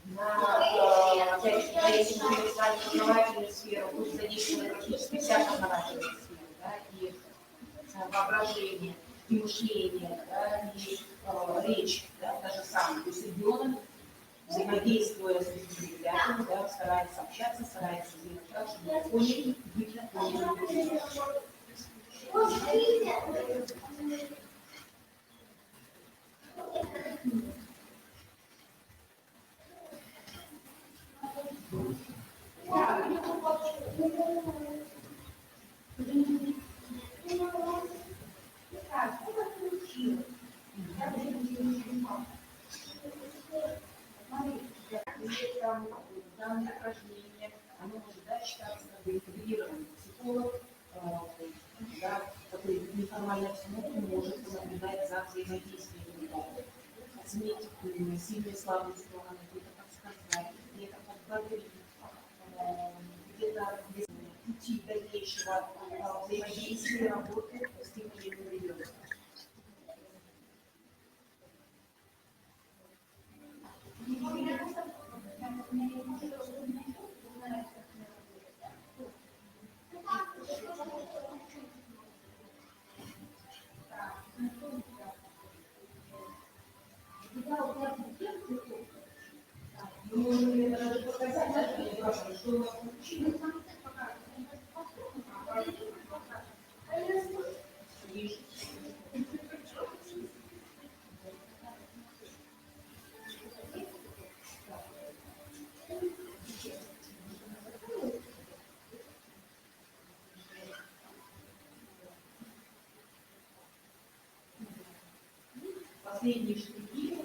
на, опять же, когда если мы говорим с вами познавательную сферу, будет задействована практически вся познавательная сфера, да, и воображение, и мышление, да, и речь, да, даже самое. То есть ребенок, взаимодействуя с другими ребятами, да, старается общаться, старается сделать так, чтобы поняли, быть поняли. Данное упражнение, оно может, да, считаться как бы интегрированным. Психолог, да, такой неформальной обстановке может наблюдать за взаимодействием ребенка, отметить сильные слабые стороны, где-то подсказать, где-то подбодрить, где-то пути дальнейшего взаимодействия, работы с тем или иным ребенком. Последние шаги,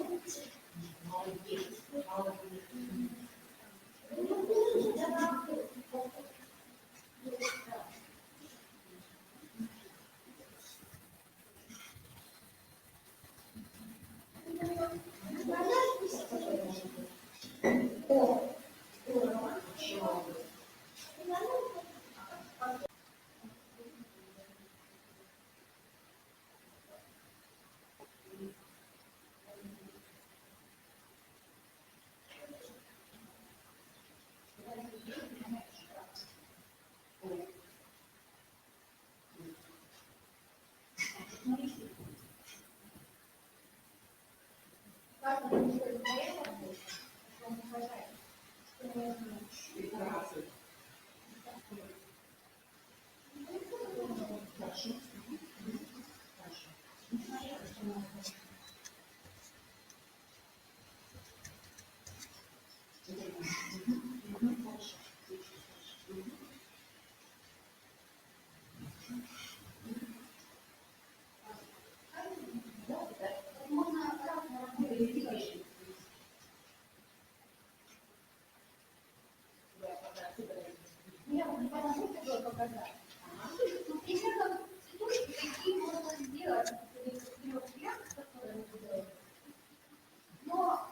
Но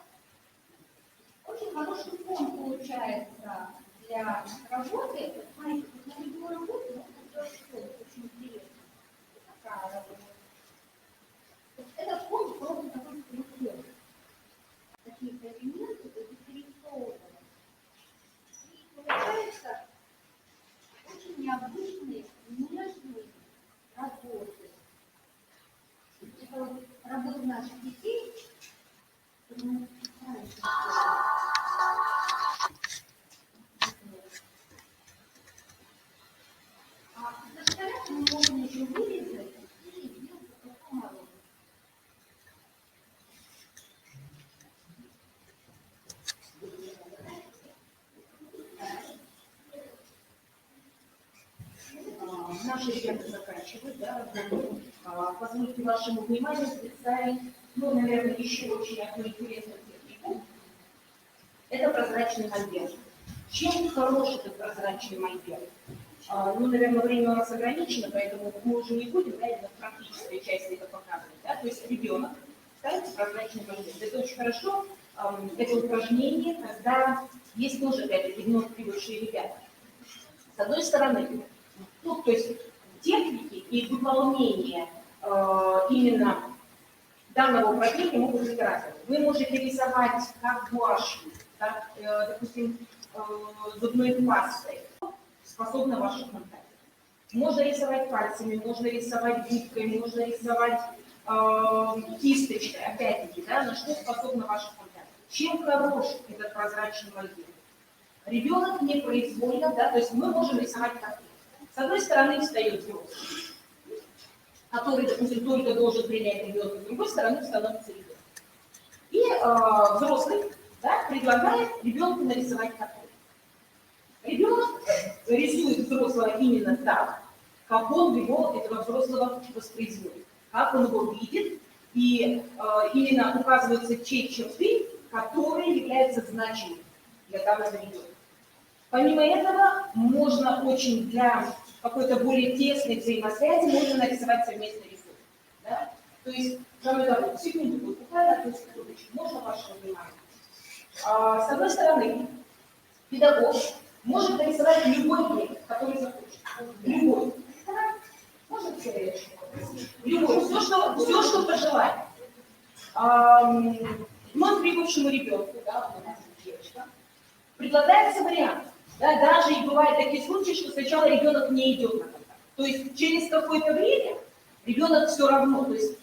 очень хороший фон получается для работы. Смотрите, на любую работу можно сделать очень интересно. Такая работа. Этот фон просто такой прикольный. Какие-то элементы зарисованы. И получается очень необычные, нежные работы. Это вот работа наших детей. А заставлять мы можем еще вырезать и сделать по такому роду. заканчивать, да, работу. Позвольте вашему вниманию представить, ну, наверное, еще очень одну интересную технику. Это прозрачный мольберт. Чем хорош этот прозрачный мольберт? Ну, наверное, время у нас ограничено, поэтому мы уже не будем, наверное, в практической части это показывать. Да? То есть ребенок ставится прозрачный мольберт. Это очень хорошо, это упражнение, когда есть тоже, опять-таки, вновь прибывшие ребята. С одной стороны, ну, то есть техники и выполнение именно данного упражнения могут быть разные. Вы можете рисовать как гуашью, так, допустим, зубной пастой, способна ваша фантазия. Можно рисовать пальцами, можно рисовать губкой, можно рисовать кисточкой, опять-таки, да, на что способна ваша фантазия. Чем хорош этот прозрачный мольберт? Ребенок непроизвольно, да, то есть мы можем рисовать как. С одной стороны встает взрослый, который, допустим, только должен принять ребенка, с другой стороны становится ребенок. И взрослый, да, предлагает ребенку нарисовать такой. Ребенок рисует взрослого именно так, как он его, этого взрослого, воспроизводит, как он его видит, и именно указываются те черты, которые являются значимыми для данного ребенка. Помимо этого, можно очень для какой-то более тесной взаимосвязи можно нарисовать совместный рисунок. Да? То есть, секунду, буквально одну секундочку, можно вашего внимания. С одной стороны, педагог может нарисовать любой предмет, который захочет. Любой. Может все любой. Все, что пожелает. Вновь прибывшему ребенку, да, у нас девочка, предлагается вариант. Да, даже и бывают такие случаи, что сначала ребенок не идет на контакт. То есть через какое-то время ребенок все равно, то есть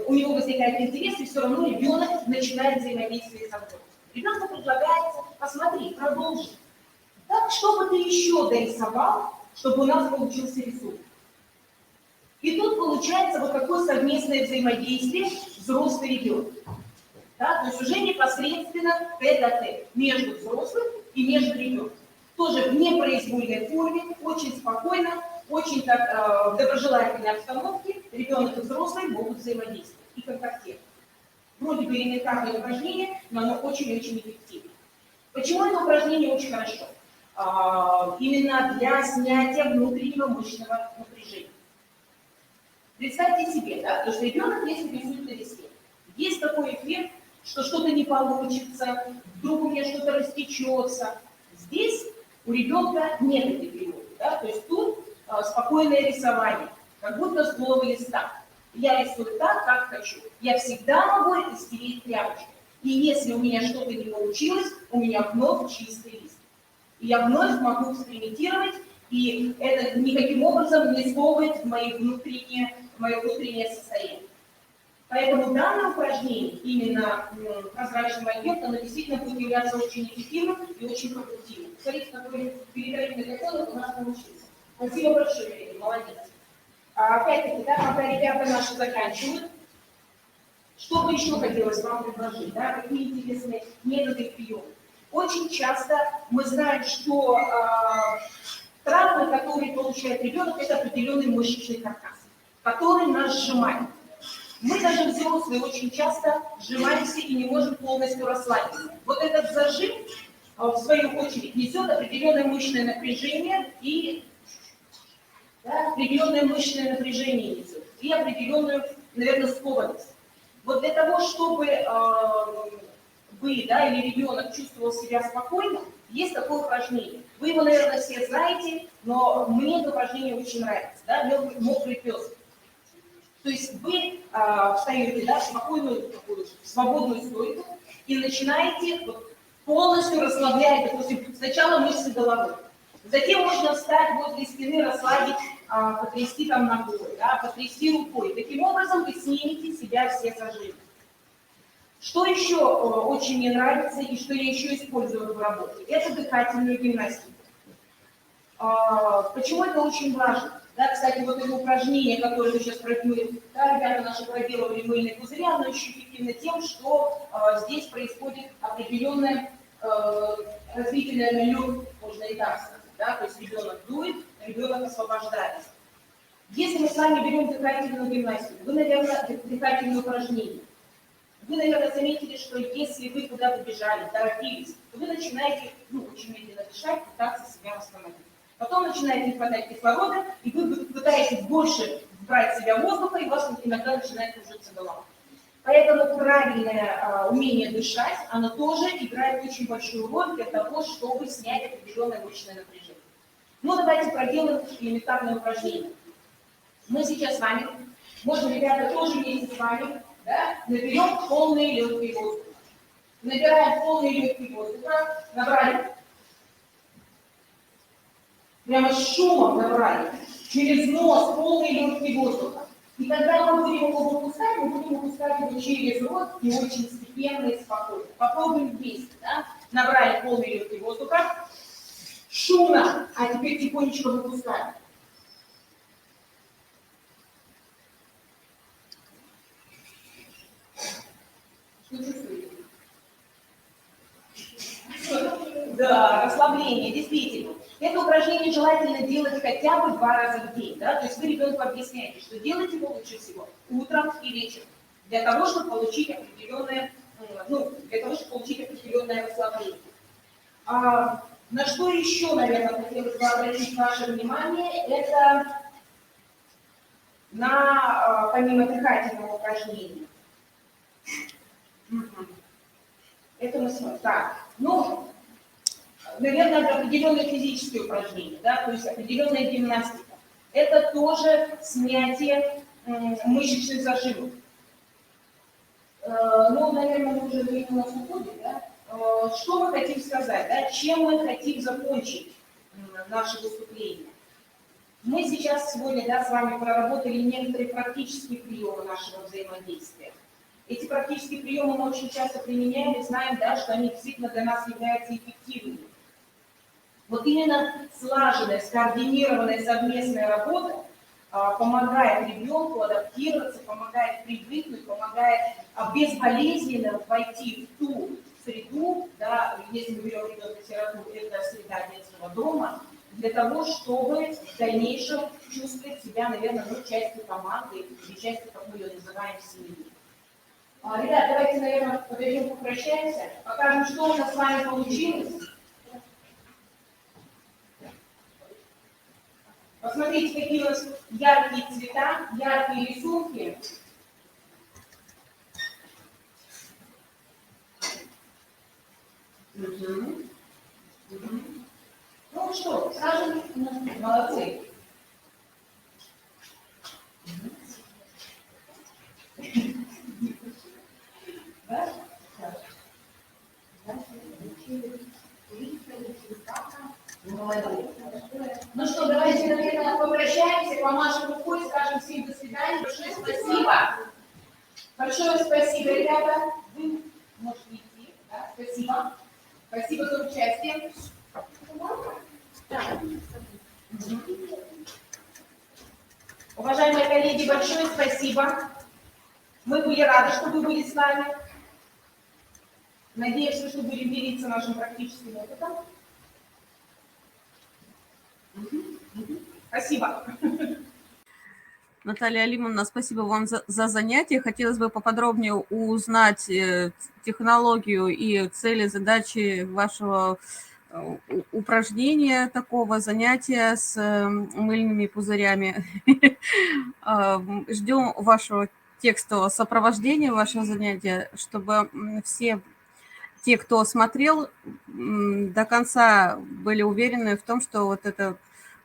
у него возникает интерес, и все равно ребенок начинает взаимодействие со взрослым. Ребенку предлагается, посмотри, продолжи. Так, что бы ты еще дорисовал, чтобы у нас получился рисунок? И тут получается вот такое совместное взаимодействие взрослый-ребенок. Да, то есть уже непосредственно тет-а-тет между взрослым и между ребенком. Тоже в непроизвольной форме, очень спокойно, очень так, в доброжелательной обстановке ребенок и взрослый могут взаимодействовать и контактировать. Вроде бы элементарное упражнение, но оно очень-очень эффективно. Почему это упражнение очень хорошо? Именно для снятия внутреннего мышечного напряжения. Представьте себе, да, то, что ребенок, если рисует на листе, есть такой эффект, что что-то не получится, вдруг у меня что-то растечется. Здесь у ребенка нет этой тревоги, да, то есть тут спокойное рисование, как будто с голого листа. Я рисую так, как хочу. Я всегда могу это стереть тряпочкой. И если у меня что-то не получилось, у меня вновь чистый лист. И я вновь могу экспериментировать, и это никаким образом не сковывает мое внутреннее состояние. Поэтому данное упражнение, именно прозрачный мольберт, оно действительно будет являться очень эффективным и очень продуктивным. Смотрите, какой великолепный котенок у нас получился. Спасибо большое, Ирина, молодец. Опять-таки, да, пока ребята наши заканчивают, что бы еще хотелось вам предложить, да, какие интересные методы и приемы. Очень часто мы знаем, что травмы, которые получает ребенок, это определенный мышечный каркас, который нас сжимает. Мы даже взрослые очень часто сжимаемся и не можем полностью расслабиться. Вот этот зажим, в свою очередь, несет определенное мышечное напряжение и определенное мышечное напряжение несет, и определенную, наверное, скованность. Вот для того, чтобы вы, да, или ребенок чувствовал себя спокойно, есть такое упражнение. Вы его, наверное, все знаете, но мне это упражнение очень нравится, да, мокрый пес. То есть вы встаете, да, в спокойную, такую свободную стойку и начинаете вот, полностью расслаблять, допустим, сначала мышцы головы. Затем можно встать возле стены, расслабить, потрясти там ногой, да, потрясти рукой. Таким образом вы снимете с себя все зажимы. Что еще очень мне нравится и что я еще использую в работе? Это дыхательную гимнастику. Почему это очень важно? Да, кстати, вот это упражнение, которое мы сейчас проделали, да, ребята наши проделывали мыльные пузыри, оно еще эффективно тем, что здесь происходит определенное развитие, наверное, лёг, можно и так сказать. Да, то есть ребенок дует, ребенок освобождается. Если мы с вами берем дыхательную гимнастику, вы, наверное, дыхательные упражнения, вы, наверное, заметили, что если вы куда-то бежали, торопились, то вы начинаете, очень медленно дышать, пытаться себя восстановить. Потом начинаете не хватать кислорода, и вы пытаетесь больше брать в себя воздуха, и у вас иногда начинает кружиться голова. Поэтому правильное умение дышать, оно тоже играет очень большую роль для того, чтобы снять определенное мышечное напряжение. Ну, давайте проделаем элементарное упражнение. Мы сейчас с вами, можно, ребята, тоже вместе с вами, да, наберем полные легкие воздуха. Набираем полные легкие воздуха, набрали. Прямо с шумом набрали. Через нос полные легкие воздуха. И когда мы будем его выпускать, мы будем выпускать его через рот и очень степенно и спокойно. Попробуем вместе, да? Набрали полные легкие воздуха. Шумно, а теперь тихонечко выпускаем. Что чувствуете? Да, расслабление, действительно. Это упражнение желательно делать хотя бы 2 раза в день. Да? То есть вы ребенку объясняете, что делать его лучше всего утром и вечером, для того, чтобы получить определенное, расслабление. На что еще, наверное, хотелось бы обратить ваше внимание, это на, помимо дыхательного упражнения. Это мы смотрим. Так, наверное, определенные физические упражнения, да, то есть определенная гимнастика. Это тоже снятие мышечных зажимов. Наверное, мы уже время у нас уходит, да? Что мы хотим сказать, да? Чем мы хотим закончить наше выступление? Мы сейчас сегодня, да, с вами проработали некоторые практические приемы нашего взаимодействия. Эти практические приемы мы очень часто применяем и знаем, да, что они действительно для нас являются эффективными. Вот именно слаженная, скоординированная совместная работа помогает ребенку адаптироваться, помогает привыкнуть, помогает безболезненно войти в ту среду, да, если мы берем ребенка-сироту, это среда детского дома, для того, чтобы в дальнейшем чувствовать себя, наверное, частью команды или частью, как мы ее называем, семьи. Ребят, давайте, наверное, подойдем, попрощаемся, покажем, что у нас с вами получилось. Посмотрите, какие у нас яркие цвета, яркие рисунки. Ну что, сразу молодцы. Да? Ну что, давайте, наверное, попрощаемся, помашем рукой, скажем всем до свидания. Большое спасибо. Большое спасибо, ребята. Вы можете идти. Да? Спасибо. Спасибо за участие. Да. Уважаемые коллеги, большое спасибо. Мы были рады, что вы были с нами. Надеемся, что будем делиться нашим практическим опытом. Спасибо. Наталья Алимовна, спасибо вам за занятие. Хотелось бы поподробнее узнать технологию и цели, задачи вашего упражнения, такого занятия с мыльными пузырями. Ждем вашего текстового сопровождения, вашего занятия, чтобы все те, кто смотрел, до конца были уверены в том, что вот это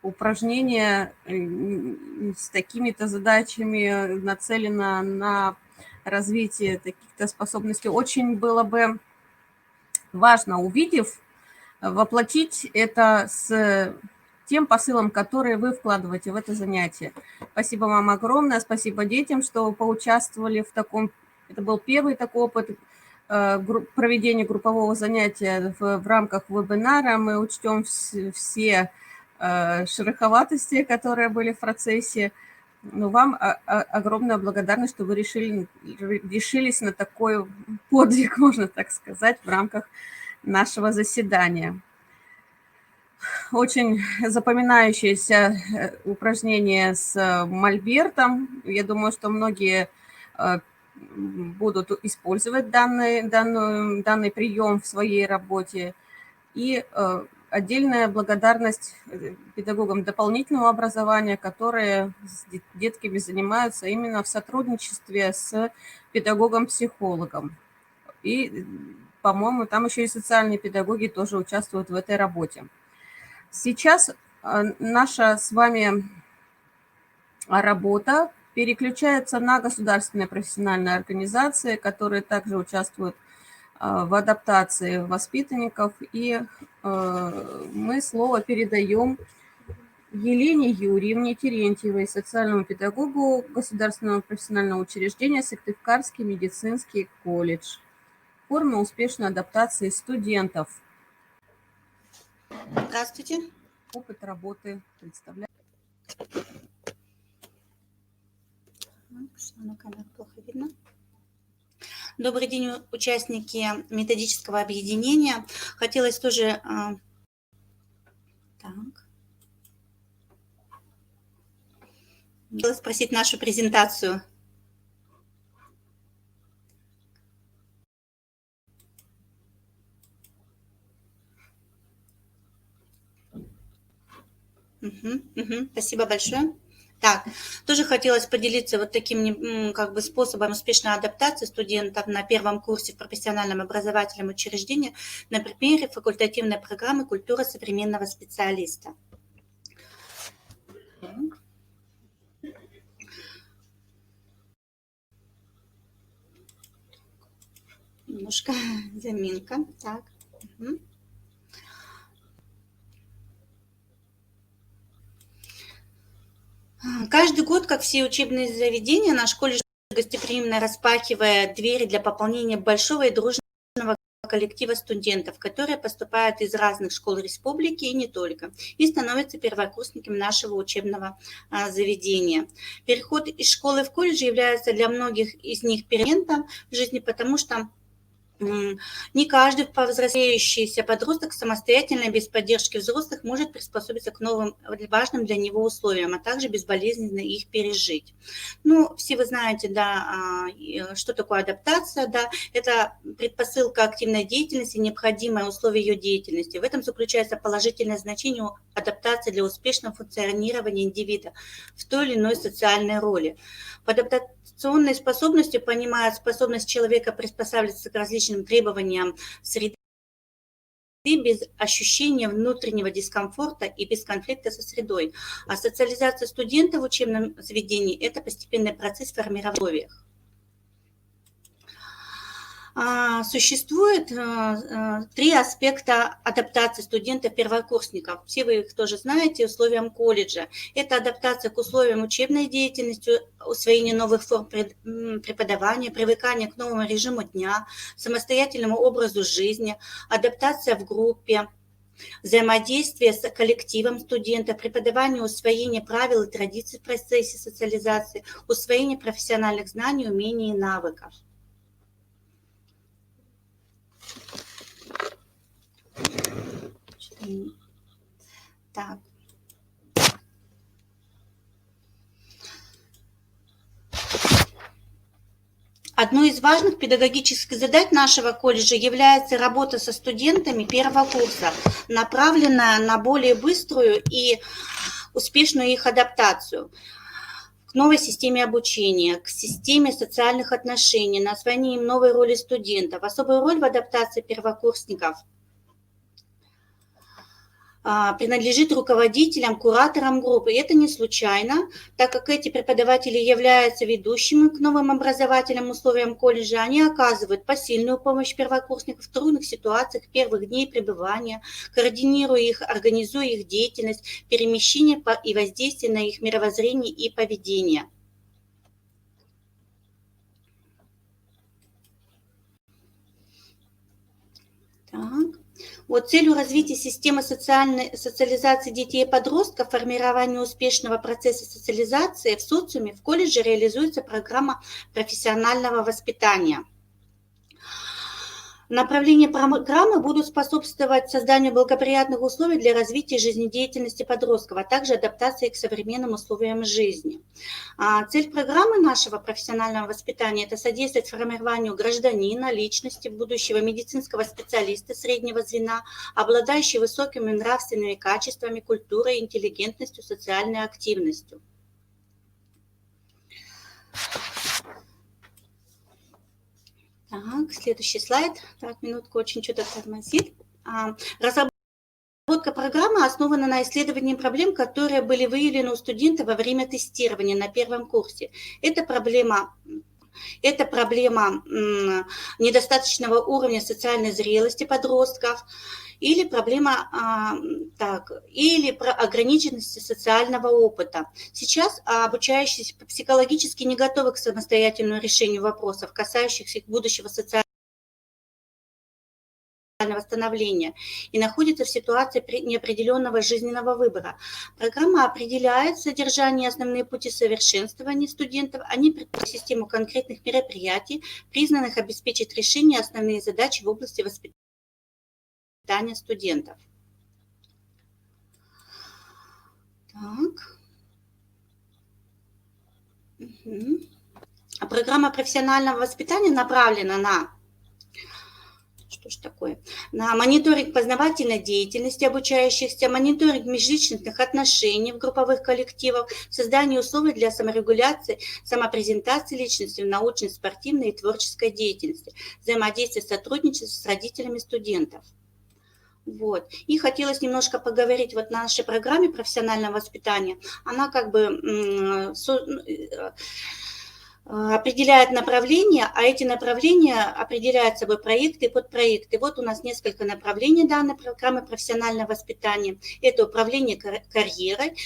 упражнение с такими-то задачами нацелено на развитие таких-то способностей. Очень было бы важно, увидев, воплотить это с тем посылом, который вы вкладываете в это занятие. Спасибо вам огромное, спасибо детям, что поучаствовали в таком... Это был первый такой опыт проведения группового занятия в рамках вебинара. Мы учтем все шероховатости, которые были в процессе. Но вам огромная благодарность, что вы решились на такой подвиг, можно так сказать, в рамках нашего заседания. очень запоминающееся упражнение с мольбертом. Я думаю, что многие будут использовать данный прием в своей работе. И отдельная благодарность педагогам дополнительного образования, которые с детками занимаются именно в сотрудничестве с педагогом-психологом. И, по-моему, там еще и социальные педагоги тоже участвуют в этой работе. Сейчас наша с вами работа переключается на государственные профессиональные организации, которые также участвуют в адаптации воспитанников. И мы слово передаем Елене Юрьевне Терентьевой, социальному педагогу Государственного профессионального учреждения Сыктывкарский медицинский колледж. Форма успешной адаптации студентов. Здравствуйте. Опыт работы представляет. На камеру плохо видно. Добрый день, участники методического объединения. Хотелось тоже... Хотела спросить нашу презентацию. Спасибо большое. Так, тоже хотелось поделиться вот таким как бы способом успешной адаптации студентов на первом курсе в профессиональном образовательном учреждении на примере факультативной программы «Культура современного специалиста». Немножко заминка. Так. Каждый год, как все учебные заведения, наш колледж гостеприимно распахивает двери для пополнения большого и дружного коллектива студентов, которые поступают из разных школ республики и не только, и становятся первокурсниками нашего учебного заведения. Переход из школы в колледж является для многих из них переменным в жизни, потому что не каждый повзрослеющийся подросток самостоятельно, без поддержки взрослых, может приспособиться к новым важным для него условиям, а также безболезненно их пережить. Ну, все вы знаете, да, что такое адаптация, да, это предпосылка активной деятельности, необходимое условие ее деятельности. В этом заключается положительное значение адаптации для успешного функционирования индивида в той или иной социальной роли. Под адаптационной способностью понимают способность человека приспосабливаться к различным требованиям среды без ощущения внутреннего дискомфорта и без конфликта со средой. А социализация студента в учебном заведении – это постепенный процесс формирования. Существует три аспекта адаптации студентов-первокурсников. Все вы их тоже знаете, условиям колледжа. Это адаптация к условиям учебной деятельности, усвоение новых форм преподавания, привыкание к новому режиму дня, самостоятельному образу жизни, адаптация в группе, взаимодействие с коллективом студентов, преподавание, усвоение правил и традиций в процессе социализации, усвоение профессиональных знаний, умений и навыков. Так. Одной из важных педагогических задач нашего колледжа является работа со студентами первого курса, направленная на более быструю и успешную их адаптацию к новой системе обучения, к системе социальных отношений, на освоение им новой роли студентов. Особую роль в адаптации первокурсников принадлежит руководителям, кураторам группы. И это не случайно, так как эти преподаватели являются ведущими к новым образовательным условиям колледжа. Они оказывают посильную помощь первокурсникам в трудных ситуациях первых дней пребывания, координируя их, организуя их деятельность, перемещение и воздействие на их мировоззрение и поведение. Так. Вот целью развития системы социализации детей и подростков, формирования успешного процесса социализации в социуме в колледже реализуется программа профессионального воспитания. Направления программы будут способствовать созданию благоприятных условий для развития жизнедеятельности подростков, а также адаптации к современным условиям жизни. Цель программы нашего профессионального воспитания – это содействовать формированию гражданина, личности, будущего медицинского специалиста среднего звена, обладающего высокими нравственными качествами, культурой, интеллигентностью, социальной активностью. Так, следующий слайд. Так, минутку, очень что-то тормозит. Разработка программы основана на исследовании проблем, которые были выявлены у студентов во время тестирования на первом курсе. Это проблема недостаточного уровня социальной зрелости подростков, или проблема или ограниченности социального опыта. Сейчас обучающиеся психологически не готовы к самостоятельному решению вопросов, касающихся их будущего социального восстановления, и находятся в ситуации неопределенного жизненного выбора. Программа определяет содержание и основные пути совершенствования студентов. Они предполагают систему конкретных мероприятий, признанных обеспечить решение основные задачи в области воспитания студентов. Так. Программа профессионального воспитания направлена на на мониторинг познавательной деятельности обучающихся, мониторинг межличностных отношений в групповых коллективах, создание условий для саморегуляции, самопрезентации личности в научной, спортивной и творческой деятельности, взаимодействие, сотрудничество с родителями студентов. Вот. И хотелось немножко поговорить вот о нашей программе профессионального воспитания. Она как бы определяет направления, а эти направления определяют собой проекты и подпроекты. Вот у нас несколько направлений данной программы профессионального воспитания. Это управление карьерой.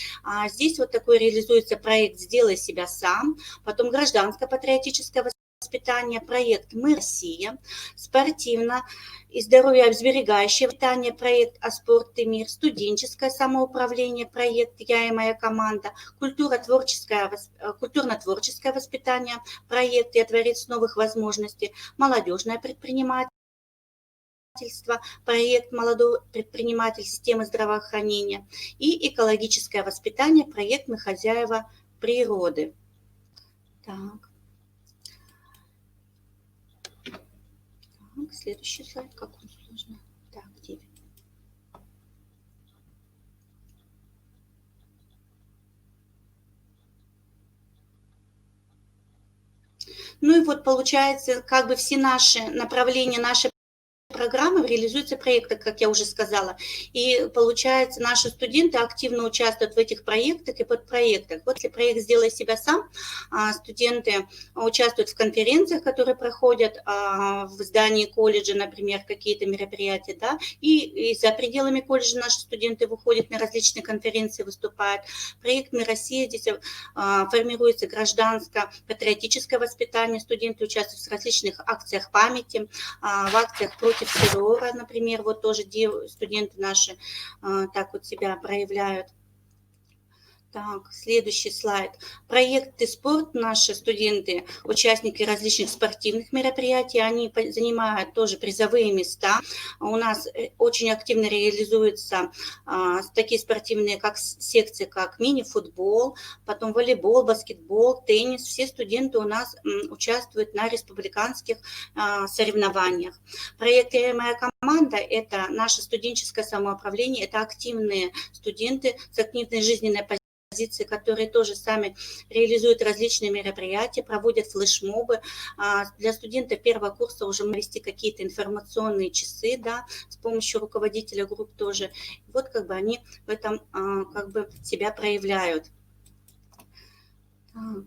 Здесь вот такой реализуется проект «Сделай себя сам», потом гражданско-патриотическое воспитание, проект «Мы Россия», спортивно и здоровье-сберегающее воспитание, проект «А спорт и мир», студенческое самоуправление, проект «Я и моя команда», культурно-творческое воспитание, проект «Я творец новых возможностей», молодежное предпринимательство, проект «Молодой предприниматель системы здравоохранения» и экологическое воспитание, проект «Мы хозяева природы». Так. Следующий слайд, как он сложно. Так, 9. Ну и вот получается, как бы все наши направления, наши программы реализуются проекты, как я уже сказала. И получается, наши студенты активно участвуют в этих проектах и подпроектах. Вот если проект «Сделай себя сам», студенты участвуют в конференциях, которые проходят в здании колледжа, например, какие-то мероприятия, да, и за пределами колледжа наши студенты выходят на различные конференции, выступают. Проект «Мы Россия», здесь формируется гражданско-патриотическое воспитание, студенты участвуют в различных акциях памяти, в акциях против террора, например, вот тоже студенты наши так вот себя проявляют. Так, следующий слайд. Проекты «Спорт». Наши студенты, участники различных спортивных мероприятий, они занимают тоже призовые места. У нас очень активно реализуются такие спортивные секции, как мини-футбол, потом волейбол, баскетбол, теннис. Все студенты у нас участвуют на республиканских соревнованиях. Проект «Я и моя команда» – это наше студенческое самоуправление, это активные студенты с активной жизненной позицией, которые тоже сами реализуют различные мероприятия, проводят флешмобы. Для студентов первого курса уже вести какие-то информационные часы, да, с помощью руководителя групп тоже. Вот как бы они в этом как бы себя проявляют. Так.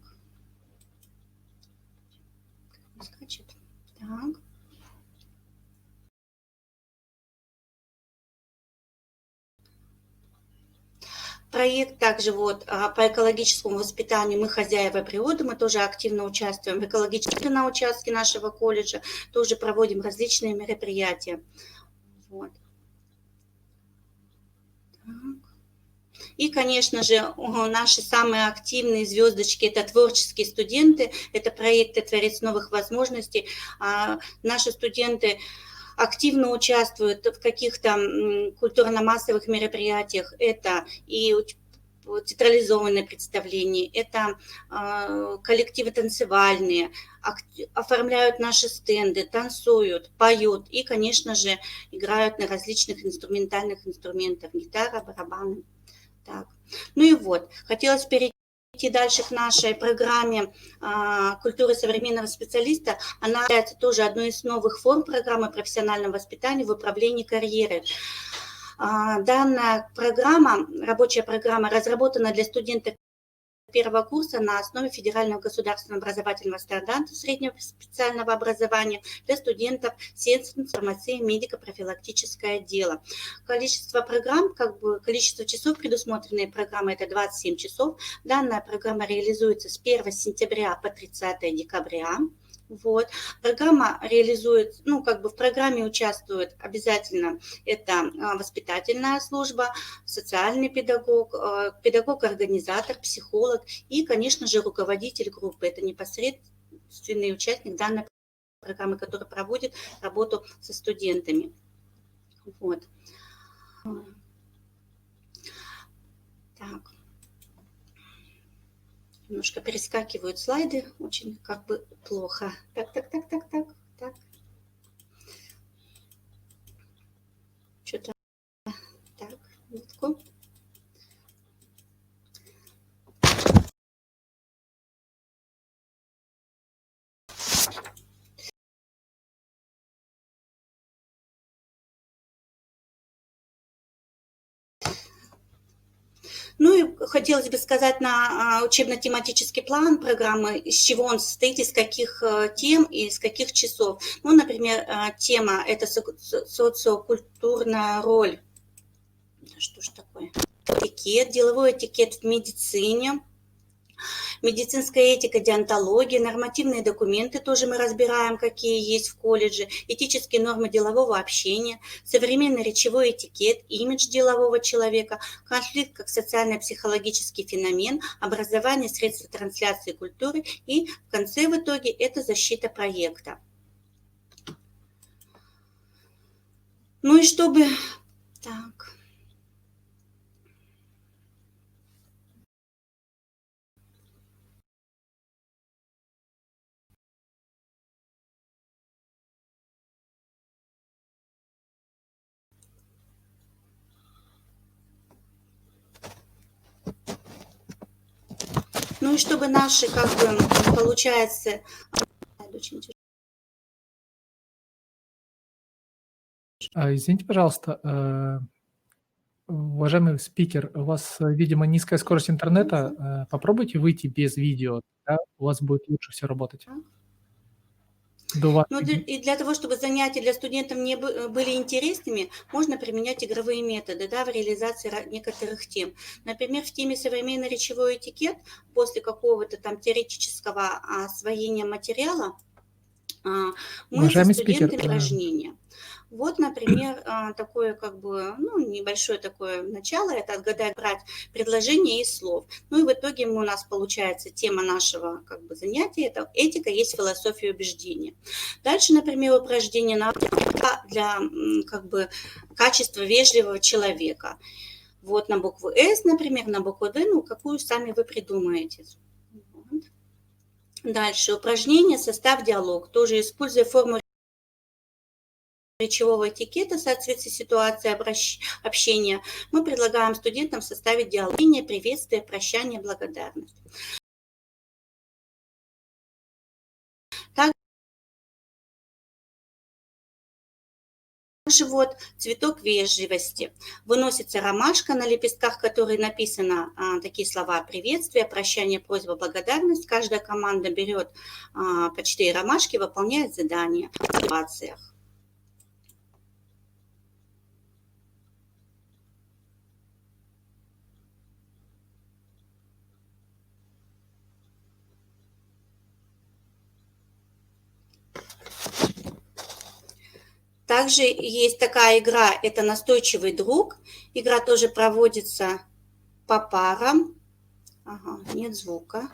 Скачет. Так. Проект также вот по экологическому воспитанию «Мы хозяева природы». Мы тоже активно участвуем в экологическом на участке нашего колледжа. Тоже проводим различные мероприятия. Вот. И, конечно же, наши самые активные звездочки – это творческие студенты. Это проекты «Творец новых возможностей». Наши студенты активно участвуют в каких-то культурно-массовых мероприятиях. Это и театрализованные представления, это коллективы танцевальные, оформляют наши стенды, танцуют, поют и, конечно же, играют на различных инструментальных инструментах, гитара, барабаны. Так. Ну и вот, хотелось перейти дальше к нашей программе культуры современного специалиста. Она является тоже одной из новых форм программы профессионального воспитания в управлении карьерой. Данная программа, рабочая программа, разработана для студентов первого курса на основе федерального государственного образовательного стандарта среднего специального образования для студентов средств информации медико-профилактическое дело. Количество программ, количество часов, предусмотренные программой, это 27 часов. Данная программа реализуется с 1 сентября по 30 декабря. Вот. Программа реализует, в программе участвует обязательно это воспитательная служба, социальный педагог, педагог-организатор, психолог и, конечно же, руководитель группы. Это непосредственный участник данной программы, который проводит работу со студентами. Вот. Так. Немножко перескакивают слайды, очень плохо. Так. Что-то так, минутку. Ну и хотелось бы сказать на учебно-тематический план программы, из чего он состоит, из каких тем и из каких часов. Ну, например, тема – это социокультурная роль. Что ж такое? Этикет, деловой этикет в медицине. Медицинская этика, деонтология, нормативные документы тоже мы разбираем, какие есть в колледже, этические нормы делового общения, современный речевой этикет, имидж делового человека, конфликт как социально-психологический феномен, образование, средства трансляции культуры и в конце в итоге это защита проекта. Ну и чтобы... Так... Ну и чтобы наши, получается... Извините, пожалуйста, уважаемый спикер, у вас, видимо, низкая скорость интернета. Попробуйте выйти без видео, да, у вас будет лучше все работать. Ну и для того, чтобы занятия для студентов не были интересными, можно применять игровые методы, да, в реализации некоторых тем. Например, в теме современный речевой этикет после какого-то там теоретического освоения материала мы со студентами упражнения. Вот, например, такое небольшое такое начало, это отгадать, брать предложения из слов. Ну и в итоге у нас получается тема нашего занятия, это этика есть философия убеждения. Дальше, например, упражнение для качества вежливого человека. Вот на букву С, например, на букву Д, какую сами вы придумаете. Вот. Дальше упражнение «Состав диалог». Тоже используя форму речевого этикета в соответствии с ситуацией общения, мы предлагаем студентам составить диалог, приветствие, прощание, благодарность. Также вот цветок вежливости. Выносится ромашка, на лепестках которой написано такие слова: приветствие, прощание, просьба, благодарность. Каждая команда берет по 4 ромашки, выполняет задание в ситуациях. Также есть такая игра, это настойчивый друг. Игра тоже проводится по парам. Ага, нет звука.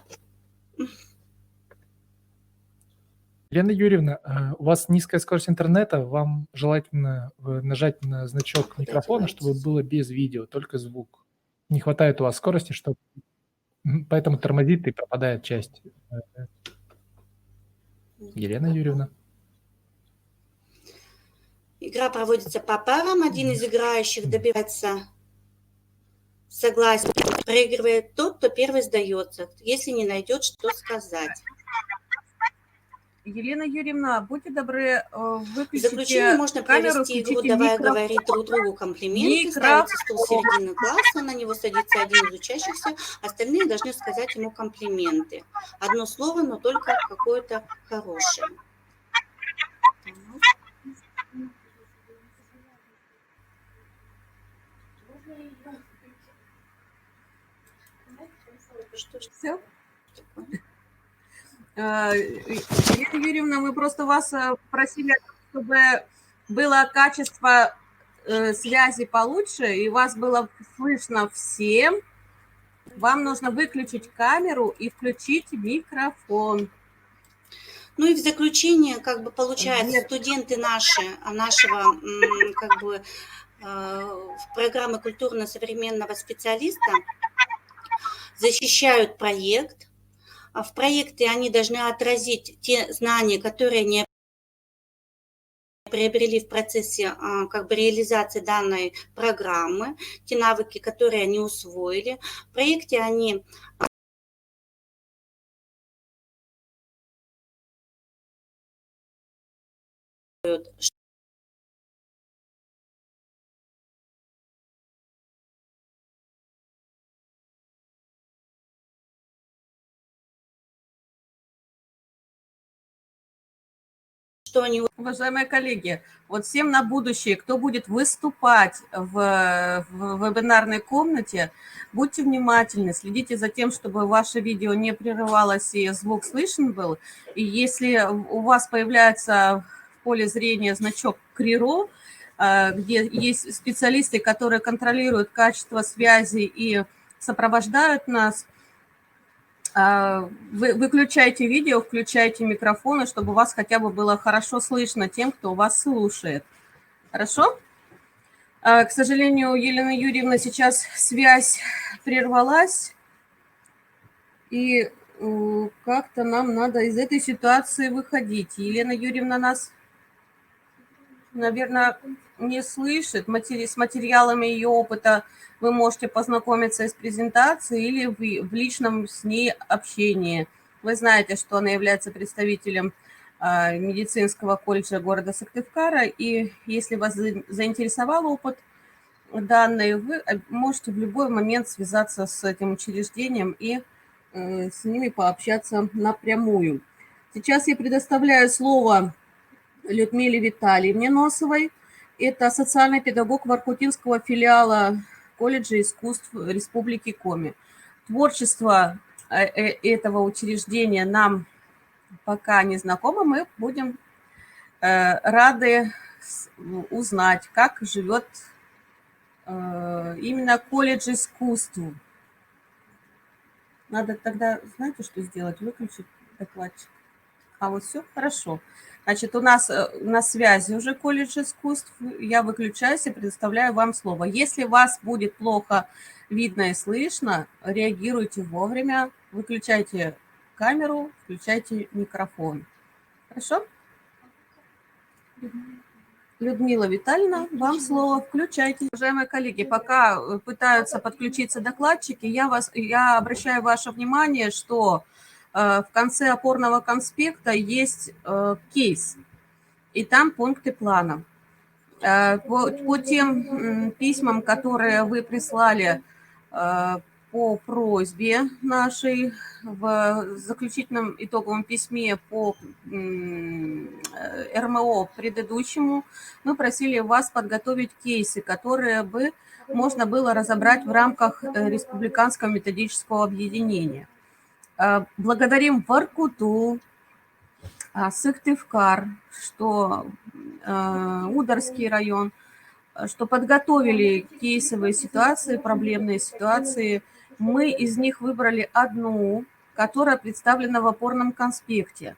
Елена Юрьевна, у вас низкая скорость интернета, вам желательно нажать на значок микрофона, чтобы было без видео, только звук. Не хватает у вас скорости, чтобы... Поэтому тормозит и пропадает часть. Елена Юрьевна. Игра проводится по парам. Один из играющих добивается согласия, проигрывает тот, кто первый сдается, если не найдет, что сказать. Елена Юрьевна, будьте добры, В выключите заключение можно камеру, провести игру, включите давая микрофон. говорить друг другу комплименты, ставится стул середины класса, на него садится один из учащихся, остальные должны сказать ему комплименты. Одно слово, но только какое-то хорошее. Все? Елена Юрьевна, мы просто вас просили, чтобы было качество связи получше, и вас было слышно всем. Вам нужно выключить камеру и включить микрофон. Ну и в заключение, как бы получается, студенты нашего как бы программы культурно-современного специалиста защищают проект. В проекте они должны отразить те знания, которые они приобрели в процессе как бы реализации данной программы, те навыки, которые они усвоили. В проекте они что они... Уважаемые коллеги, вот всем на будущее, кто будет выступать в вебинарной комнате, будьте внимательны, следите за тем, чтобы ваше видео не прерывалось и звук слышен был. И если у вас появляется в поле зрения значок КРИРО, где есть специалисты, которые контролируют качество связи и сопровождают нас, вы выключайте видео, включайте микрофоны, чтобы вас хотя бы было хорошо слышно тем, кто вас слушает. Хорошо? К сожалению, Елена Юрьевна, сейчас связь прервалась, и как-то нам надо из этой ситуации выходить. Елена Юрьевна нас, наверное, не слышит. С материалами ее опыта вы можете познакомиться из презентации или в личном с ней общении. Вы знаете, что она является представителем медицинского колледжа города Сыктывкара, и если вас заинтересовал опыт данный, вы можете в любой момент связаться с этим учреждением и с ними пообщаться напрямую. Сейчас я предоставляю слово Людмиле Витальевне Носовой. Это социальный педагог Воркутинского филиала колледжа искусств Республики Коми. Творчество этого учреждения нам пока не знакомо. Мы будем рады узнать, как живет именно колледж искусств. Надо тогда, знаете, что сделать? Выключить докладчик. А вот все хорошо. Значит, у нас на связи уже колледж искусств. Я выключаюсь и предоставляю вам слово. Если вас будет плохо видно и слышно, реагируйте вовремя, выключайте камеру, включайте микрофон. Хорошо? Людмила Витальевна, вам слово. Включайте. Уважаемые коллеги, пока пытаются подключиться докладчики, я обращаю ваше внимание, что в конце опорного конспекта есть кейс, и там пункты плана. По тем письмам, которые вы прислали по просьбе нашей в заключительном итоговом письме по РМО предыдущему, мы просили вас подготовить кейсы, которые бы можно было разобрать в рамках Республиканского методического объединения. Благодарим Воркуту, Сыктывкар, что Ударский район, что подготовили кейсовые ситуации, проблемные ситуации. Мы из них выбрали одну, которая представлена в опорном конспекте.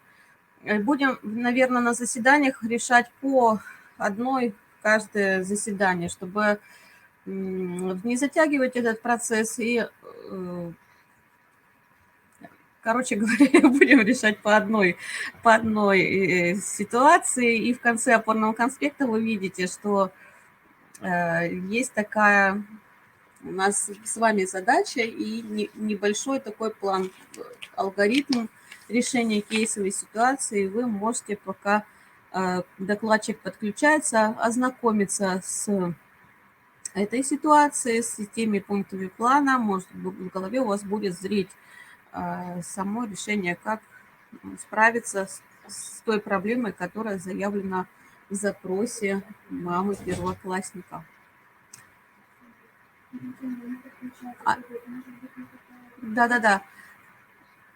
Будем, наверное, на заседаниях решать по одной каждое заседание, чтобы не затягивать этот процесс. И, короче говоря, будем решать по одной ситуации. И в конце опорного конспекта вы видите, что есть такая у нас с вами задача и небольшой такой план, алгоритм решения кейсовой ситуации. Вы можете, пока докладчик подключается, ознакомиться с этой ситуацией, с теми пунктами плана. Может, в голове у вас будет зреть само решение, как справиться с той проблемой, которая заявлена в запросе мамы первоклассника. Да.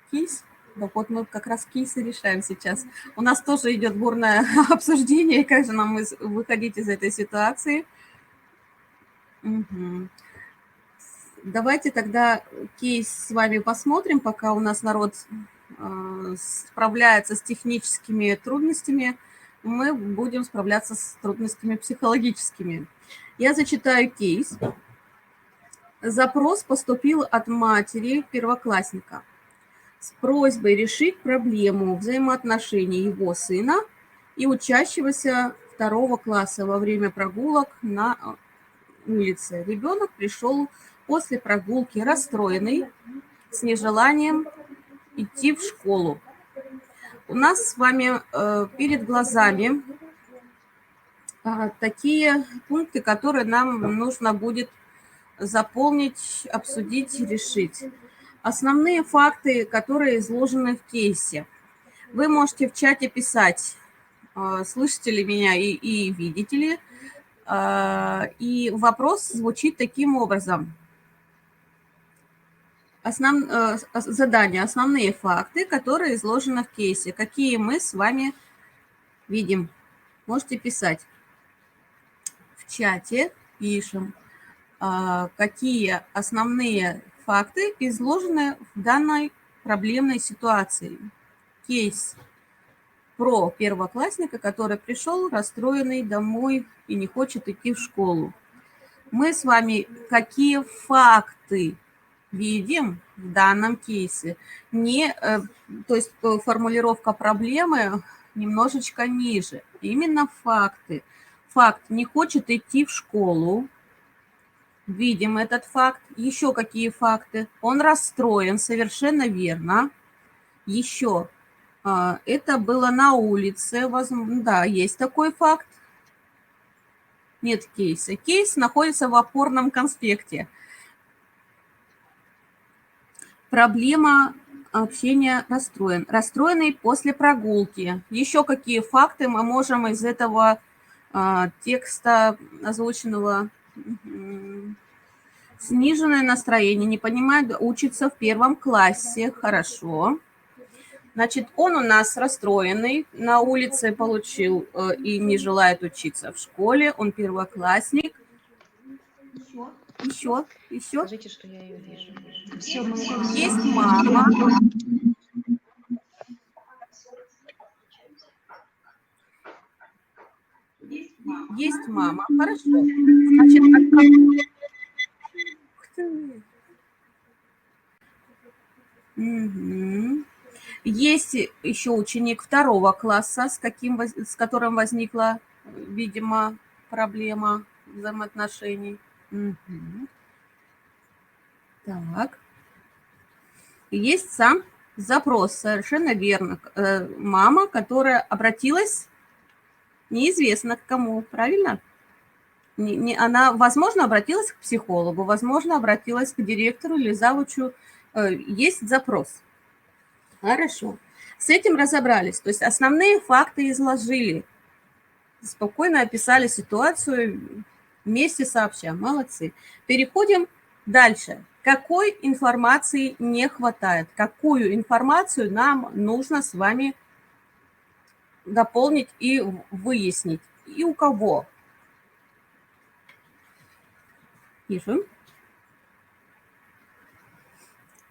Кейс. Вот мы как раз кейсы решаем сейчас. У нас тоже идет бурное обсуждение, как же нам выходить из этой ситуации. Угу. Давайте тогда кейс с вами посмотрим, пока у нас народ справляется с техническими трудностями, мы будем справляться с трудностями психологическими. Я зачитаю кейс. Запрос поступил от матери первоклассника с просьбой решить проблему взаимоотношений его сына и учащегося 2 класса во время прогулок на улице. Ребенок пришел после прогулки расстроенный, с нежеланием идти в школу. У нас с вами перед глазами такие пункты, которые нам нужно будет заполнить, обсудить, решить. Основные факты, которые изложены в кейсе. Вы можете в чате писать, слышите ли меня и видите ли. И вопрос звучит таким образом. Задание. Основные факты, которые изложены в кейсе. Какие мы с вами видим. Можете писать. В чате пишем. Какие основные факты изложены в данной проблемной ситуации. Кейс про первоклассника, который пришел расстроенный домой и не хочет идти в школу. Мы с вами какие факты видим в данном кейсе? То есть формулировка проблемы немножечко ниже. Именно факты. Факт: не хочет идти в школу. Видим этот факт. Еще какие факты? Он расстроен, совершенно верно. Еще это было на улице. Да, есть такой факт. Нет кейса. Кейс находится в опорном конспекте. Проблема общения расстроен. Расстроенный после прогулки. Еще какие факты мы можем из этого текста озвученного? Сниженное настроение, не понимает, учится в 1 классе. Хорошо. Значит, он у нас расстроенный, на улице получил и не желает учиться в школе. Он первоклассник. Еще. Скажите, что я ее вижу. Есть мама. Есть мама. Хорошо. Значит, Есть еще ученик 2 класса, с которым возникла, видимо, проблема взаимоотношений. Так. Есть сам запрос, совершенно верно. Мама, которая обратилась неизвестно к кому, правильно? Она, возможно, обратилась к психологу, возможно, обратилась к директору или завучу. Есть запрос. Хорошо. С этим разобрались. То есть основные факты изложили. Спокойно описали ситуацию, вместе сообща. Молодцы. Переходим дальше. Какой информации не хватает? Какую информацию нам нужно с вами дополнить и выяснить? И у кого? Пишем.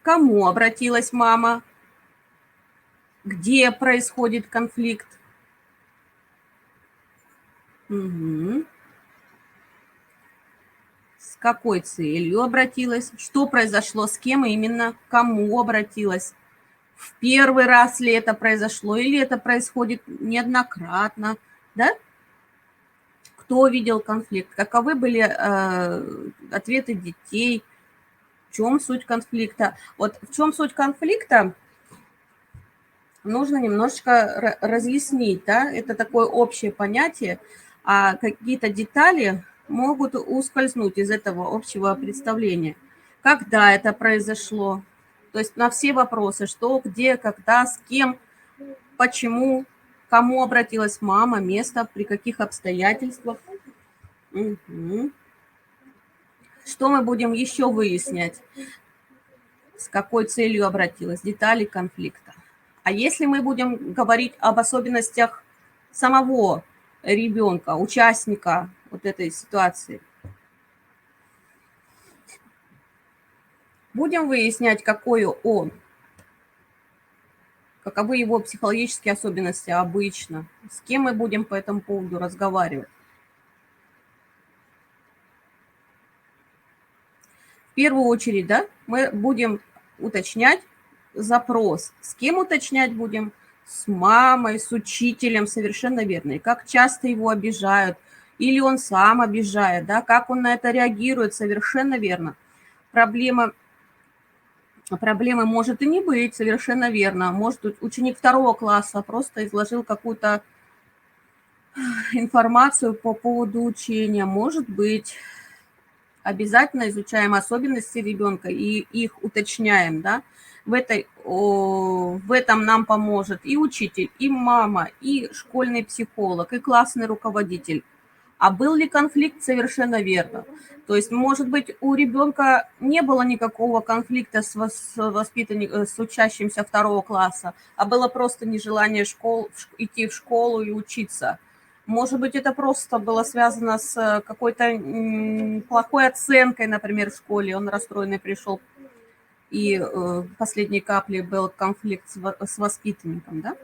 К кому обратилась мама? Где происходит конфликт? Угу. С какой целью обратилась? Что произошло? С кем именно? К кому обратилась? В первый раз ли это произошло? Или это происходит неоднократно? Да? Кто видел конфликт? Каковы были ответы детей? В чем суть конфликта? Вот в чем суть конфликта? Нужно немножечко разъяснить, да, это такое общее понятие, а какие-то детали могут ускользнуть из этого общего представления. Когда это произошло? То есть на все вопросы, что, где, когда, с кем, почему, кому обратилась мама, место, при каких обстоятельствах. Угу. Что мы будем еще выяснять? С какой целью обратилась? Детали конфликта. А если мы будем говорить об особенностях самого ребенка, участника вот этой ситуации, будем выяснять, какой он, каковы его психологические особенности обычно, с кем мы будем по этому поводу разговаривать. В первую очередь, да, мы будем уточнять запрос. С кем уточнять будем? С мамой, с учителем, совершенно верно. И как часто его обижают, или он сам обижает, да, как он на это реагирует, совершенно верно. Проблемы может и не быть, совершенно верно. Может, ученик 2 класса просто изложил какую-то информацию по поводу учения. Может быть, обязательно изучаем особенности ребенка и их уточняем, да. В этом нам поможет и учитель, и мама, и школьный психолог, и классный руководитель. А был ли конфликт? Совершенно верно. То есть, может быть, у ребенка не было никакого конфликта с учащимся 2 класса, а было просто нежелание идти в школу и учиться. Может быть, это просто было связано с какой-то плохой оценкой, например, в школе. Он расстроенный пришел, и последней каплей был конфликт с воспитанником, да?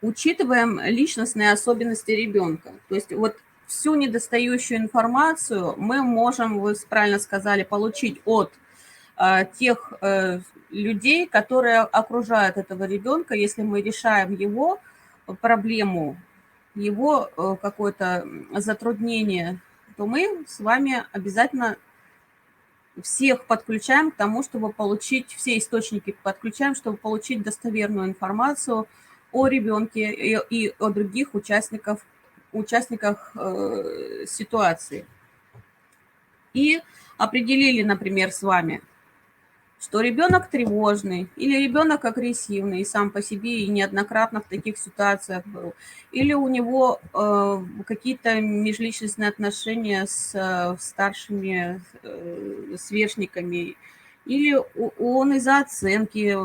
Учитываем личностные особенности ребенка. То есть вот всю недостающую информацию мы можем, вы правильно сказали, получить от тех людей, которые окружают этого ребенка. Если мы решаем его проблему, его какое-то затруднение, то мы с вами обязательно всех подключаем к тому, чтобы получить, все источники подключаем, чтобы получить достоверную информацию о ребенке и о других участниках ситуации. И определили, например, с вами, что ребенок тревожный или ребенок агрессивный сам по себе и неоднократно в таких ситуациях был, или у него какие-то межличностные отношения с старшими сверстниками, или он из-за оценки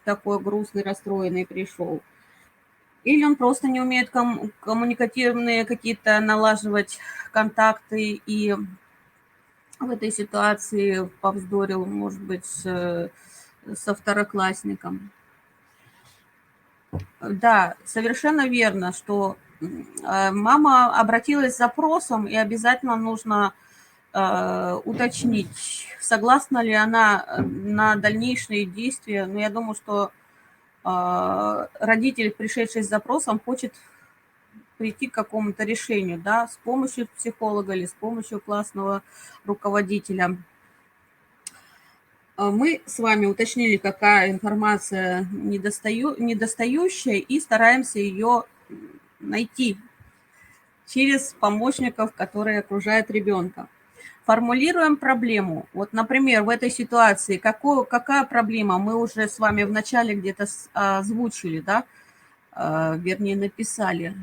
такой грустный, расстроенный пришел, или он просто не умеет коммуникативные какие-то налаживать контакты и в этой ситуации повздорил, может быть, со второклассником. Да, совершенно верно, что мама обратилась с запросом, и обязательно нужно уточнить, согласна ли она на дальнейшие действия. Но я думаю, что родитель, пришедший с запросом, хочет прийти к какому-то решению, да, с помощью психолога или с помощью классного руководителя. Мы с вами уточнили, какая информация недостающая, и стараемся ее найти через помощников, которые окружают ребенка. Формулируем проблему. Вот, например, в этой ситуации какая проблема? Мы уже с вами в начале где-то озвучили, да, вернее, написали,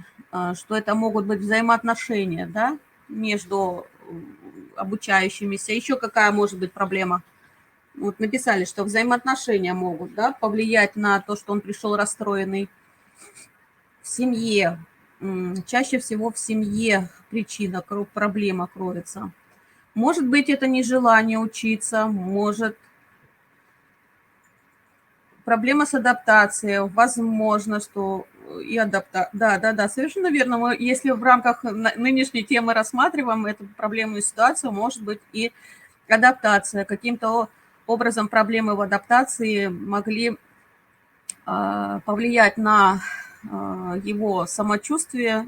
что это могут быть взаимоотношения, да, между обучающимися. Еще какая может быть проблема? Вот написали, что взаимоотношения могут, да, повлиять на то, что он пришел расстроенный. В семье, чаще всего в семье причина, проблема кроется. Может быть, это нежелание учиться, может проблема с адаптацией, возможно, что и Да, совершенно верно. Мы, если в рамках нынешней темы рассматриваем эту проблемную ситуацию, может быть и адаптация. Каким-то образом проблемы в адаптации могли повлиять на его самочувствие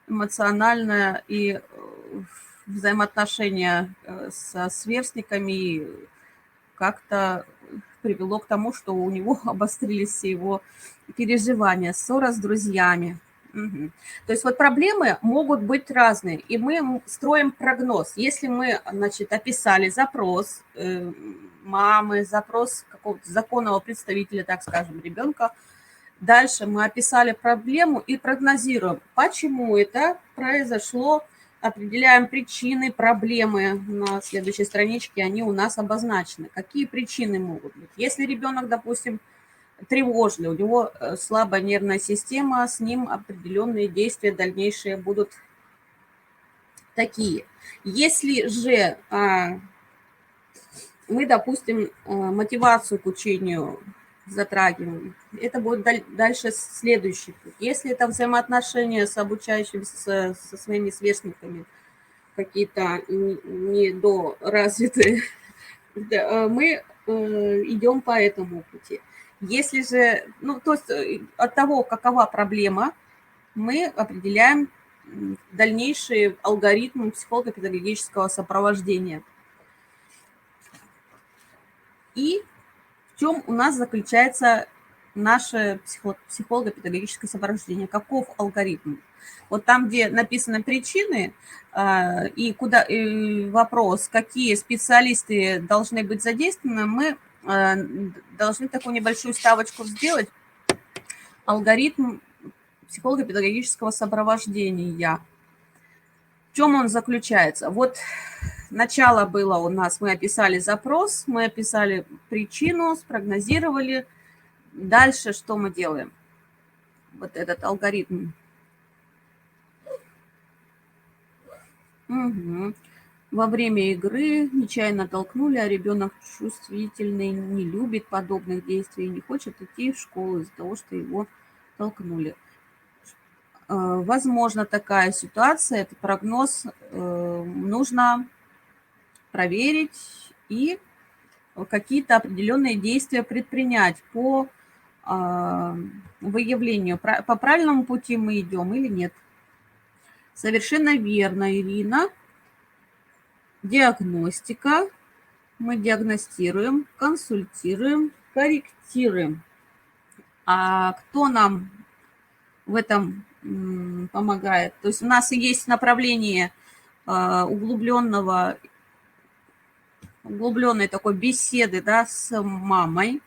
эмоциональное и взаимоотношения со сверстниками, и как-то привело к тому, что у него обострились все его переживания, ссора с друзьями. Мгм. То есть вот проблемы могут быть разные, и мы строим прогноз. Если мы, значит, описали запрос мамы, запрос какого-то законного представителя, так скажем, ребенка, дальше мы описали проблему и прогнозируем, почему это произошло, определяем причины проблемы на следующей страничке, они у нас обозначены. Какие причины могут быть? Если ребенок, допустим, тревожный, у него слабая нервная система, с ним определенные действия дальнейшие будут такие. Если же мы, допустим, мотивацию к учению затрагиваем, это будет дальше следующий путь. Если это взаимоотношения с обучающимися, со своими сверстниками, какие-то недоразвитые, мы идем по этому пути. Если же, то есть от того, какова проблема, мы определяем дальнейшие алгоритмы психолого-педагогического сопровождения. И в чем у нас заключается наше психолого-педагогическое сопровождение? Каков алгоритм? Вот там, где написаны причины, и вопрос, какие специалисты должны быть задействованы, мы должны такую небольшую ставочку сделать. Алгоритм психолого-педагогического сопровождения. В чем он заключается? Вот начало было у нас, мы описали запрос, мы описали причину, спрогнозировали. Дальше что мы делаем? Вот этот алгоритм. Угу. Во время игры нечаянно толкнули, а ребенок чувствительный, не любит подобных действий, не хочет идти в школу из-за того, что его толкнули. Возможно, такая ситуация, это прогноз нужно проверить и какие-то определенные действия предпринять по выявлению, по правильному пути мы идем или нет. Совершенно верно, Ирина. Диагностика. Мы диагностируем, консультируем, корректируем. А кто нам в этом помогает? То есть у нас есть направление углубленной такой беседы, да, с мамой.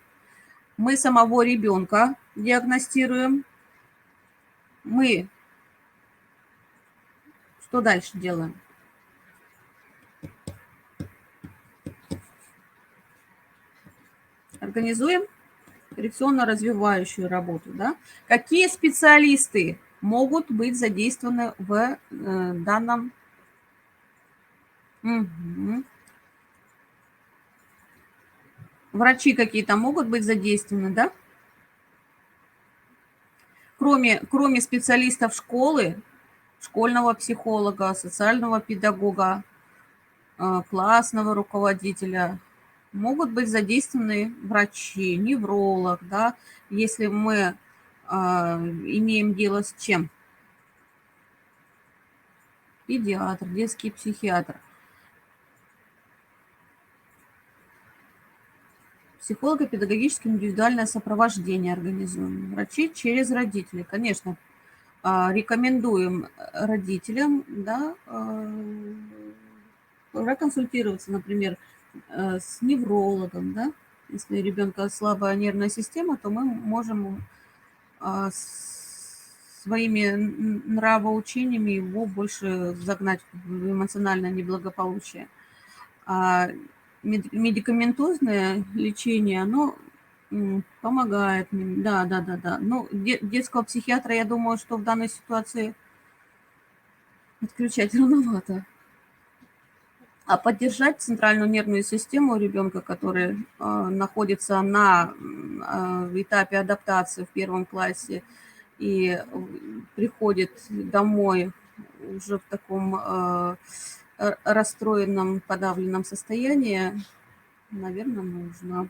Мы самого ребенка диагностируем. Мы что дальше делаем? Организуем коррекционно-развивающую работу. Да? Какие специалисты могут быть задействованы в данном? Угу. Врачи какие-то могут быть задействованы, да? Кроме специалистов школы, школьного психолога, социального педагога, классного руководителя, могут быть задействованы врачи, невролог, да, если мы имеем дело с чем? Педиатр, детский психиатр. Психолого-педагогическое индивидуальное сопровождение организуем. Врачи через родителей. Конечно, рекомендуем родителям, да, проконсультироваться, например, с неврологом, да. Если у ребенка слабая нервная система, то мы можем своими нравоучениями его больше загнать в эмоциональное неблагополучие. А медикаментозное лечение, оно помогает. Да. Ну, детского психиатра, я думаю, что в данной ситуации отключать рановато. а поддержать центральную нервную систему ребенка, который находится на этапе адаптации в 1 классе и приходит домой уже в таком расстроенном, подавленном состоянии, наверное, нужно.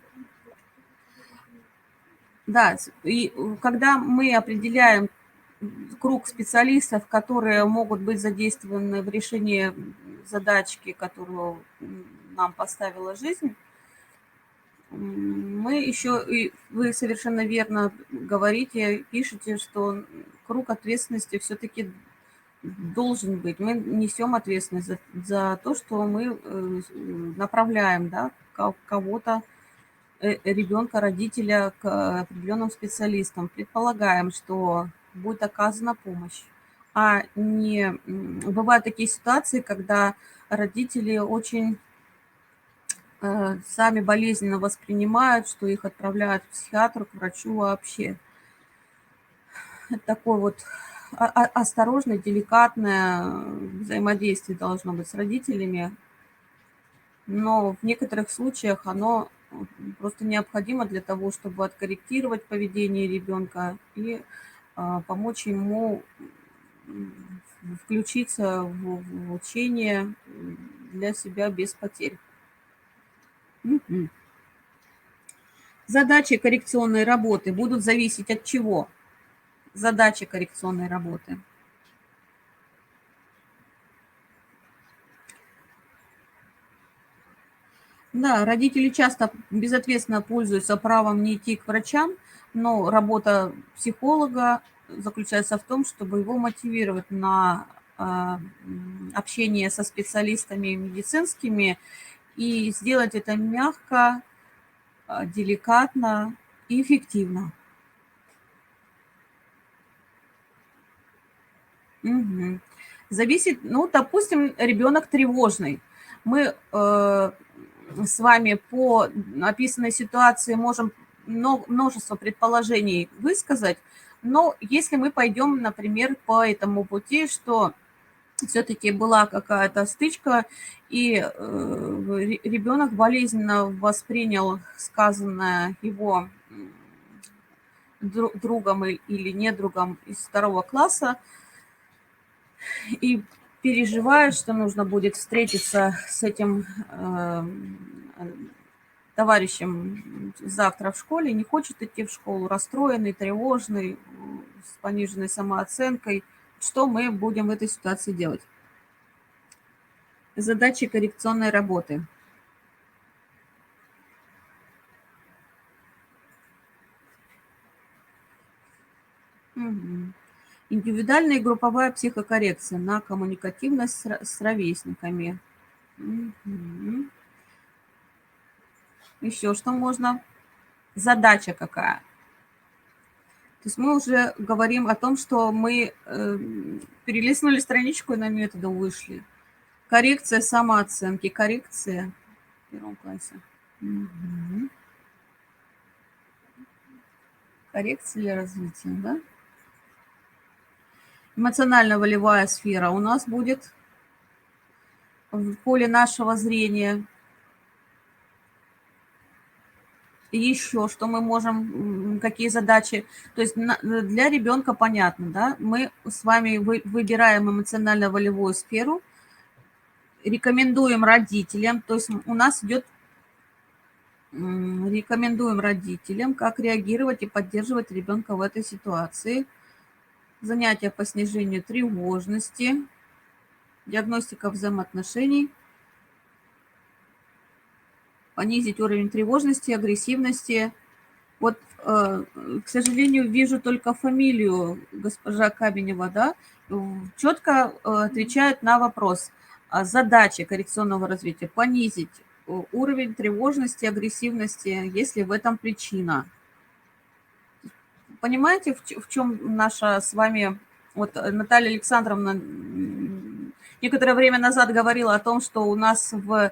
Да, и когда мы определяем круг специалистов, которые могут быть задействованы в решении задачки, которую нам поставила жизнь, мы еще, и вы совершенно верно говорите, пишете, что круг ответственности все-таки должен быть. Мы несем ответственность за то, что мы направляем, да, кого-то, ребенка, родителя к определенным специалистам. Предполагаем, что будет оказана помощь. А не бывают такие ситуации, когда родители очень сами болезненно воспринимают, что их отправляют к психиатру, к врачу вообще. Это такое вот осторожное, деликатное взаимодействие должно быть с родителями, но в некоторых случаях оно просто необходимо для того, чтобы откорректировать поведение ребенка и помочь ему включиться в учение для себя без потерь. Задачи коррекционной работы будут зависеть от чего? Задачи коррекционной работы. Да, родители часто безответственно пользуются правом не идти к врачам, но работа психолога заключается в том, чтобы его мотивировать на общение со специалистами медицинскими и сделать это мягко, деликатно и эффективно. Угу. Зависит, ну, допустим, ребенок тревожный. Мы с вами по описанной ситуации можем множество предположений высказать, но если мы пойдем, например, по этому пути, что все-таки была какая-то стычка, и ребенок болезненно воспринял сказанное его другом или недругом из 2 класса, и переживает, что нужно будет встретиться с этим товарищем завтра в школе, не хочет идти в школу, расстроенный, тревожный, с пониженной самооценкой. Что мы будем в этой ситуации делать? Задачи коррекционной работы. Угу. Индивидуальная и групповая психокоррекция на коммуникативность с ровесниками. Угу. Еще что можно? Задача какая? То есть мы уже говорим о том, что мы перелистнули страничку и на методы вышли. Коррекция самооценки, коррекция в 1 классе. Угу. Коррекция для развития, да? Эмоционально-волевая сфера у нас будет в поле нашего зрения. И еще что мы можем, какие задачи. То есть для ребенка понятно, да? Мы с вами выбираем эмоционально-волевую сферу, рекомендуем родителям, то есть у нас идет, рекомендуем родителям, как реагировать и поддерживать ребенка в этой ситуации. Занятия по снижению тревожности, диагностика взаимоотношений, понизить уровень тревожности, агрессивности. Вот, к сожалению, вижу только фамилию госпожа Каменева, да, четко отвечает на вопрос. Задача коррекционного развития – понизить уровень тревожности, агрессивности, если в этом причина. Понимаете, в чем наша с вами... Вот Наталья Александровна некоторое время назад говорила о том, что у нас в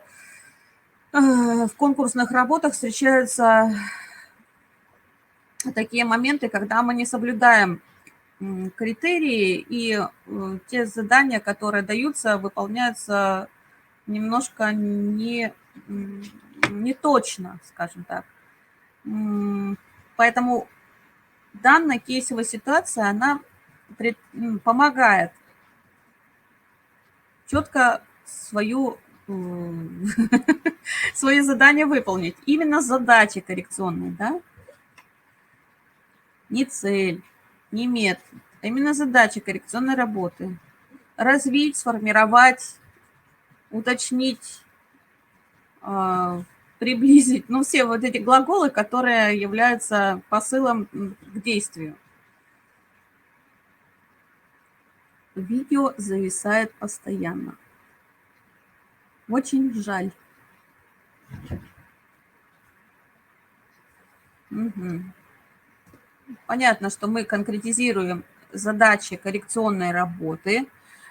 конкурсных работах встречаются такие моменты, когда мы не соблюдаем критерии, и те задания, которые даются, выполняются немножко не точно, скажем так. Поэтому данная кейсовая ситуация, она помогает четко свое задание выполнить. Именно задачи коррекционные, да? Не цель, не метод, а именно задачи коррекционной работы. Развить, сформировать, уточнить, приблизить. Ну, все вот эти глаголы, которые являются посылом к действию. Видео зависает постоянно. Очень жаль. Угу. Понятно, что мы конкретизируем задачи коррекционной работы.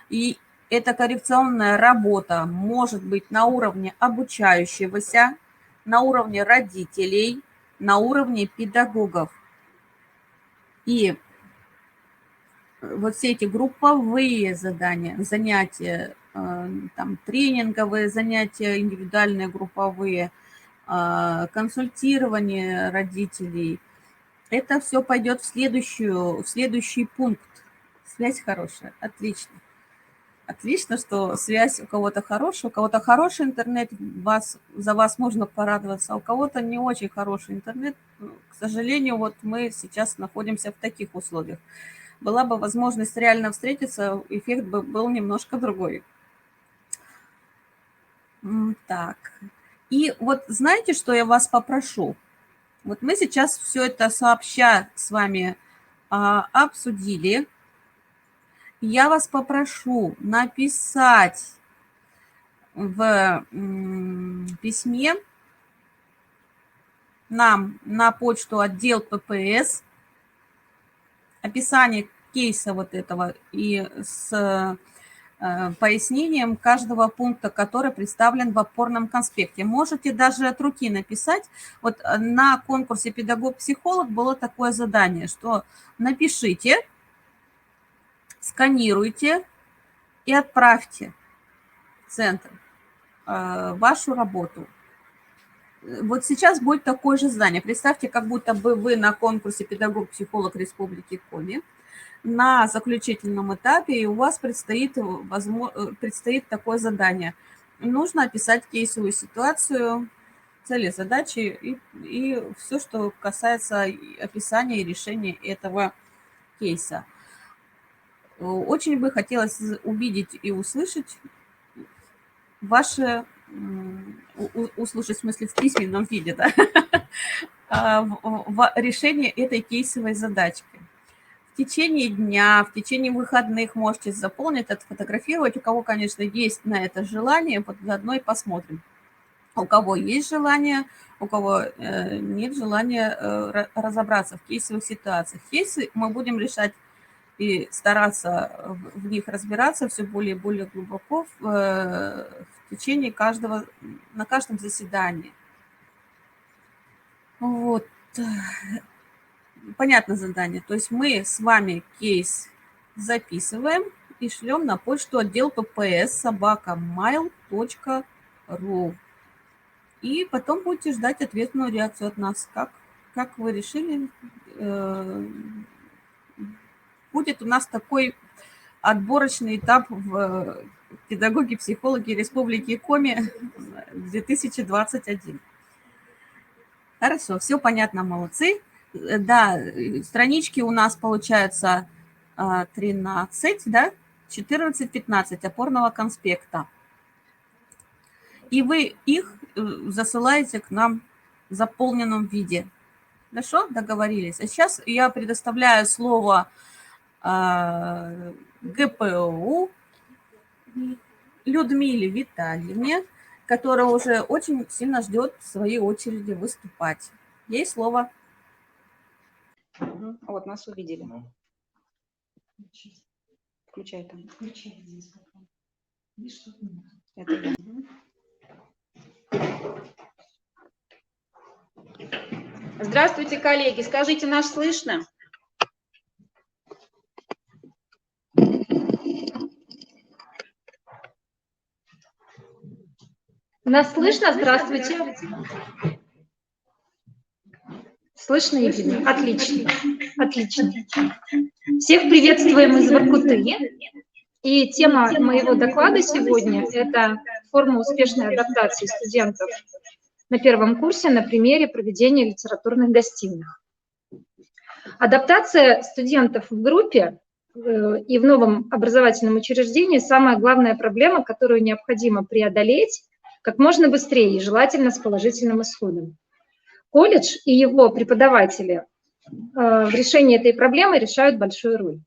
И эта коррекционная работа может быть на уровне обучающегося, на уровне родителей, на уровне педагогов. И вот все эти групповые задания, занятия, там, тренинговые занятия, индивидуальные, групповые, консультирование родителей, это все пойдет в следующий пункт. Связь хорошая, отлично. Отлично, что связь у кого-то хороший интернет, за вас можно порадоваться, а у кого-то не очень хороший интернет. К сожалению, вот мы сейчас находимся в таких условиях. Была бы возможность реально встретиться, эффект бы был немножко другой. Так. И вот знаете, что я вас попрошу? Вот мы сейчас все это сообща с вами обсудили. Я вас попрошу написать в письме нам на почту отдел ППС описание кейса вот этого и с пояснением каждого пункта, который представлен в опорном конспекте. Можете даже от руки написать. Вот на конкурсе «Педагог-психолог» было такое задание, что напишите, сканируйте и отправьте в центр вашу работу. Вот сейчас будет такое же задание. Представьте, как будто бы вы на конкурсе «Педагог-психолог Республики Коми» на заключительном этапе, и у вас предстоит такое задание. Нужно описать кейсовую ситуацию, цели, задачи и все, что касается описания и решения этого кейса. Очень бы хотелось увидеть и услышать ваши, услышать в смысле в письменном виде, да, в решении этой кейсовой задачки. В течение дня, в течение выходных можете заполнить, отфотографировать. У кого, конечно, есть на это желание, вот заодно и посмотрим. У кого есть желание, у кого нет желания разобраться в кейсовых ситуациях. Кейсы мы будем решать и стараться в них разбираться все более и более глубоко в течение на каждом заседании. Вот. Понятно задание. То есть мы с вами кейс записываем и шлем на почту отдел ППС @mail.ru. И потом будете ждать ответную реакцию от нас. Как вы решили? Будет у нас такой отборочный этап в педагоге-психологе Республики Коми 2021. Хорошо, все понятно, молодцы. Да, странички у нас получается 13, да, 14-15 опорного конспекта. И вы их засылаете к нам в заполненном виде. Хорошо, договорились. А сейчас я предоставляю слово ГПУ Людмиле Витальевне, которая уже очень сильно ждет в своей очереди выступать. Ей слово. Вот, нас увидели. Включай там. Это я. Здравствуйте, коллеги. Скажите, нас слышно? Нас слышно? Здравствуйте. Слышно и видно? Отлично. Отлично. Всех приветствуем из Воркуты. И тема моего доклада сегодня – это форма успешной адаптации студентов на первом курсе на примере проведения литературных гостиных. Адаптация студентов в группе и в новом образовательном учреждении – самая главная проблема, которую необходимо преодолеть как можно быстрее и желательно с положительным исходом. Колледж и его преподаватели в решении этой проблемы решают большую роль.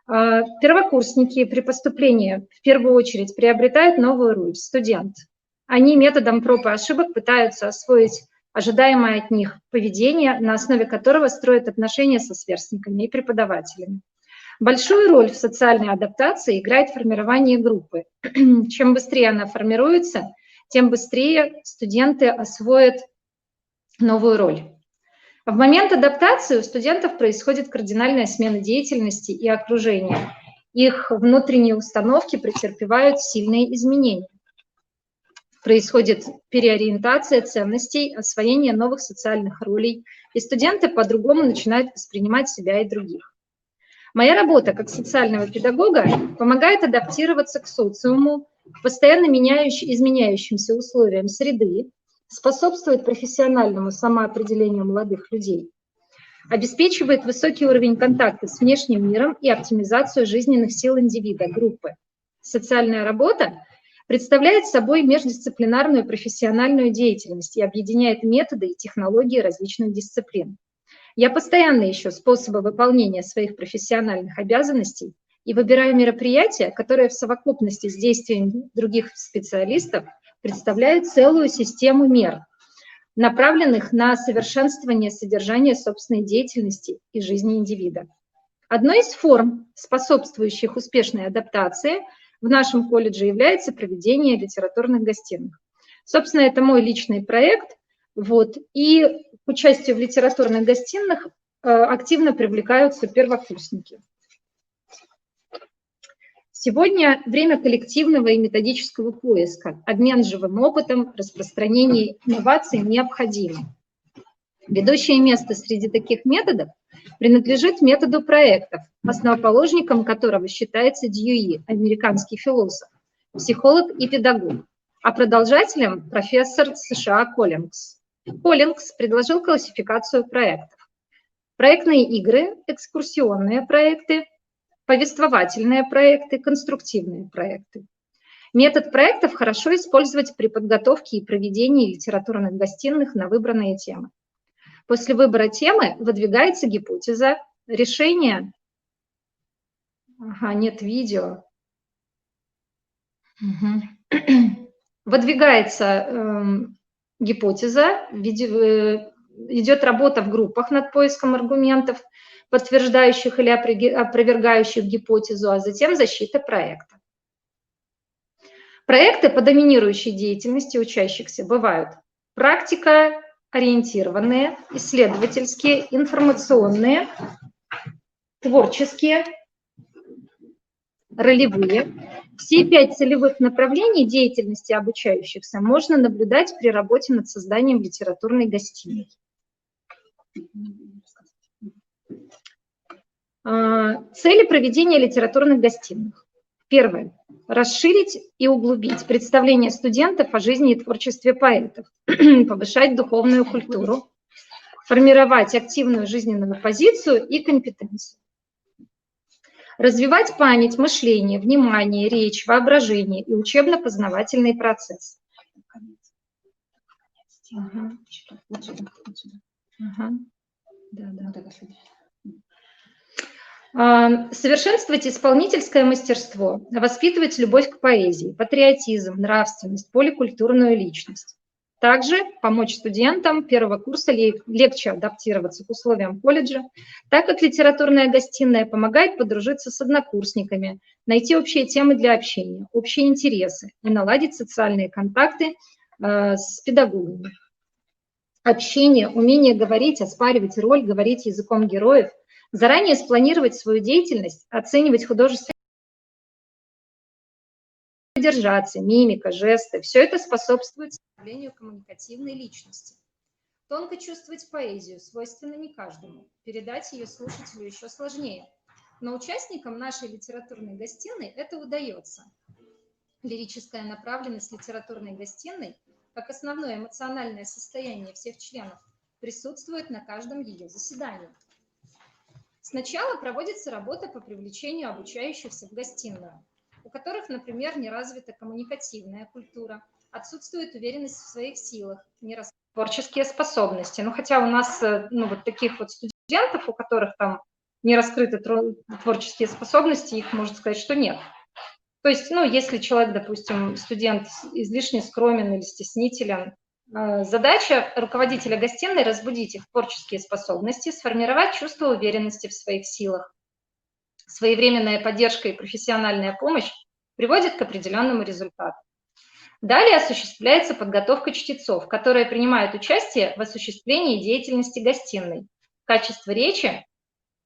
Первокурсники при поступлении в первую очередь приобретают новую роль – студент. Они методом проб и ошибок пытаются освоить ожидаемое от них поведение, на основе которого строят отношения со сверстниками и преподавателями. Большую роль в социальной адаптации играет формирование группы. Чем быстрее она формируется, тем быстрее студенты освоят новую роль. В момент адаптации у студентов происходит кардинальная смена деятельности и окружения. Их внутренние установки претерпевают сильные изменения. Происходит переориентация ценностей, освоение новых социальных ролей, и студенты по-другому начинают воспринимать себя и других. Моя работа как социального педагога помогает адаптироваться к социуму, к постоянно изменяющимся условиям среды, способствует профессиональному самоопределению молодых людей, обеспечивает высокий уровень контакта с внешним миром и оптимизацию жизненных сил индивида, группы. Социальная работа представляет собой междисциплинарную профессиональную деятельность и объединяет методы и технологии различных дисциплин. Я постоянно ищу способы выполнения своих профессиональных обязанностей и выбираю мероприятия, которые в совокупности с действиями других специалистов представляют целую систему мер, направленных на совершенствование содержания собственной деятельности и жизни индивида. Одной из форм, способствующих успешной адаптации, в нашем колледже является проведение литературных гостиных. Собственно, это мой личный проект, и к участию в литературных гостиных активно привлекаются первокурсники. Сегодня время коллективного и методического поиска, обмен живым опытом, распространение инноваций необходимо. Ведущее место среди таких методов принадлежит методу проектов, основоположником которого считается Дьюи, американский философ, психолог и педагог, а продолжателем профессор США Коллингс. Коллингс предложил классификацию проектов. Проектные игры, экскурсионные проекты, повествовательные проекты, конструктивные проекты. Метод проектов хорошо использовать при подготовке и проведении литературных гостиных на выбранные темы. После выбора темы выдвигается гипотеза, решение... нет видео. Выдвигается гипотеза, идет работа в группах над поиском аргументов, подтверждающих или опровергающих гипотезу, а затем защита проекта. Проекты по доминирующей деятельности учащихся бывают практикоориентированные, исследовательские, информационные, творческие, ролевые. Все 5 целевых направлений деятельности обучающихся можно наблюдать при работе над созданием литературной гостиной. Цели проведения литературных гостиных. Первое. Расширить и углубить представление студентов о жизни и творчестве поэтов, повышать духовную культуру, формировать активную жизненную позицию и компетенцию. Развивать память, мышление, внимание, речь, воображение и учебно-познавательный процесс. Совершенствовать исполнительское мастерство, воспитывать любовь к поэзии, патриотизм, нравственность, поликультурную личность. Также помочь студентам первого курса легче адаптироваться к условиям колледжа, так как литературная гостиная помогает подружиться с однокурсниками, найти общие темы для общения, общие интересы и наладить социальные контакты с педагогами. Общение, умение говорить, оспаривать роль, говорить языком героев, заранее спланировать свою деятельность, оценивать художественное держаться, мимика, жесты – все это способствует становлению коммуникативной личности. Тонко чувствовать поэзию свойственно не каждому, передать ее слушателю еще сложнее. Но участникам нашей литературной гостиной это удается. Лирическая направленность литературной гостиной, как основное эмоциональное состояние всех членов, присутствует на каждом ее заседании. Сначала проводится работа по привлечению обучающихся в гостиную, у которых, например, не развита коммуникативная культура, отсутствует уверенность в своих силах, не развиты творческие способности. Ну, хотя у нас вот таких вот студентов, у которых там не раскрыты творческие способности, их можно сказать, что нет. То есть, если человек, допустим, студент излишне скромен или стеснителен, задача руководителя гостиной – разбудить их творческие способности, сформировать чувство уверенности в своих силах. Своевременная поддержка и профессиональная помощь приводят к определенному результату. Далее осуществляется подготовка чтецов, которые принимают участие в осуществлении деятельности гостиной. Качество речи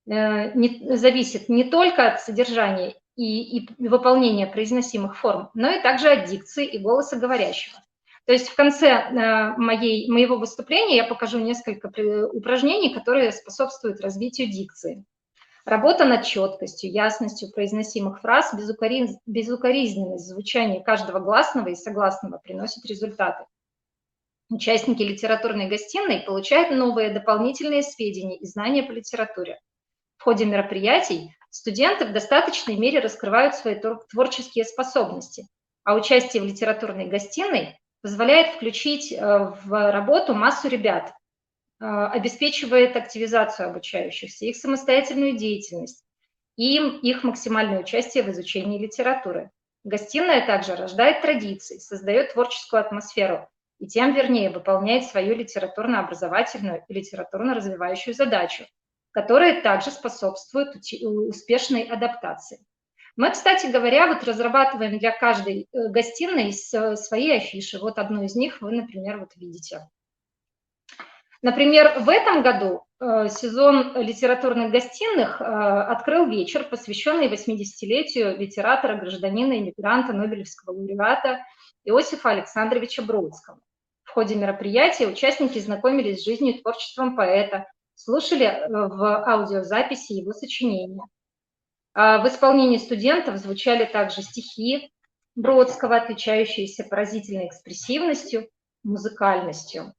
зависит не только от содержания и выполнения произносимых форм, но и также от дикции и голоса говорящего. То есть в конце моего выступления я покажу несколько упражнений, которые способствуют развитию дикции. Работа над четкостью, ясностью произносимых фраз, безукоризненность звучания каждого гласного и согласного приносит результаты. Участники литературной гостиной получают новые дополнительные сведения и знания по литературе. В ходе мероприятий студенты в достаточной мере раскрывают свои творческие способности, а участие в литературной гостиной позволяет включить в работу массу ребят, обеспечивает активизацию обучающихся, их самостоятельную деятельность и их максимальное участие в изучении литературы. Гостиная также рождает традиции, создает творческую атмосферу и тем вернее выполняет свою литературно-образовательную и литературно-развивающую задачу, которая также способствует успешной адаптации. Мы, кстати говоря, разрабатываем для каждой гостиной свои афиши. Вот одну из них вы, например, видите. Например, в этом году сезон литературных гостиных открыл вечер, посвященный 80-летию литератора, гражданина, иммигранта, Нобелевского лауреата Иосифа Александровича Бродского. В ходе мероприятия участники знакомились с жизнью и творчеством поэта, слушали в аудиозаписи его сочинения. В исполнении студентов звучали также стихи Бродского, отличающиеся поразительной экспрессивностью, музыкальностью.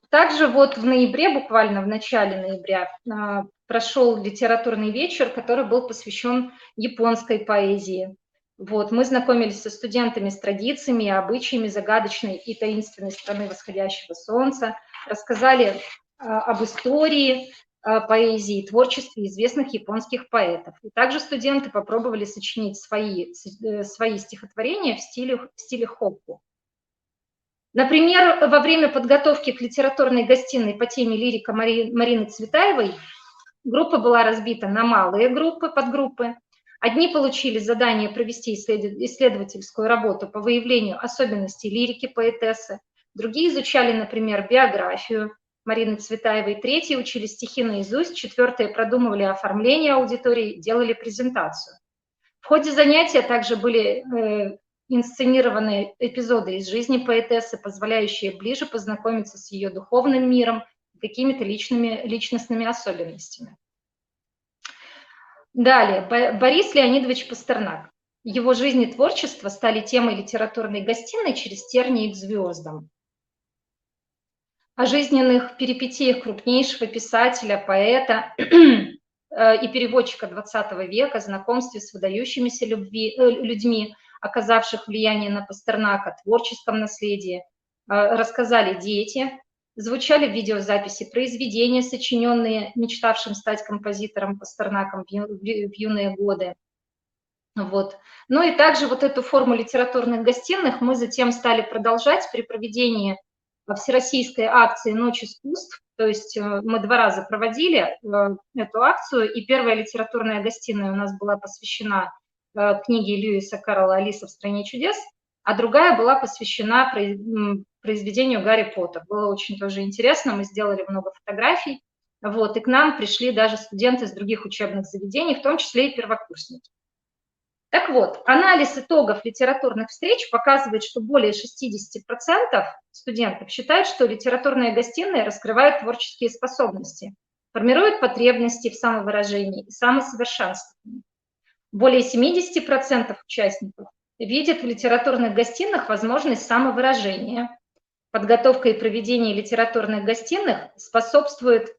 Также в ноябре, буквально в начале ноября, прошел литературный вечер, который был посвящен японской поэзии. Мы знакомились со студентами с традициями и обычаями загадочной и таинственной страны восходящего солнца, рассказали об истории поэзии и творчестве известных японских поэтов. И также студенты попробовали сочинить свои стихотворения в стиле хокку. Например, во время подготовки к литературной гостиной по теме лирика Марины Цветаевой группа была разбита на малые группы, подгруппы. Одни получили задание провести исследовательскую работу по выявлению особенностей лирики поэтессы, другие изучали, например, биографию Марины Цветаевой, третьи учили стихи наизусть, четвертые продумывали оформление аудитории, делали презентацию. В ходе занятия также были инсценированы эпизоды из жизни поэтессы, позволяющие ближе познакомиться с ее духовным миром, какими-то личностными особенностями. Далее, Борис Леонидович Пастернак. Его жизнь и творчество стали темой литературной гостиной «Через тернии к звездам». О жизненных перипетиях крупнейшего писателя, поэта и переводчика XX века, знакомстве с выдающимися людьми, оказавших влияние на Пастернака, творческом наследии, рассказали дети, звучали в видеозаписи произведения, сочиненные мечтавшим стать композитором Пастернаком в юные годы. Ну и также эту форму литературных гостиных мы затем стали продолжать при проведении всероссийской акции «Ночь искусств». То есть мы 2 раза проводили эту акцию, и первая литературная гостиная у нас была посвящена книге Льюиса Каррола «Алиса в стране чудес», а другая была посвящена произведению Гарри Поттер. Было очень тоже интересно, мы сделали много фотографий, и к нам пришли даже студенты из других учебных заведений, в том числе и первокурсники. Так вот, анализ итогов литературных встреч показывает, что более 60% студентов считают, что литературные гостиные раскрывают творческие способности, формируют потребности в самовыражении и самосовершенствовании. Более 70% участников видят в литературных гостиных возможность самовыражения. Подготовка и проведение литературных гостиных способствует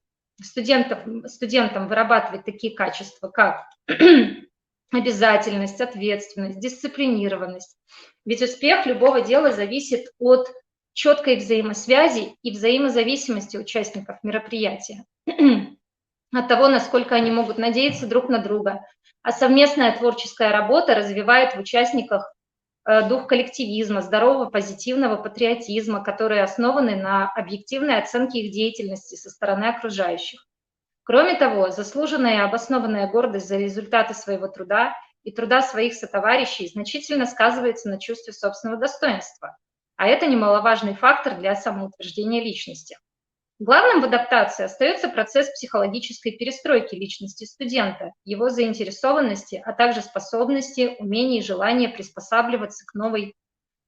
студентам вырабатывать такие качества, как обязательность, ответственность, дисциплинированность. Ведь успех любого дела зависит от четкой взаимосвязи и взаимозависимости участников мероприятия, от того, насколько они могут надеяться друг на друга. А совместная творческая работа развивает в участниках дух коллективизма, здорового позитивного патриотизма, которые основаны на объективной оценке их деятельности со стороны окружающих. Кроме того, заслуженная и обоснованная гордость за результаты своего труда и труда своих сотоварищей значительно сказывается на чувстве собственного достоинства, а это немаловажный фактор для самоутверждения личности. Главным в адаптации остается процесс психологической перестройки личности студента, его заинтересованности, а также способности, умения и желания приспосабливаться к новой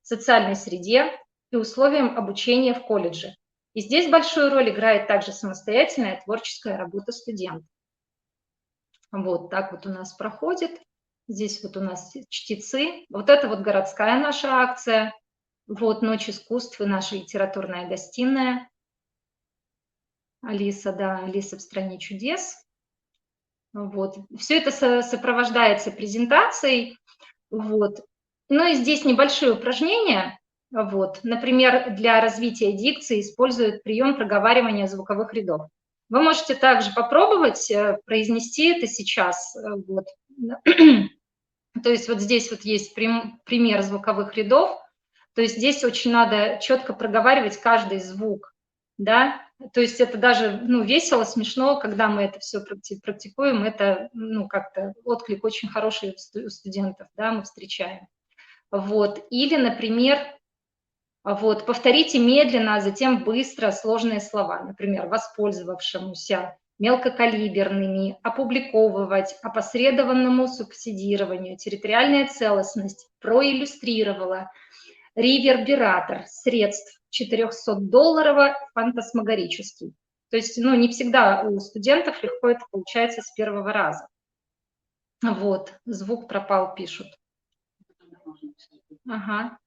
социальной среде и условиям обучения в колледже. И здесь большую роль играет также самостоятельная творческая работа студента. Вот так вот у нас проходит. Здесь вот у нас чтецы. Вот это вот городская наша акция. Вот «Ночь искусств» и наша литературная гостиная. Алиса, да, Алиса в «Стране чудес». Вот. Все это сопровождается презентацией. Вот. Ну и здесь небольшие упражнения. Вот. Например, для развития дикции используют прием проговаривания звуковых рядов. Вы можете также попробовать произнести это сейчас. Вот. То есть вот здесь вот есть пример звуковых рядов. То есть здесь очень надо четко проговаривать каждый звук. Да? То есть это даже весело, смешно, когда мы это все практикуем. Это как-то отклик очень хороший у студентов, да, мы встречаем. Вот. Или, например, вот, повторите медленно, а затем быстро сложные слова. Например, воспользовавшемуся, мелкокалиберными, опубликовывать, опосредованному субсидированию, территориальная целостность, проиллюстрировала, ревербератор средств, $400 фантасмагорический. То есть, не всегда у студентов легко это получается с первого раза. Вот, звук пропал, пишут. Ага.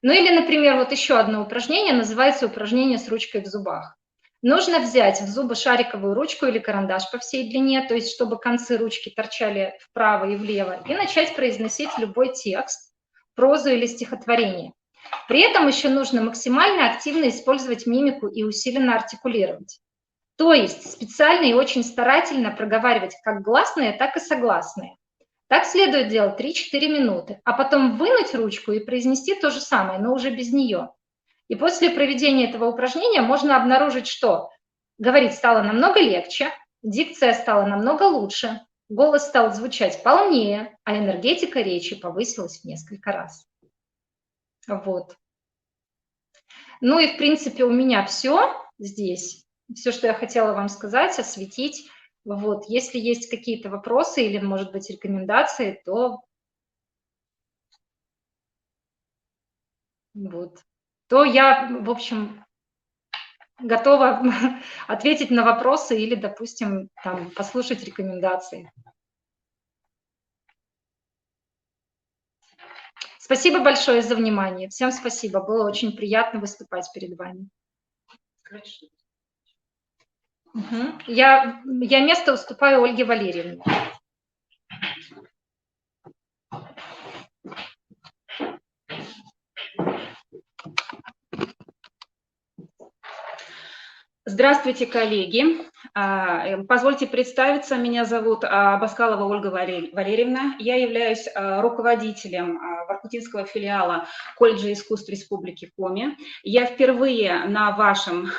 Ну или, например, вот еще одно упражнение, называется упражнение с ручкой в зубах. Нужно взять в зубы шариковую ручку или карандаш по всей длине, то есть чтобы концы ручки торчали вправо и влево, и начать произносить любой текст, прозу или стихотворение. При этом еще нужно максимально активно использовать мимику и усиленно артикулировать. То есть специально и очень старательно проговаривать как гласные, так и согласные. Так следует делать 3-4 минуты, а потом вынуть ручку и произнести то же самое, но уже без нее. И после проведения этого упражнения можно обнаружить, что говорить стало намного легче, дикция стала намного лучше, голос стал звучать полнее, а энергетика речи повысилась в несколько раз. Вот. Ну и, в принципе, у меня все здесь. Все, что я хотела вам сказать, осветить. Вот. Если есть какие-то вопросы или, может быть, рекомендации, то, то я, в общем, готова ответить на вопросы или, допустим, там, послушать рекомендации. Спасибо большое за внимание. Всем спасибо. Было очень приятно выступать перед вами. Угу. Я место уступаю Ольге Валерьевне. Здравствуйте, коллеги. Позвольте представиться. Меня зовут Баскалова Ольга Валерьевна. Я являюсь руководителем Воркутинского филиала колледжа искусств Республики Коми. Я впервые на вашем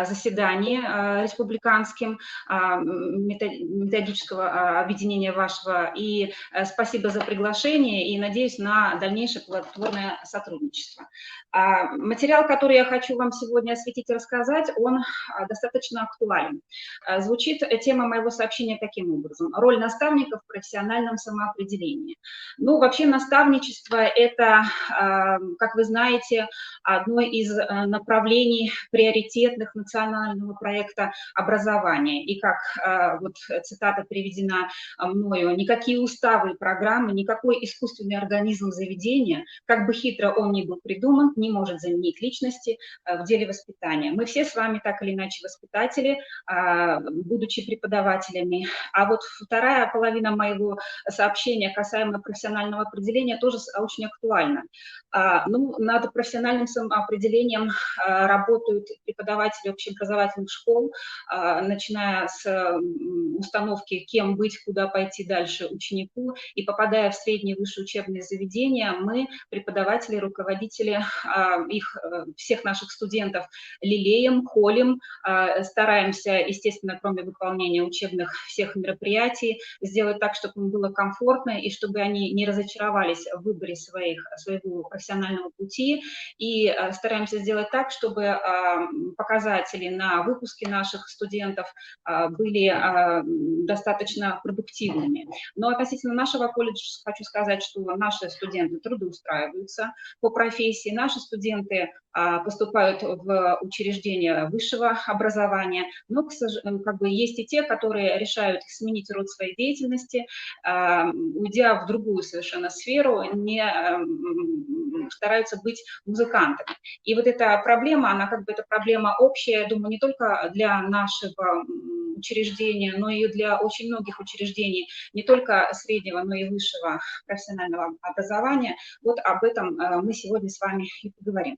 заседании республиканском методического объединения вашего, и спасибо за приглашение, и надеюсь на дальнейшее плодотворное сотрудничество. Материал, который я хочу вам сегодня осветить и рассказать, он достаточно актуален. Звучит тема моего сообщения таким образом: роль наставника в профессиональном самоопределении. Ну, вообще наставничество – это, как вы знаете, одно из направлений приоритетных национального проекта образования. И как вот цитата приведена мною: никакие уставы и программы, никакой искусственный организм заведения, как бы хитро он ни был придуман, не может заменить личности в деле воспитания. Мы все с вами так или иначе воспитатели, будучи преподавателями. А вот вторая половина моего сообщения касаемо профессионального определения тоже очень актуальна. Ну, над профессиональным самоопределением работают преподаватели общеобразовательных школ, начиная с установки, кем быть, куда пойти дальше ученику, и попадая в средние и высшие учебные заведения, мы, преподаватели, руководители, всех наших студентов лелеем, холим, стараемся, естественно, кроме выполнения учебных всех мероприятий, сделать так, чтобы им было комфортно и чтобы они не разочаровались в выборе своего профессионального пути, и стараемся сделать так, чтобы показатели на выпуске наших студентов были достаточно продуктивными. Но относительно нашего колледжа хочу сказать, что наши студенты трудоустраиваются по профессии, наши студенты поступают в учреждения высшего образования, но, как бы, есть и те, которые решают сменить род своей деятельности, уйдя в другую совершенно сферу, не стараются быть музыкантами. И вот эта проблема, она как бы это проблема общая, я думаю, не только для нашего учреждения, но и для очень многих учреждений, не только среднего, но и высшего профессионального образования. Вот об этом мы сегодня с вами и поговорим.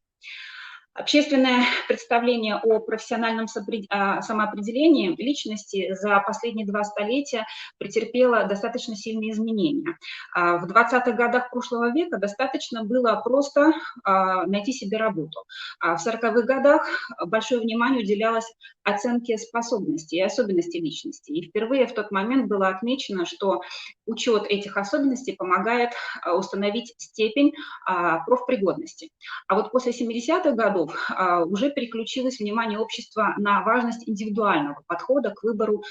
Общественное представление о профессиональном самоопределении личности за последние 2 столетия претерпело достаточно сильные изменения. В 20-х годах прошлого века достаточно было просто найти себе работу. В 40-х годах большое внимание уделялось оценке способностей и особенностей личности. И впервые в тот момент было отмечено, что учет этих особенностей помогает установить степень профпригодности. А вот после 70-х годов уже переключилось внимание общества на важность индивидуального подхода к выбору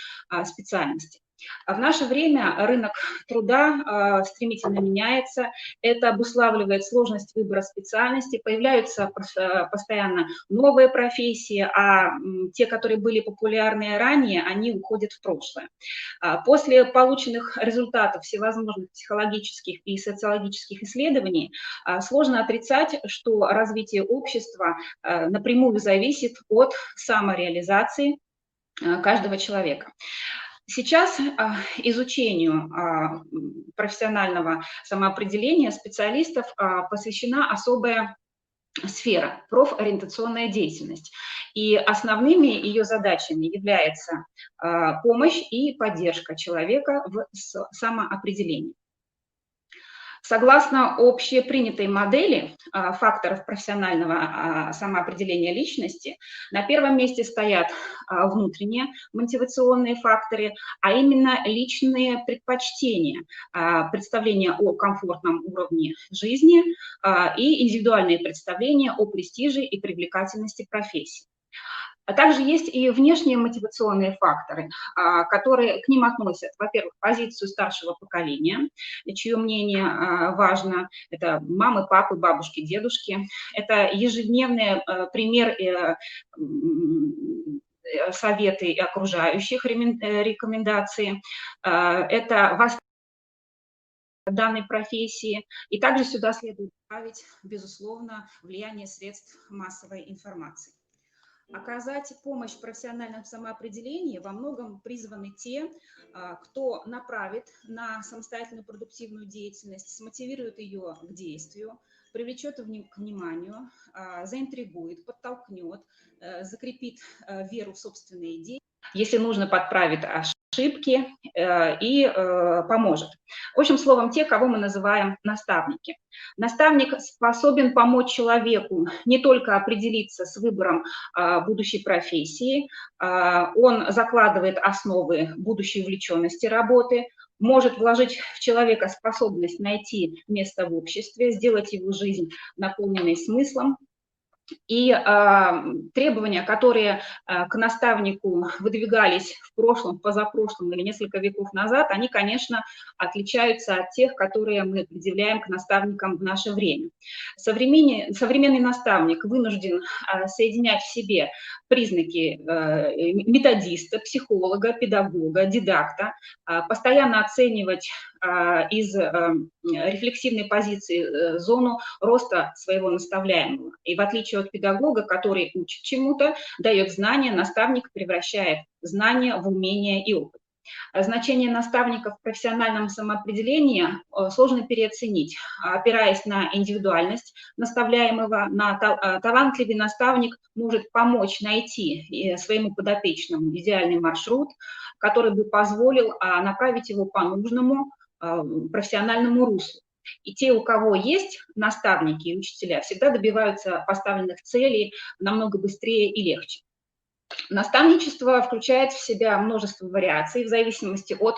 специальности. В наше время рынок труда стремительно меняется, это обуславливает сложность выбора специальности, появляются постоянно новые профессии, а те, которые были популярны ранее, они уходят в прошлое. После полученных результатов всевозможных психологических и социологических исследований сложно отрицать, что развитие общества напрямую зависит от самореализации каждого человека. Сейчас изучению профессионального самоопределения специалистов посвящена особая сфера – профориентационная деятельность. И основными ее задачами является помощь и поддержка человека в самоопределении. Согласно общепринятой модели факторов профессионального самоопределения личности, на первом месте стоят внутренние мотивационные факторы, а именно личные предпочтения, представления о комфортном уровне жизни и индивидуальные представления о престиже и привлекательности профессии. А также есть и внешние мотивационные факторы, которые к ним относят, во-первых, позицию старшего поколения, чье мнение важно, это мамы, папы, бабушки, дедушки, это ежедневный пример советы окружающих, рекомендации, это данной профессии, и также сюда следует добавить, безусловно, влияние средств массовой информации. Оказать помощь в профессиональном самоопределении во многом призваны те, кто направит на самостоятельную продуктивную деятельность, смотивирует ее к действию, привлечет к вниманию, заинтригует, подтолкнет, закрепит веру в собственные идеи, если нужно, подправит ошибки, ошибки и поможет. В общем, словом, те, кого мы называем наставники. Наставник способен помочь человеку не только определиться с выбором будущей профессии, он закладывает основы будущей увлеченности работы, может вложить в человека способность найти место в обществе, сделать его жизнь наполненной смыслом. И требования, которые к наставнику выдвигались в прошлом, позапрошлом или несколько веков назад, они, конечно, отличаются от тех, которые мы предъявляем к наставникам в наше время. Современный наставник вынужден соединять в себе признаки методиста, психолога, педагога, дидакта, постоянно оценивать из рефлексивной позиции зону роста своего наставляемого. И в отличие от педагога, который учит чему-то, дает знания, наставник превращает знания в умения и опыт. Значение наставника в профессиональном самоопределении сложно переоценить. Опираясь на индивидуальность наставляемого, талантливый наставник может помочь найти своему подопечному идеальный маршрут, который бы позволил направить его по нужному профессиональному руслу. И те, у кого есть наставники и учителя, всегда добиваются поставленных целей намного быстрее и легче. Наставничество включает в себя множество вариаций в зависимости от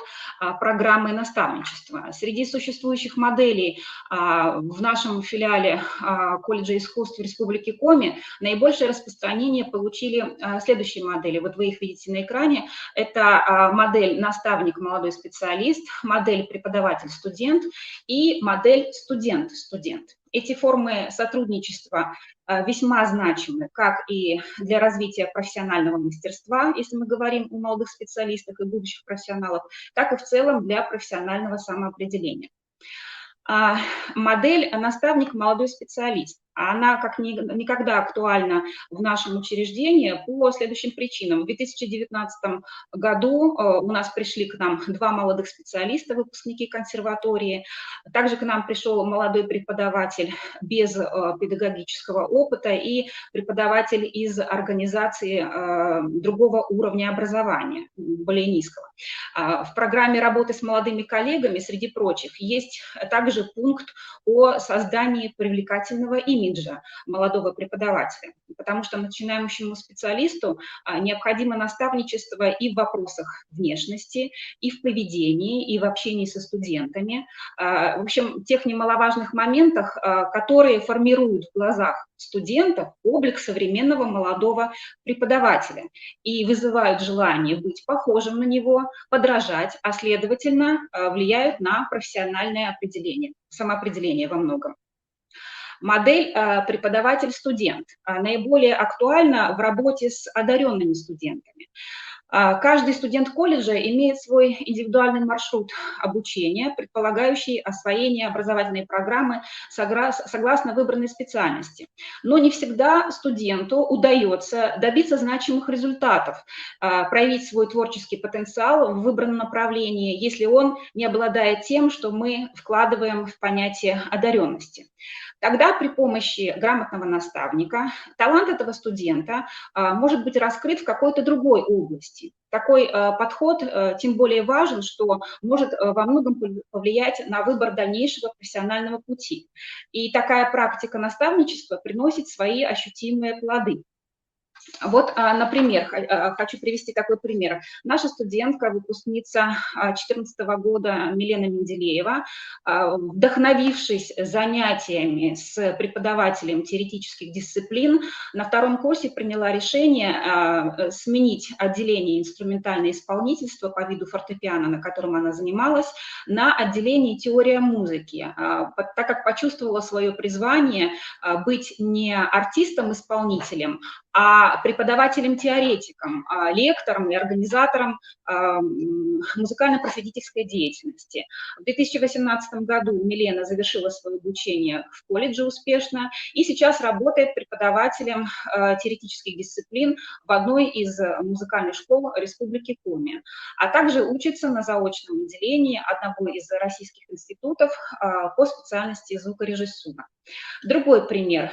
программы наставничества. Среди существующих моделей в нашем филиале колледжа искусств Республики Коми наибольшее распространение получили следующие модели. Вот вы их видите на экране. Это модель наставник, молодой специалист, модель преподаватель-студент и модель студент-студент. Эти формы сотрудничества весьма значимы как и для развития профессионального мастерства, если мы говорим о молодых специалистах и будущих профессионалах, так и в целом для профессионального самоопределения. Модель наставник, молодой специалист. Она как никогда актуальна в нашем учреждении по следующим причинам. В 2019 году у нас пришли к нам 2 молодых специалиста, выпускники консерватории. Также к нам пришел молодой преподаватель без педагогического опыта и преподаватель из организации другого уровня образования, более низкого. В программе работы с молодыми коллегами, среди прочих, есть также пункт о создании привлекательного имиджа молодого преподавателя, потому что начинающему специалисту необходимо наставничество и в вопросах внешности, и в поведении, и в общении со студентами. В общем, тех немаловажных моментах, которые формируют в глазах студентов облик современного молодого преподавателя и вызывают желание быть похожим на него, подражать, а следовательно влияют на профессиональное определение, самоопределение во многом. Модель преподаватель-студент наиболее актуальна в работе с одаренными студентами. Каждый студент колледжа имеет свой индивидуальный маршрут обучения, предполагающий освоение образовательной программы согласно выбранной специальности. Но не всегда студенту удается добиться значимых результатов, проявить свой творческий потенциал в выбранном направлении, если он не обладает тем, что мы вкладываем в понятие одаренности. Тогда при помощи грамотного наставника талант этого студента может быть раскрыт в какой-то другой области. Такой подход тем более важен, что может во многом повлиять на выбор дальнейшего профессионального пути. И такая практика наставничества приносит свои ощутимые плоды. Вот, например, хочу привести такой пример. Наша студентка, выпускница 2014 года Милена Менделеева, вдохновившись занятиями с преподавателем теоретических дисциплин, на 2-м курсе приняла решение сменить отделение инструментальное исполнительство по виду фортепиано, на котором она занималась, на отделение теория музыки, так как почувствовала свое призвание быть не артистом-исполнителем, а преподавателем-теоретиком, лектором и организатором музыкально-просветительской деятельности. В 2018 году Милена завершила свое обучение в колледже успешно и сейчас работает преподавателем теоретических дисциплин в одной из музыкальных школ Республики Коми, а также учится на заочном отделении одного из российских институтов по специальности звукорежиссура. Другой пример.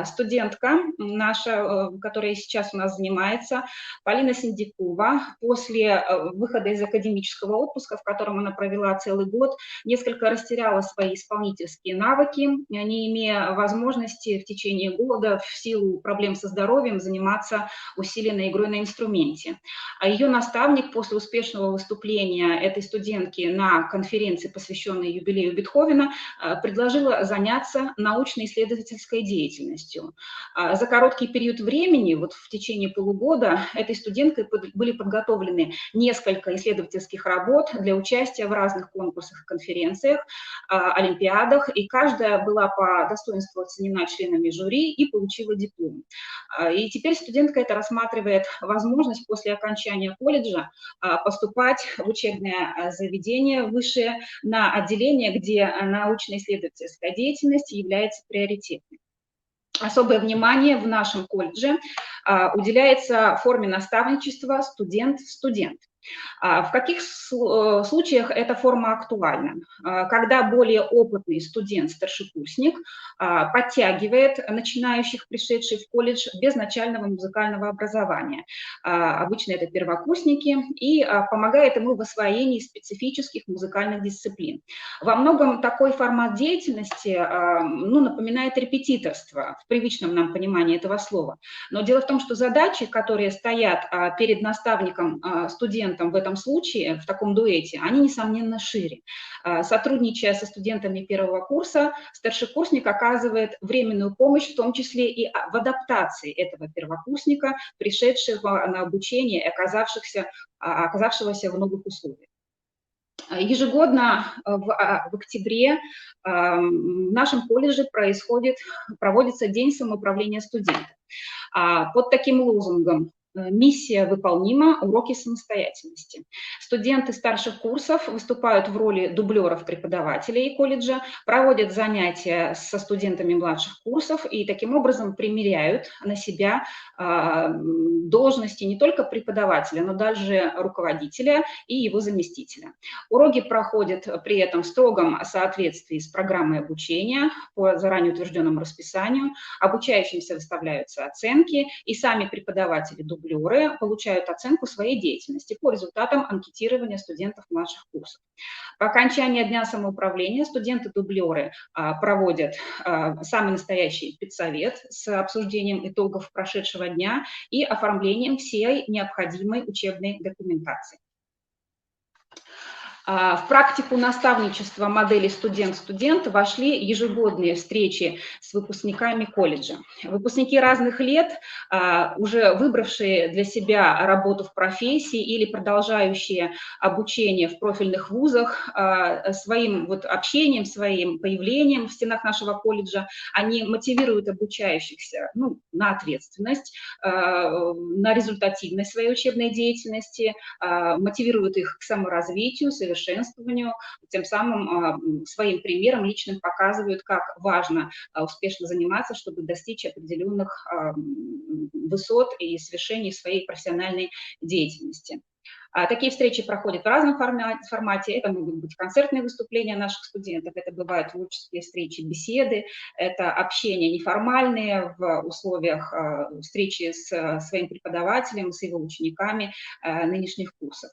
Студентка наша, которая сейчас у нас занимается, Полина Синдикова, после выхода из академического отпуска, в котором она провела целый год, несколько растеряла свои исполнительские навыки, не имея возможности в течение года в силу проблем со здоровьем заниматься усиленной игрой на инструменте. А ее наставник после успешного выступления этой студентки на конференции, посвященной юбилею Бетховена, предложила заняться научно-исследовательской деятельностью. За короткий период времени, вот в течение полугода, этой студенткой были подготовлены несколько исследовательских работ для участия в разных конкурсах и конференциях, олимпиадах, и каждая была по достоинству оценена членами жюри и получила диплом. И теперь студентка это рассматривает возможность после окончания колледжа поступать в учебное заведение высшее на отделение, где научно-исследовательская деятельность является приоритетной. Особое внимание в нашем колледже уделяется форме наставничества студент-студент. В каких случаях эта форма актуальна? Когда более опытный студент-старшекурсник подтягивает начинающих, пришедших в колледж без начального музыкального образования. Обычно это первокурсники, и помогает ему в освоении специфических музыкальных дисциплин. Во многом такой формат деятельности напоминает репетиторство в привычном нам понимании этого слова. Но дело в том, что задачи, которые стоят перед наставником студентом в этом случае, в таком дуэте, они, несомненно, шире. Сотрудничая со студентами первого курса, старшекурсник оказывает временную помощь, в том числе и в адаптации этого первокурсника, пришедшего на обучение и оказавшегося в новых условиях. Ежегодно в октябре в нашем колледже проводится День самоуправления студентов. Под таким лозунгом «Миссия выполнима, уроки самостоятельности». Студенты старших курсов выступают в роли дублеров преподавателей колледжа, проводят занятия со студентами младших курсов и таким образом примеряют на себя должности не только преподавателя, но даже руководителя и его заместителя. Уроки проходят при этом в строгом соответствии с программой обучения по заранее утвержденному расписанию, обучающимся выставляются оценки, и сами преподаватели-дублеры получают оценку своей деятельности по результатам анкетирования студентов младших курсов. По окончании Дня самоуправления студенты-дублеры проводят самый настоящий педсовет с обсуждением итогов прошедшего дня и оформлением всей необходимой учебной документации. В практику наставничества модели студент-студент вошли ежегодные встречи с выпускниками колледжа. Выпускники разных лет, уже выбравшие для себя работу в профессии или продолжающие обучение в профильных вузах, своим общением, своим появлением в стенах нашего колледжа, они мотивируют обучающихся на ответственность, на результативность своей учебной деятельности, мотивируют их к саморазвитию, совершенствованию, тем самым своим примером личным показывают, как важно успешно заниматься, чтобы достичь определенных высот и свершений в своей профессиональной деятельности. Такие встречи проходят в разном формате. Это могут быть концертные выступления наших студентов, это бывают творческие встречи, беседы, это общение неформальные в условиях встречи с своим преподавателем, с его учениками нынешних курсов.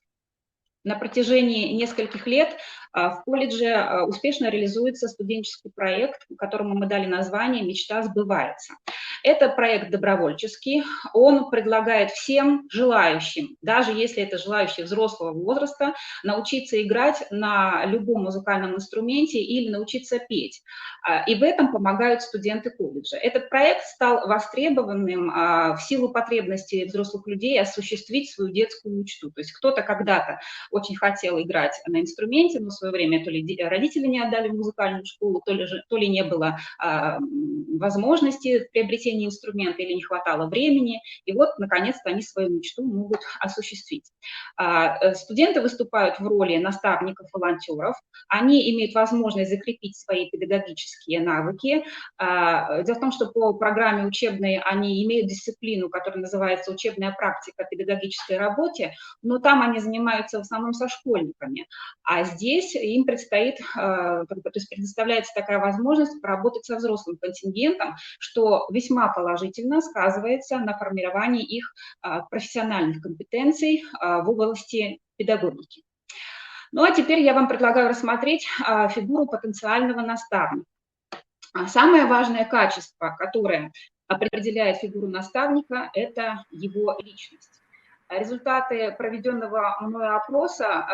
На протяжении нескольких лет в колледже успешно реализуется студенческий проект, которому мы дали название «Мечта сбывается». Это проект добровольческий, он предлагает всем желающим, даже если это желающие взрослого возраста, научиться играть на любом музыкальном инструменте или научиться петь. И в этом помогают студенты колледжа. Этот проект стал востребованным в силу потребности взрослых людей осуществить свою детскую мечту. То есть кто-то когда-то очень хотел играть на инструменте, но в свое время то ли родители не отдали в музыкальную школу, то ли не было возможности приобретения недополучения инструмента или не хватало времени, и вот, наконец-то, они свою мечту могут осуществить. Студенты выступают в роли наставников-волонтеров, они имеют возможность закрепить свои педагогические навыки. Дело в том, что по программе учебной они имеют дисциплину, которая называется «Учебная практика о педагогической работе», но там они занимаются в основном со школьниками, а здесь им предстоит, то есть предоставляется такая возможность поработать со взрослым контингентом, что весьма положительно сказывается на формировании их профессиональных компетенций в области педагогики. Ну а теперь я вам предлагаю рассмотреть фигуру потенциального наставника. Самое важное качество, которое определяет фигуру наставника, это его личность. Результаты проведенного мною опроса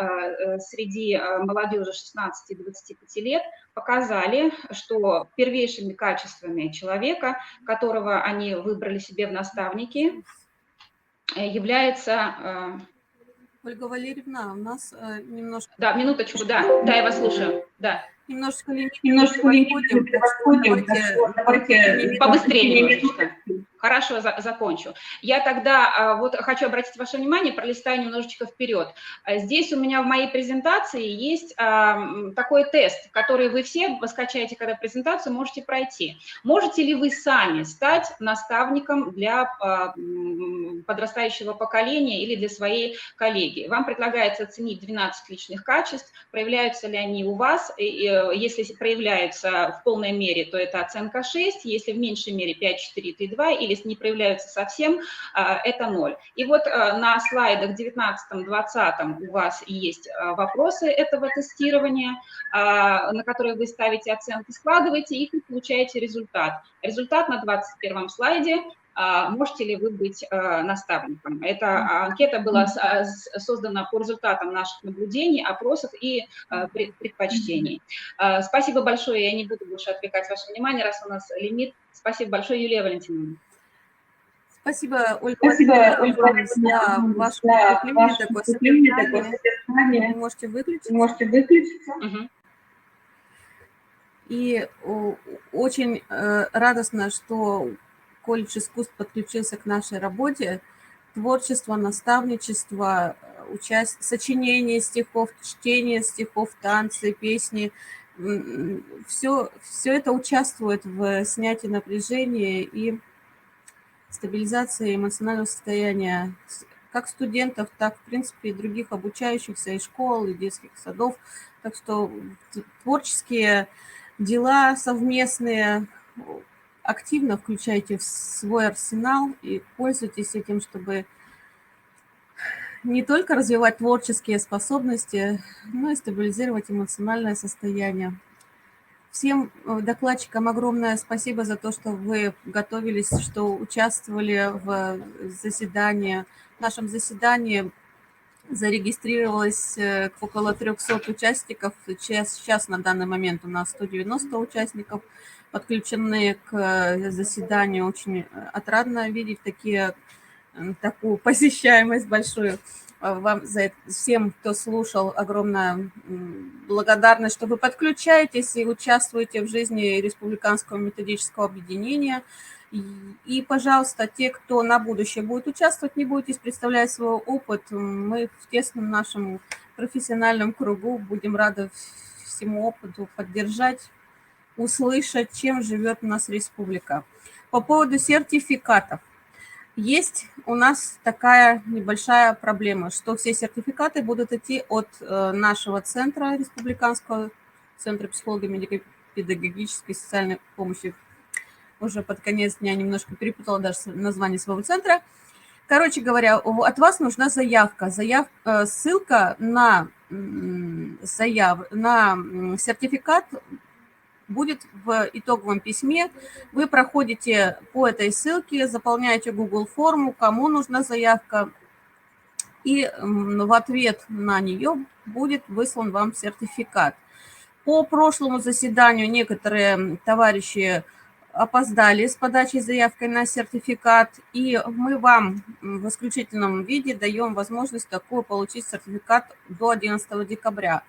среди молодежи 16-25 лет показали, что первейшими качествами человека, которого они выбрали себе в наставники, является... Ольга Валерьевна, у нас немножко... Да, минуточку, да, я вас слушаю, да. Немножечко лимит подходим, давайте побыстрее немножечко. Хорошо, закончу. Я тогда вот хочу обратить ваше внимание, пролистаю немножечко вперед. Здесь у меня в моей презентации есть такой тест, который вы все скачаете, когда презентацию, можете пройти. Можете ли вы сами стать наставником для подрастающего поколения или для своей коллеги? Вам предлагается оценить 12 личных качеств, проявляются ли они у вас. Если проявляются в полной мере, то это оценка 6, если в меньшей мере 5, 4, 3, 2, или если не проявляются совсем, это 0. И вот на слайдах 19-20 у вас есть вопросы этого тестирования, на которые вы ставите оценки, складываете их и получаете результат. Результат на 21 слайде. Можете ли вы быть наставником? Эта анкета была создана по результатам наших наблюдений, опросов и предпочтений. Спасибо большое, я не буду больше отвлекать ваше внимание, раз у нас лимит. Спасибо большое, Юлия Валентиновна. Спасибо, Ольга Валерьевна, за ваше выступление, такое содержание. Вы можете выключиться. Угу. И очень радостно, что колледж искусств подключился к нашей работе. Творчество, наставничество, сочинение стихов, чтение стихов, танцы, песни. Все это участвует в снятии напряжения и стабилизации эмоционального состояния как студентов, так, в принципе, и других обучающихся, и школ, и детских садов. Так что творческие дела совместные активно включайте в свой арсенал и пользуйтесь этим, чтобы не только развивать творческие способности, но и стабилизировать эмоциональное состояние. Всем докладчикам огромное спасибо за то, что вы готовились, что участвовали в заседании. В нашем заседании зарегистрировалось около 300 участников. Сейчас на данный момент у нас 190 участников подключены к заседанию. Очень отрадно видеть такую посещаемость большую. Вам за это, всем, кто слушал, огромная благодарность, что вы подключаетесь и участвуете в жизни Республиканского методического объединения. И, пожалуйста, те, кто на будущее будет участвовать, не бойтесь представлять свой опыт. Мы в тесном нашем профессиональном кругу будем рады всему опыту поддержать, услышать, чем живет у нас республика. По поводу сертификатов. Есть у нас такая небольшая проблема, что все сертификаты будут идти от нашего центра, Республиканского центра психолого-педагогической и социальной помощи. Уже под конец дня немножко перепутала даже название своего центра. Короче говоря, от вас нужна заявка. Ссылка на сертификат будет в итоговом письме. Вы проходите по этой ссылке, заполняете Google форму, кому нужна заявка, и в ответ на нее будет выслан вам сертификат. По прошлому заседанию некоторые товарищи опоздали с подачей заявки на сертификат, и мы вам в исключительном виде даем возможность такую получить сертификат до 11 декабря.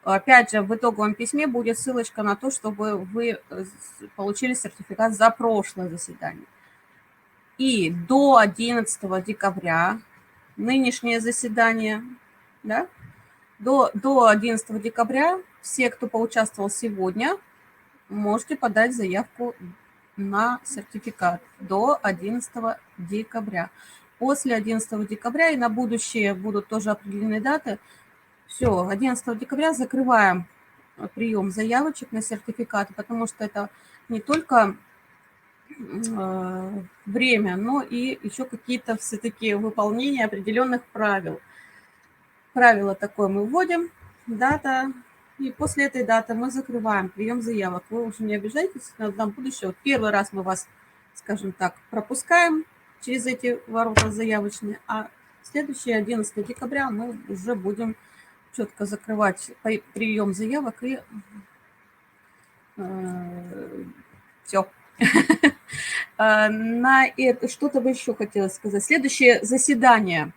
Опять же, в итоговом письме будет ссылочка на то, чтобы вы получили сертификат за прошлое заседание. И до 11 декабря нынешнее заседание, да, до 11 декабря все, кто поучаствовал сегодня, можете подать заявку на сертификат до 11 декабря. После 11 декабря и на будущее будут тоже определены даты. Все, 11 декабря закрываем прием заявочек на сертификаты, потому что это не только время, но и еще какие-то все-таки выполнения определенных правил. Правило такое мы вводим, дата, и после этой даты мы закрываем прием заявок. Вы уже не обижайтесь, на будущее. Вот первый раз мы вас, скажем так, пропускаем через эти ворота заявочные, а следующий 11 декабря мы уже будем четко закрывать прием заявок и все. На это что-то бы еще хотела сказать. Следующее заседание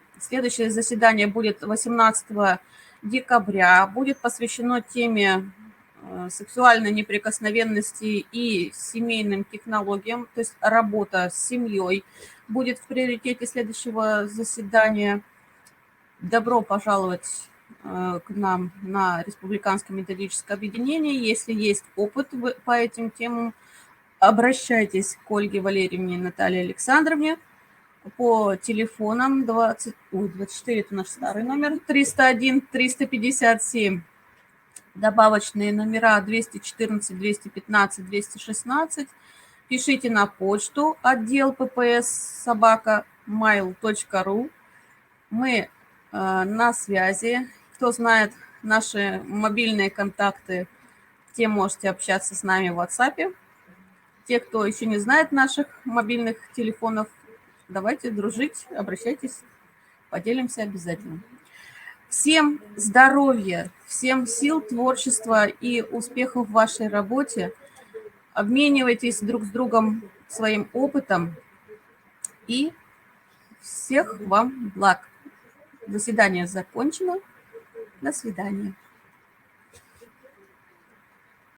будет 18 декабря. Будет посвящено теме сексуальной неприкосновенности и семейным технологиям, то есть работа с семьей будет в приоритете следующего заседания. Добро пожаловать к нам на Республиканское методическое объединение. Если есть опыт по этим темам, обращайтесь к Ольге Валерьевне и Наталье Александровне по телефонам 24, это наш старый номер, 301-357, добавочные номера 214, 215, 216. Пишите на почту отдел pps@mail.ru. Мы на связи. Кто знает наши мобильные контакты, те можете общаться с нами в WhatsApp. Те, кто еще не знает наших мобильных телефонов, давайте дружить, обращайтесь, поделимся обязательно. Всем здоровья, всем сил, творчества и успехов в вашей работе. Обменивайтесь друг с другом своим опытом и всех вам благ. Заседание закончено. До свидания.